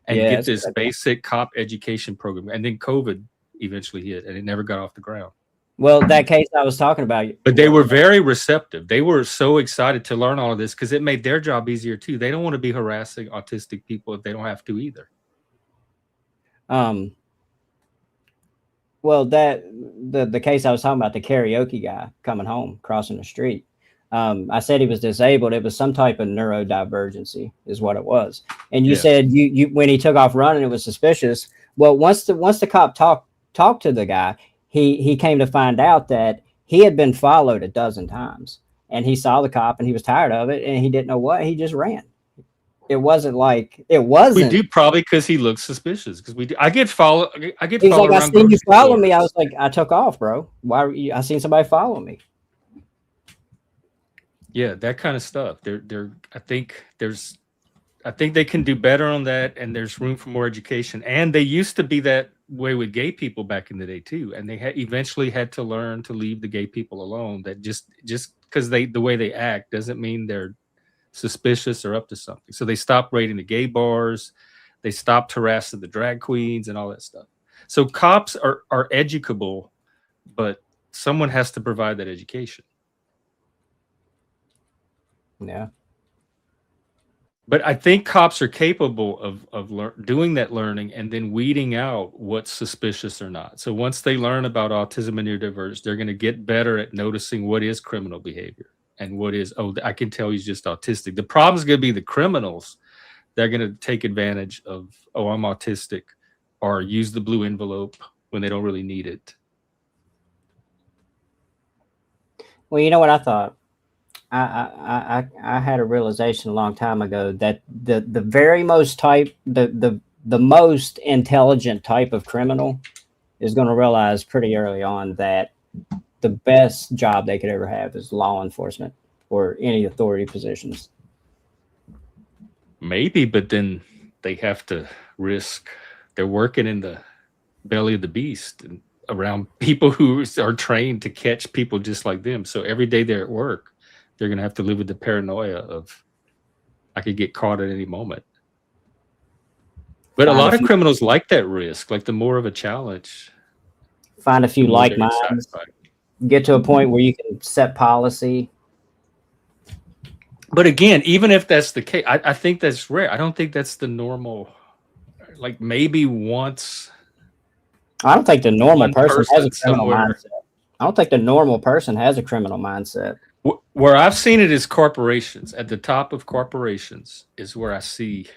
and Yeah, get it's a this good idea. basic cop education program. And then COVID eventually hit, and it never got off the ground. Well, that case I was talking about. But they were very receptive. They were so excited to learn all of this because it made their job easier too. They don't want to be harassing autistic people if they don't have to either. Well, that the case I was talking about, the karaoke guy coming home, crossing the street. I said he was disabled. It was some type of neurodivergency, is what it was. And you said you when he took off running, it was suspicious. Well, once the cop talked to the guy, he came to find out that he had been followed a dozen times, and he saw the cop and he was tired of it, and he didn't know what. He just ran. It wasn't like it wasn't. We do probably because he looks suspicious. Because we do. I get followed. I get He's followed like, I around. seen you follow stores. me. I was like, I took off, bro. Why? Were you, I seen somebody follow me. Yeah, that kind of stuff. I think they can do better on that, and there's room for more education. And they used to be that way with gay people back in the day too, and they eventually had to learn to leave the gay people alone. That just because the way they act doesn't mean they're suspicious or up to something. So they stopped raiding the gay bars, they stopped harassing the drag queens and all that stuff. So cops are educable, but someone has to provide that education. Yeah. But I think cops are capable of doing that learning and then weeding out what's suspicious or not. So once they learn about autism and neurodiverse, they're going to get better at noticing what is criminal behavior and what is, oh, I can tell he's just autistic. The problem is going to be the criminals. They're going to take advantage of, oh, I'm autistic, or use the blue envelope when they don't really need it. Well, you know what I thought? I had a realization a long time ago that the very most type the most intelligent type of criminal is going to realize pretty early on that the best job they could ever have is law enforcement or any authority positions. Maybe, but then they have to risk. They're working in the belly of the beast and around people who are trained to catch people just like them. So every day they're at work, they're going to have to live with the paranoia of, I could get caught at any moment. But a lot of criminals like that risk, like the more of a challenge. Find a few like minds. Get to a point where you can set policy. But again, even if that's the case, I think that's rare. I don't think that's the normal. Like maybe once. I don't think the normal person has a criminal mindset. I don't think the normal person has a criminal mindset. Where I've seen it is corporations. At the top of corporations is where I see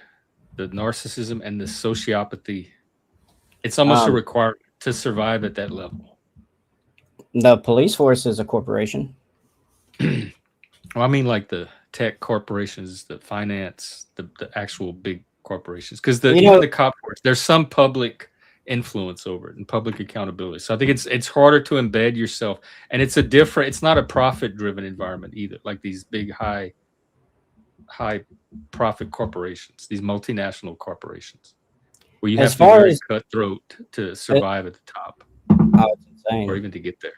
the narcissism and the sociopathy. It's almost a requirement to survive at that level. The police force is a corporation. Well, I mean, like the tech corporations, the finance, the actual big corporations. Because even the cop force, there's some public influence over it and public accountability. So I think it's harder to embed yourself, and it's not a profit driven environment either, like these big high profit corporations, these multinational corporations, where you have to be very cutthroat to survive at the top. Oh, it's insane. Or even to get there.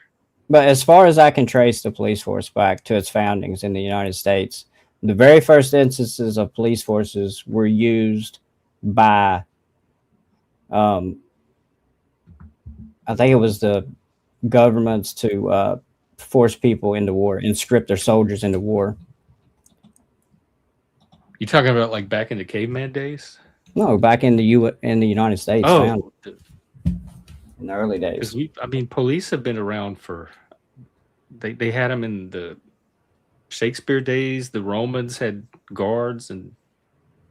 But as far as I can trace the police force back to its foundings in the United States, the very first instances of police forces were used by I think it was the governments to force people into war and script their soldiers into war. You talking about like back in the caveman days? No, back in the United States. Oh, in the early days. Because police have been around for. They had them in the Shakespeare days. The Romans had guards and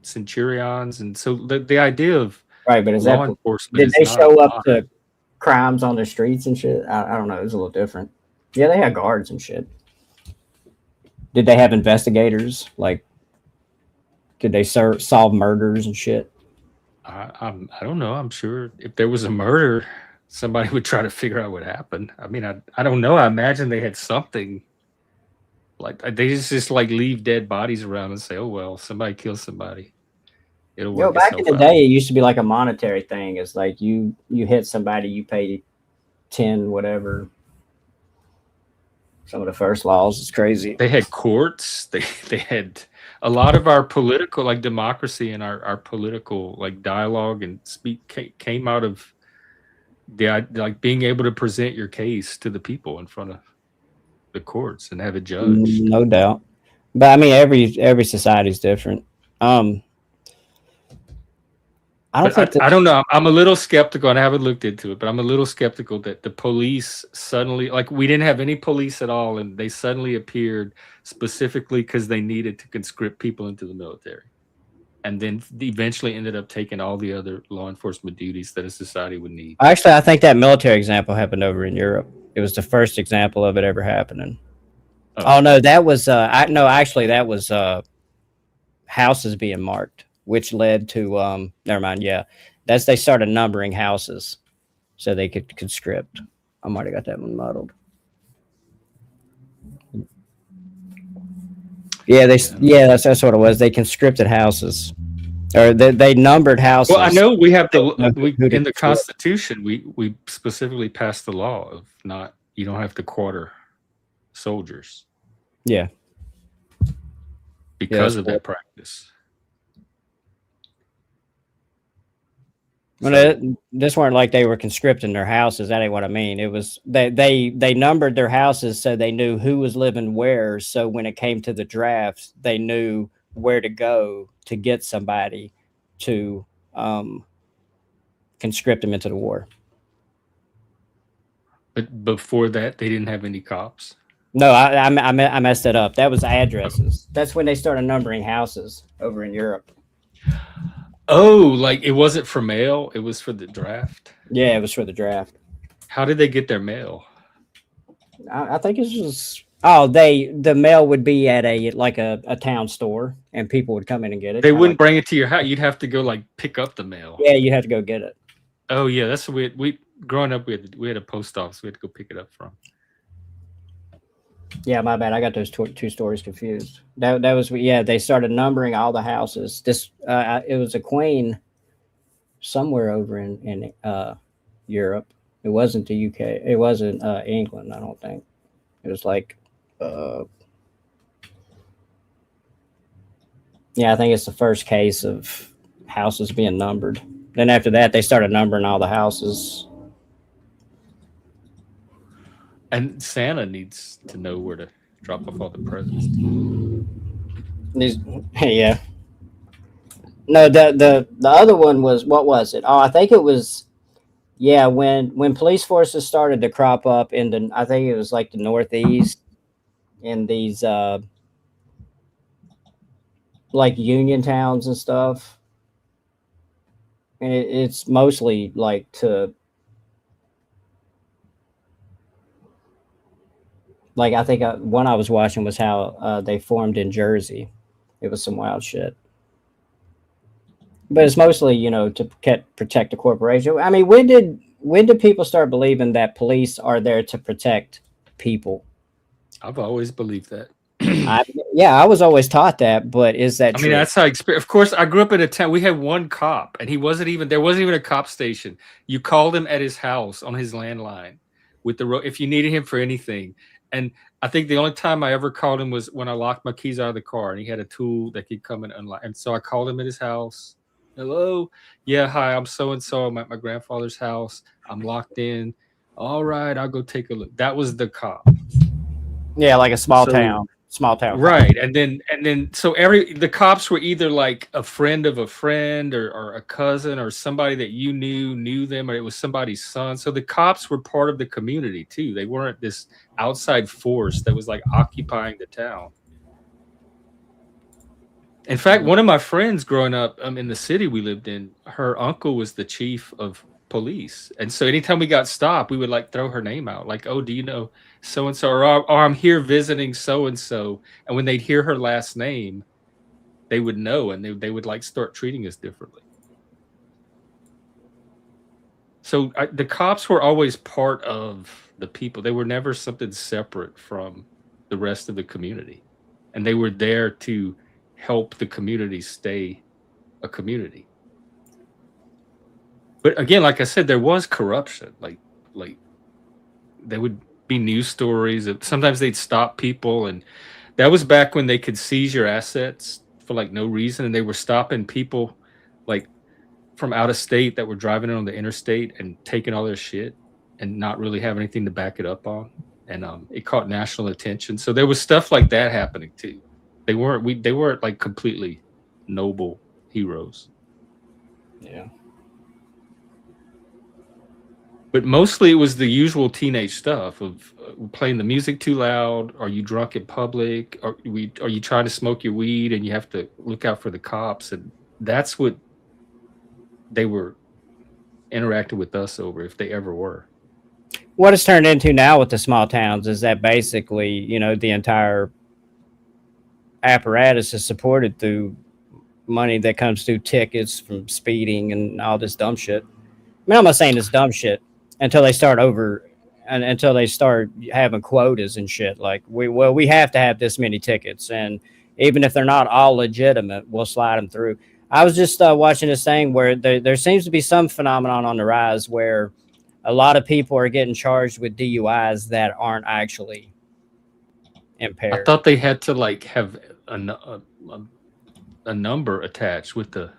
centurions, and so the idea of right, but is law that enforcement? Did they show up to crimes on the streets and shit? I don't know. It was a little different. Yeah, they had guards and shit. Did they have investigators? Like, did they solve murders and shit? I don't know. I'm sure if there was a murder, somebody would try to figure out what happened. I mean, I don't know. I imagine they had something. Like they just like leave dead bodies around and say, "Oh well, somebody killed somebody." It'll work. Back in the day, it used to be like a monetary thing. It's like you hit somebody, you pay 10 whatever. Some of the first laws is crazy. They had courts. They had a lot of our political like democracy and our political like dialogue and speak came out of like being able to present your case to the people in front of the courts and have it judged. No doubt. But I mean, every society is different. I don't think But I don't know. I'm a little skeptical, and I haven't looked into it, but I'm a little skeptical that the police suddenly, like, we didn't have any police at all, and they suddenly appeared specifically because they needed to conscript people into the military, and then eventually ended up taking all the other law enforcement duties that a society would need. Actually, I think that military example happened over in Europe. It was the first example of it ever happening. Oh no, that was actually that was houses being marked, which led to never mind. Yeah, they started numbering houses so they could conscript. I might have got that one muddled. Yeah, that's what it was. They conscripted houses, or they numbered houses. Well, I know we have in the conscript. Constitution we specifically passed the law of you don't have to quarter soldiers. Yeah, because of that practice. Well, this weren't like they were conscripting their houses. That ain't what I mean. It was they numbered their houses so they knew who was living where. So when it came to the drafts, they knew where to go to get somebody to conscript them into the war. But before that, they didn't have any cops. No, I messed it up. That was addresses. That's when they started numbering houses over in Europe. Oh, like it wasn't for mail; it was for the draft. Yeah, it was for the draft. How did they get their mail? I think it's just the mail would be at a town store, and people would come in and get it. They wouldn't bring it to your house. You'd have to go like pick up the mail. Yeah, you had to go get it. Oh yeah, that's what we growing up. We had a post office. We had to go pick it up from. Yeah, my bad. I got those two stories confused. That was they started numbering all the houses. This it was a queen somewhere over in Europe. It wasn't the UK. It wasn't England. I don't think. It was like I think it's the first case of houses being numbered. Then after that, they started numbering all the houses. And Santa needs to know where to drop off all the presents. Yeah. No, the other one was, what was it? Oh, I think it was, when police forces started to crop up I think it was like the Northeast in these like union towns and stuff. And it's mostly like I think one I was watching was how they formed in Jersey. It was some wild shit. But it's mostly, to protect the corporation. I mean, when did people start believing that police are there to protect people? I've always believed that. I was always taught that, but is that true? I mean, that's how of course, I grew up in a town. We had one cop, and there wasn't even a cop station. You called him at his house on his landline with if you needed him for anything. And I think the only time I ever called him was when I locked my keys out of the car, and he had a tool that could come and unlock. And so I called him at his house. Hello, yeah, hi, I'm so and so. I'm at my grandfather's house. I'm locked in. All right, I'll go take a look. That was the cop. Yeah, like a small town. Right. And then so the cops were either like a friend of a friend or a cousin or somebody that you knew them, or it was somebody's son. So the cops were part of the community too. They weren't this outside force that was like occupying the town. In fact, one of my friends growing up in the city we lived in, her uncle was the chief of police. And so anytime we got stopped, we would like throw her name out, like, oh, do you know so-and-so, or I'm here visiting so-and-so. And when they'd hear her last name, they would know, and they would like start treating us differently. So the cops were always part of the people. They were never something separate from the rest of the community. And they were there to help the community stay a community. But again, like I said, there was corruption. Like there would be news stories. Sometimes they'd stop people, and that was back when they could seize your assets for like no reason, and they were stopping people like from out of state that were driving on the interstate and taking all their shit and not really have anything to back it up on. And it caught national attention. So there was stuff like that happening too. They weren't like completely noble heroes. Yeah. But mostly it was the usual teenage stuff of playing the music too loud. Are you drunk in public? Are you trying to smoke your weed and you have to look out for the cops? And that's what they were interacting with us over, if they ever were. What it's turned into now with the small towns is that basically, you know, the entire apparatus is supported through money that comes through tickets from speeding and all this dumb shit. I mean, I'm not saying it's dumb shit until they start having quotas and shit. Like we have to have this many tickets, and even if they're not all legitimate, we'll slide them through. I was just watching this thing where there seems to be some phenomenon on the rise where a lot of people are getting charged with DUIs that aren't actually impaired. I thought they had to like have a number attached with the.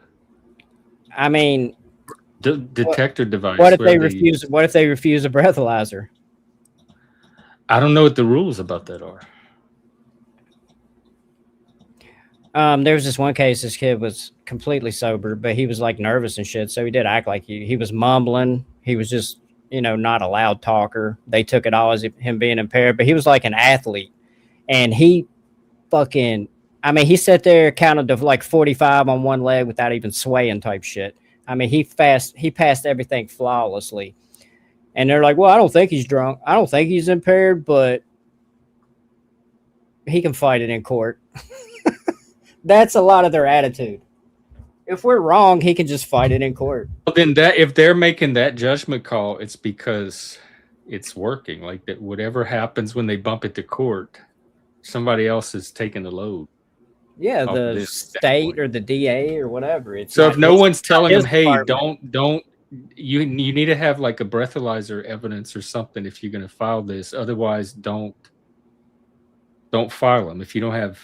I mean, detector device. What if they refuse? What if they refuse a breathalyzer? I don't know what the rules about that are. There was this one case. This kid was completely sober, but he was like nervous and shit. So he did act like he was mumbling. He was just, you know, not a loud talker. They took it all as him being impaired, but he was like an athlete, and he fucking. I mean, he sat there counted to like 45 on one leg without even swaying type shit. I mean, he passed everything flawlessly. And they're like, well, I don't think he's drunk. I don't think he's impaired, but he can fight it in court. That's a lot of their attitude. If we're wrong, he can just fight it in court. Well, then if they're making that judgment call, it's because it's working. Like that, whatever happens when they bump it to court, somebody else is taking the load. Yeah, the state or the DA or whatever. It's so if no one's telling them, hey, department. don't you need to have like a breathalyzer evidence or something if you're going to file this. Otherwise, don't file them if you don't have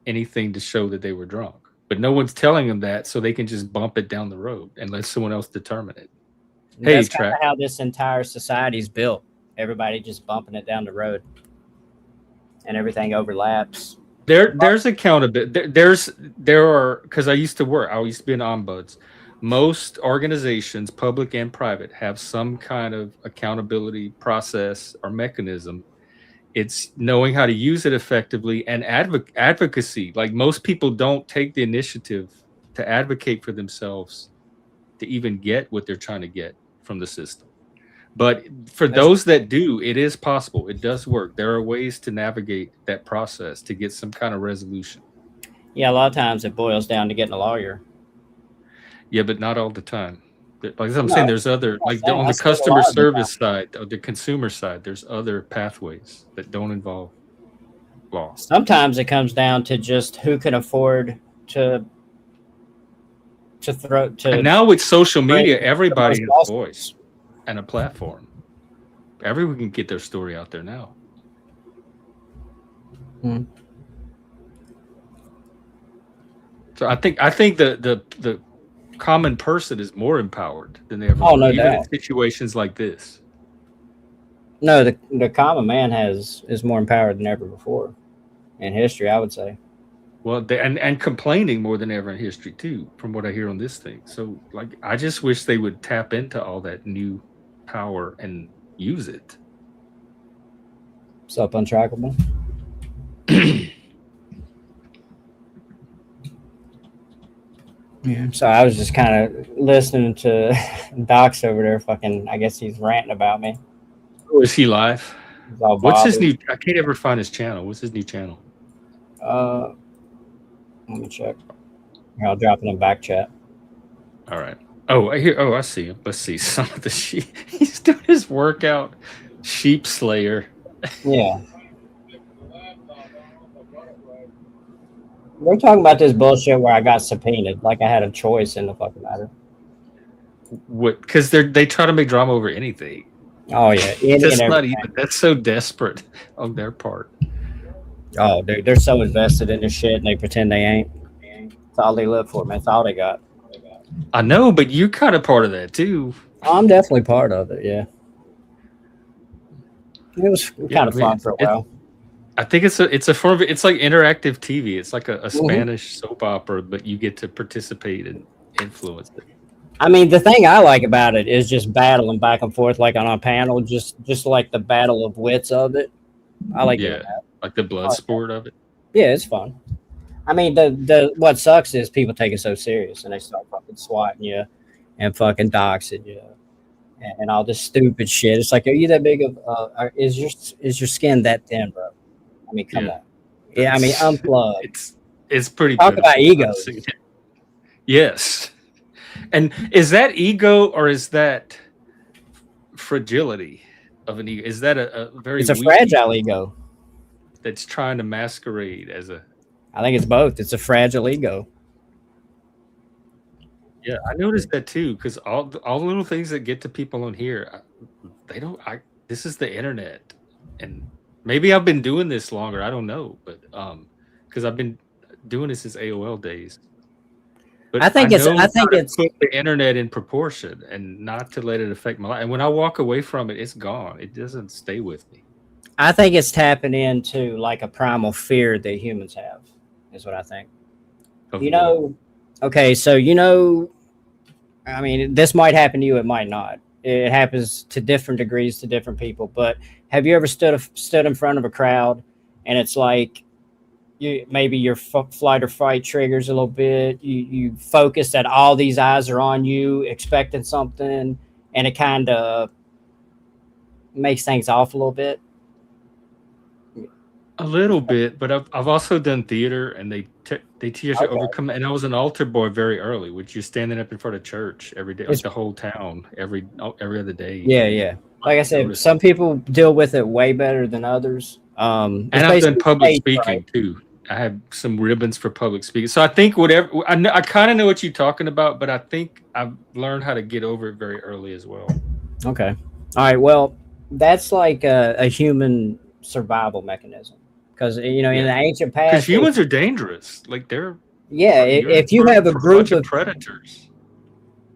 anything to show that they were drunk. But no one's telling them that, so they can just bump it down the road and let someone else determine it. Hey, that's kind of how this entire society's built. Everybody just bumping it down the road, and everything overlaps. There's accountability. There are, because I used to be an ombuds. Most organizations, public and private, have some kind of accountability process or mechanism. It's knowing how to use it effectively and advocacy. Like most people don't take the initiative to advocate for themselves to even get what they're trying to get from the system. But for those that do, it is possible. It does work. There are ways to navigate that process to get some kind of resolution. Yeah, a lot of times it boils down to getting a lawyer. Yeah, but not all the time. Like I'm saying, there's other, like on the customer service side, or the consumer side, there's other pathways that don't involve law. Sometimes it comes down to just who can afford to throw to. And now with social media, everybody has a voice and a platform. Everyone can get their story out there now. Hmm. So I think the common person is more empowered than they ever were, even doubt. in situations like this. No, the common man is more empowered than ever before in history, I would say. Well, and complaining more than ever in history too, from what I hear on this thing. So, like, I just wish they would tap into all that new power and use it. Sup, Untrackable? Yeah. So I was just kind of listening to Doc's over there. Fucking, I guess he's ranting about me. Oh, is he live? What's his new? I can't ever find his channel. What's his new channel? Let me check. Here, I'll drop it in back chat. All right. Oh, I see him. Let's see some of the sheep. He's doing his workout. Sheep slayer. Yeah. We're talking about this bullshit where I got subpoenaed, like I had a choice in the fucking matter. What? Because they try to make drama over anything. Oh yeah, that's not even. That's so desperate on their part. Oh, they're so invested in this shit, and they pretend they ain't. That's all they live for, man. That's all they got. I know, but you're kind of part of that too. I'm definitely part of it. Yeah, it was kind of fun for a while. I think it's a form of, it's like interactive TV. It's like a Mhm. Spanish soap opera, but you get to participate and influence it. I mean, the thing I like about it is just battling back and forth, like on a panel, just like the battle of wits of it. I like doing Yeah, that. like the blood sport of it. Yeah, it's fun. I mean, the what sucks is people take it so serious and they start fucking swatting you and fucking doxing you and all this stupid shit. It's like, are you that big of? Is your skin that thin, bro? I mean, come Yeah. on. Yeah, I mean, unplug. It's pretty. Talk about pitiful. egos. Yes. And is that ego or is that fragility of an ego? Is that a very It's a weak fragile ego. that's trying to masquerade as a? I think it's both. It's a fragile ego. Yeah, I noticed that too because all the little things that get to people on here, they don't. This is the internet, and maybe I've been doing this longer. I don't know, but because I've been doing this since AOL days. But I think it's put the internet in proportion and not to let it affect my life. And when I walk away from it, it's gone. It doesn't stay with me. I think it's tapping into like a primal fear that humans have, is what I think. Of You what? know, okay, so I mean, this might happen to you, it might not. It happens to different degrees to different people. But have you ever stood in front of a crowd and it's like maybe your flight or fight triggers a little bit. You focus that all these eyes are on you, expecting something, and it kind of makes things off a little bit. A little bit, but I've also done theater, and they teach you to overcome. And I was an altar boy very early, which you're standing up in front of church every day, like the whole town, every other day. Yeah. Like I said, some people deal with it way better than others. And I've done public speaking too. I have some ribbons for public speaking. So I think I kind of know what you're talking about, but I think I've learned how to get over it very early as well. Okay. All right. Well, that's like a human survival mechanism because in the ancient past, because humans are dangerous. Like they're if you have a group of predators.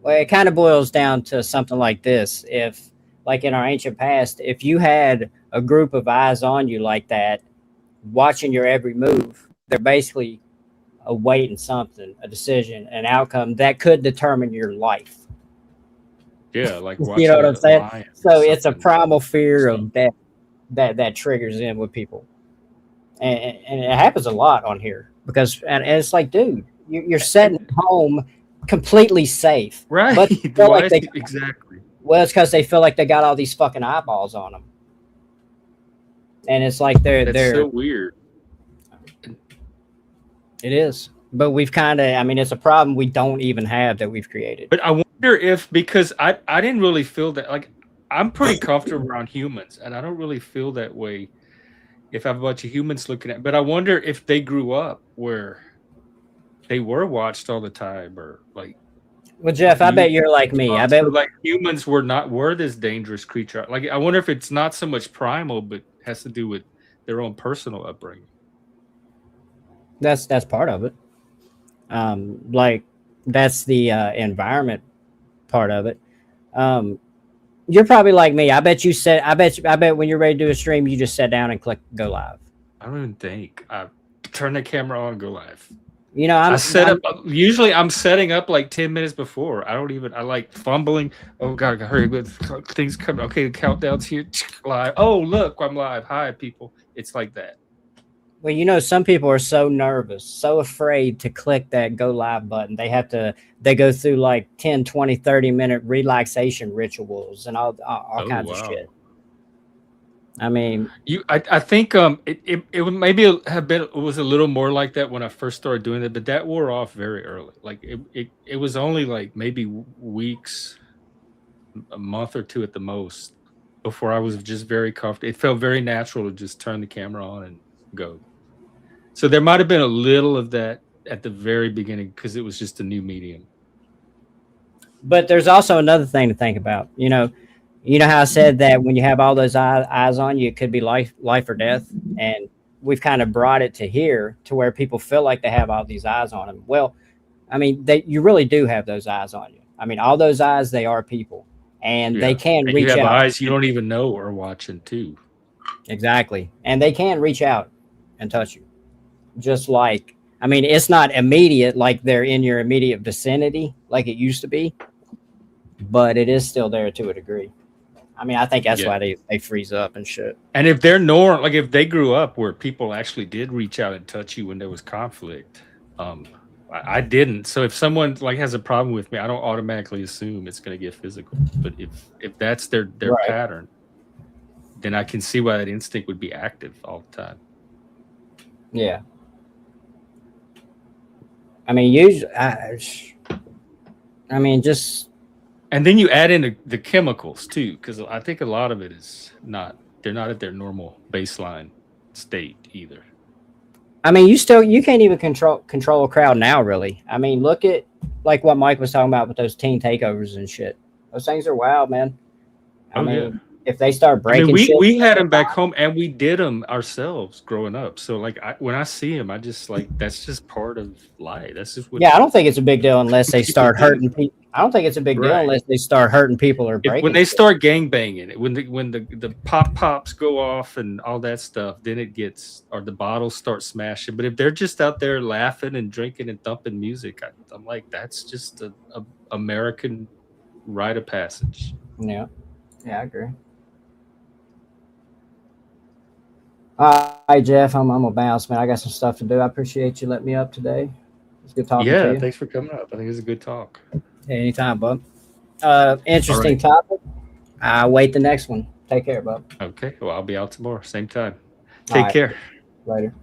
Well, it kind of boils down to something like this. If, like in our ancient past, if you had a group of eyes on you like that, watching your every move, they're basically awaiting something, a decision, an outcome that could determine your life. Yeah, like you know what I'm saying? So it's a primal fear of death that triggers in with people, and it happens a lot on here because and it's like, dude, you're sitting at home completely safe, right? But exactly. Well, it's because they feel like they got all these fucking eyeballs on them. And it's like they're so weird. It is. But we've it's a problem we don't even have that we've created. But I wonder if, because I didn't really feel that, like, I'm pretty comfortable around humans, and I don't really feel that way if I have a bunch of humans looking at, but I wonder if they grew up where they were watched all the time, or like. Well, Jeff, I bet you're like me. I bet like humans were this dangerous creature. Like, I wonder if it's not so much primal, but has to do with their own personal upbringing. That's part of it. Like that's the environment part of it. You're probably like me. I bet when you're ready to do a stream, you just sat down and click go live. I don't even think. I turn the camera on, go live. Usually I'm setting up like 10 minutes before. I like fumbling. Oh God, hurry, things come. Okay, the countdown's here. Live. Oh, look, I'm live. Hi, people. It's like that. Well, some people are so nervous, so afraid to click that go live button. They go through like 10, 20, 30-minute relaxation rituals and all kinds of shit. I mean, I think it would maybe have been, it was a little more like that when I first started doing it, but that wore off very early. Like it was only like maybe weeks, a month or two at the most, before I was just very comfortable. It felt very natural to just turn the camera on and go. So there might have been a little of that at the very beginning because it was just a new medium. But there's also another thing to think about. You know how I said that when you have all those eyes on you, it could be life or death. And we've kind of brought it to here to where people feel like they have all these eyes on them. Well, I mean, you really do have those eyes on you. I mean, all those eyes, they are people, and they can and you reach have out. eyes you don't even know are watching too. Exactly, and they can reach out and touch you. Just like, I mean, it's not immediate, like they're in your immediate vicinity, like it used to be, but it is still there to a degree. I mean, I think that's Yeah. why they freeze up and shit. And if they're like if they grew up where people actually did reach out and touch you when there was conflict, I didn't. So if someone like has a problem with me, I don't automatically assume it's going to get physical. But if that's their Right. pattern, then I can see why that instinct would be active all the time. Yeah. I mean, usually, I mean, just. And then you add in the chemicals too, because I think a lot of it is they're not at their normal baseline state either. I mean, you can't even control a crowd now, really. I mean, look at like what Mike was talking about with those teen takeovers and shit. Those things are wild, man. I mean, if they start breaking, we had them back home, and we did them ourselves growing up. So like, when I see them, I just like that's just part of life. That's just what. Yeah, I don't think it's a big deal unless they start hurting people. I don't think it's a big deal unless they start hurting people or breaking. When they start gang banging, when the pops go off and all that stuff, then it gets, or the bottles start smashing. But if they're just out there laughing and drinking and thumping music, I'm like, that's just a American rite of passage. Yeah, I agree. All right, Jeff, I'm gonna bounce, man. I got some stuff to do. I appreciate you letting me up today. It's good talking to you. Yeah, thanks for coming up. I think it's a good talk. Hey, anytime, bub. Interesting topic. I'll wait the next one. Take care, bub. Okay, well, I'll be out tomorrow, same time. Take care. Later.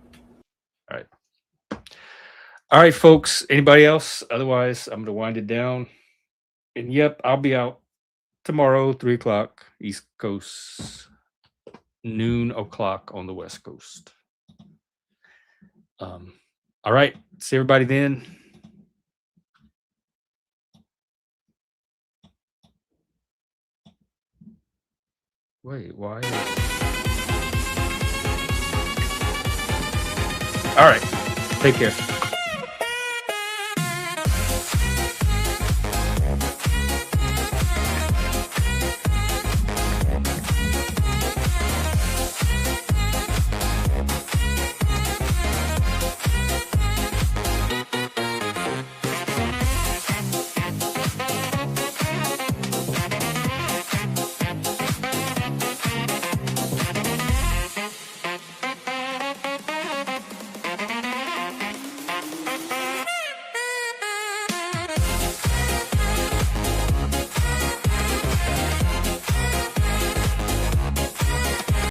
All right, folks. Anybody else? Otherwise, I'm gonna wind it down. And yep, I'll be out tomorrow, 3:00 East Coast, noon o'clock on the West Coast. All right, see everybody then. Wait, why? All right, take care.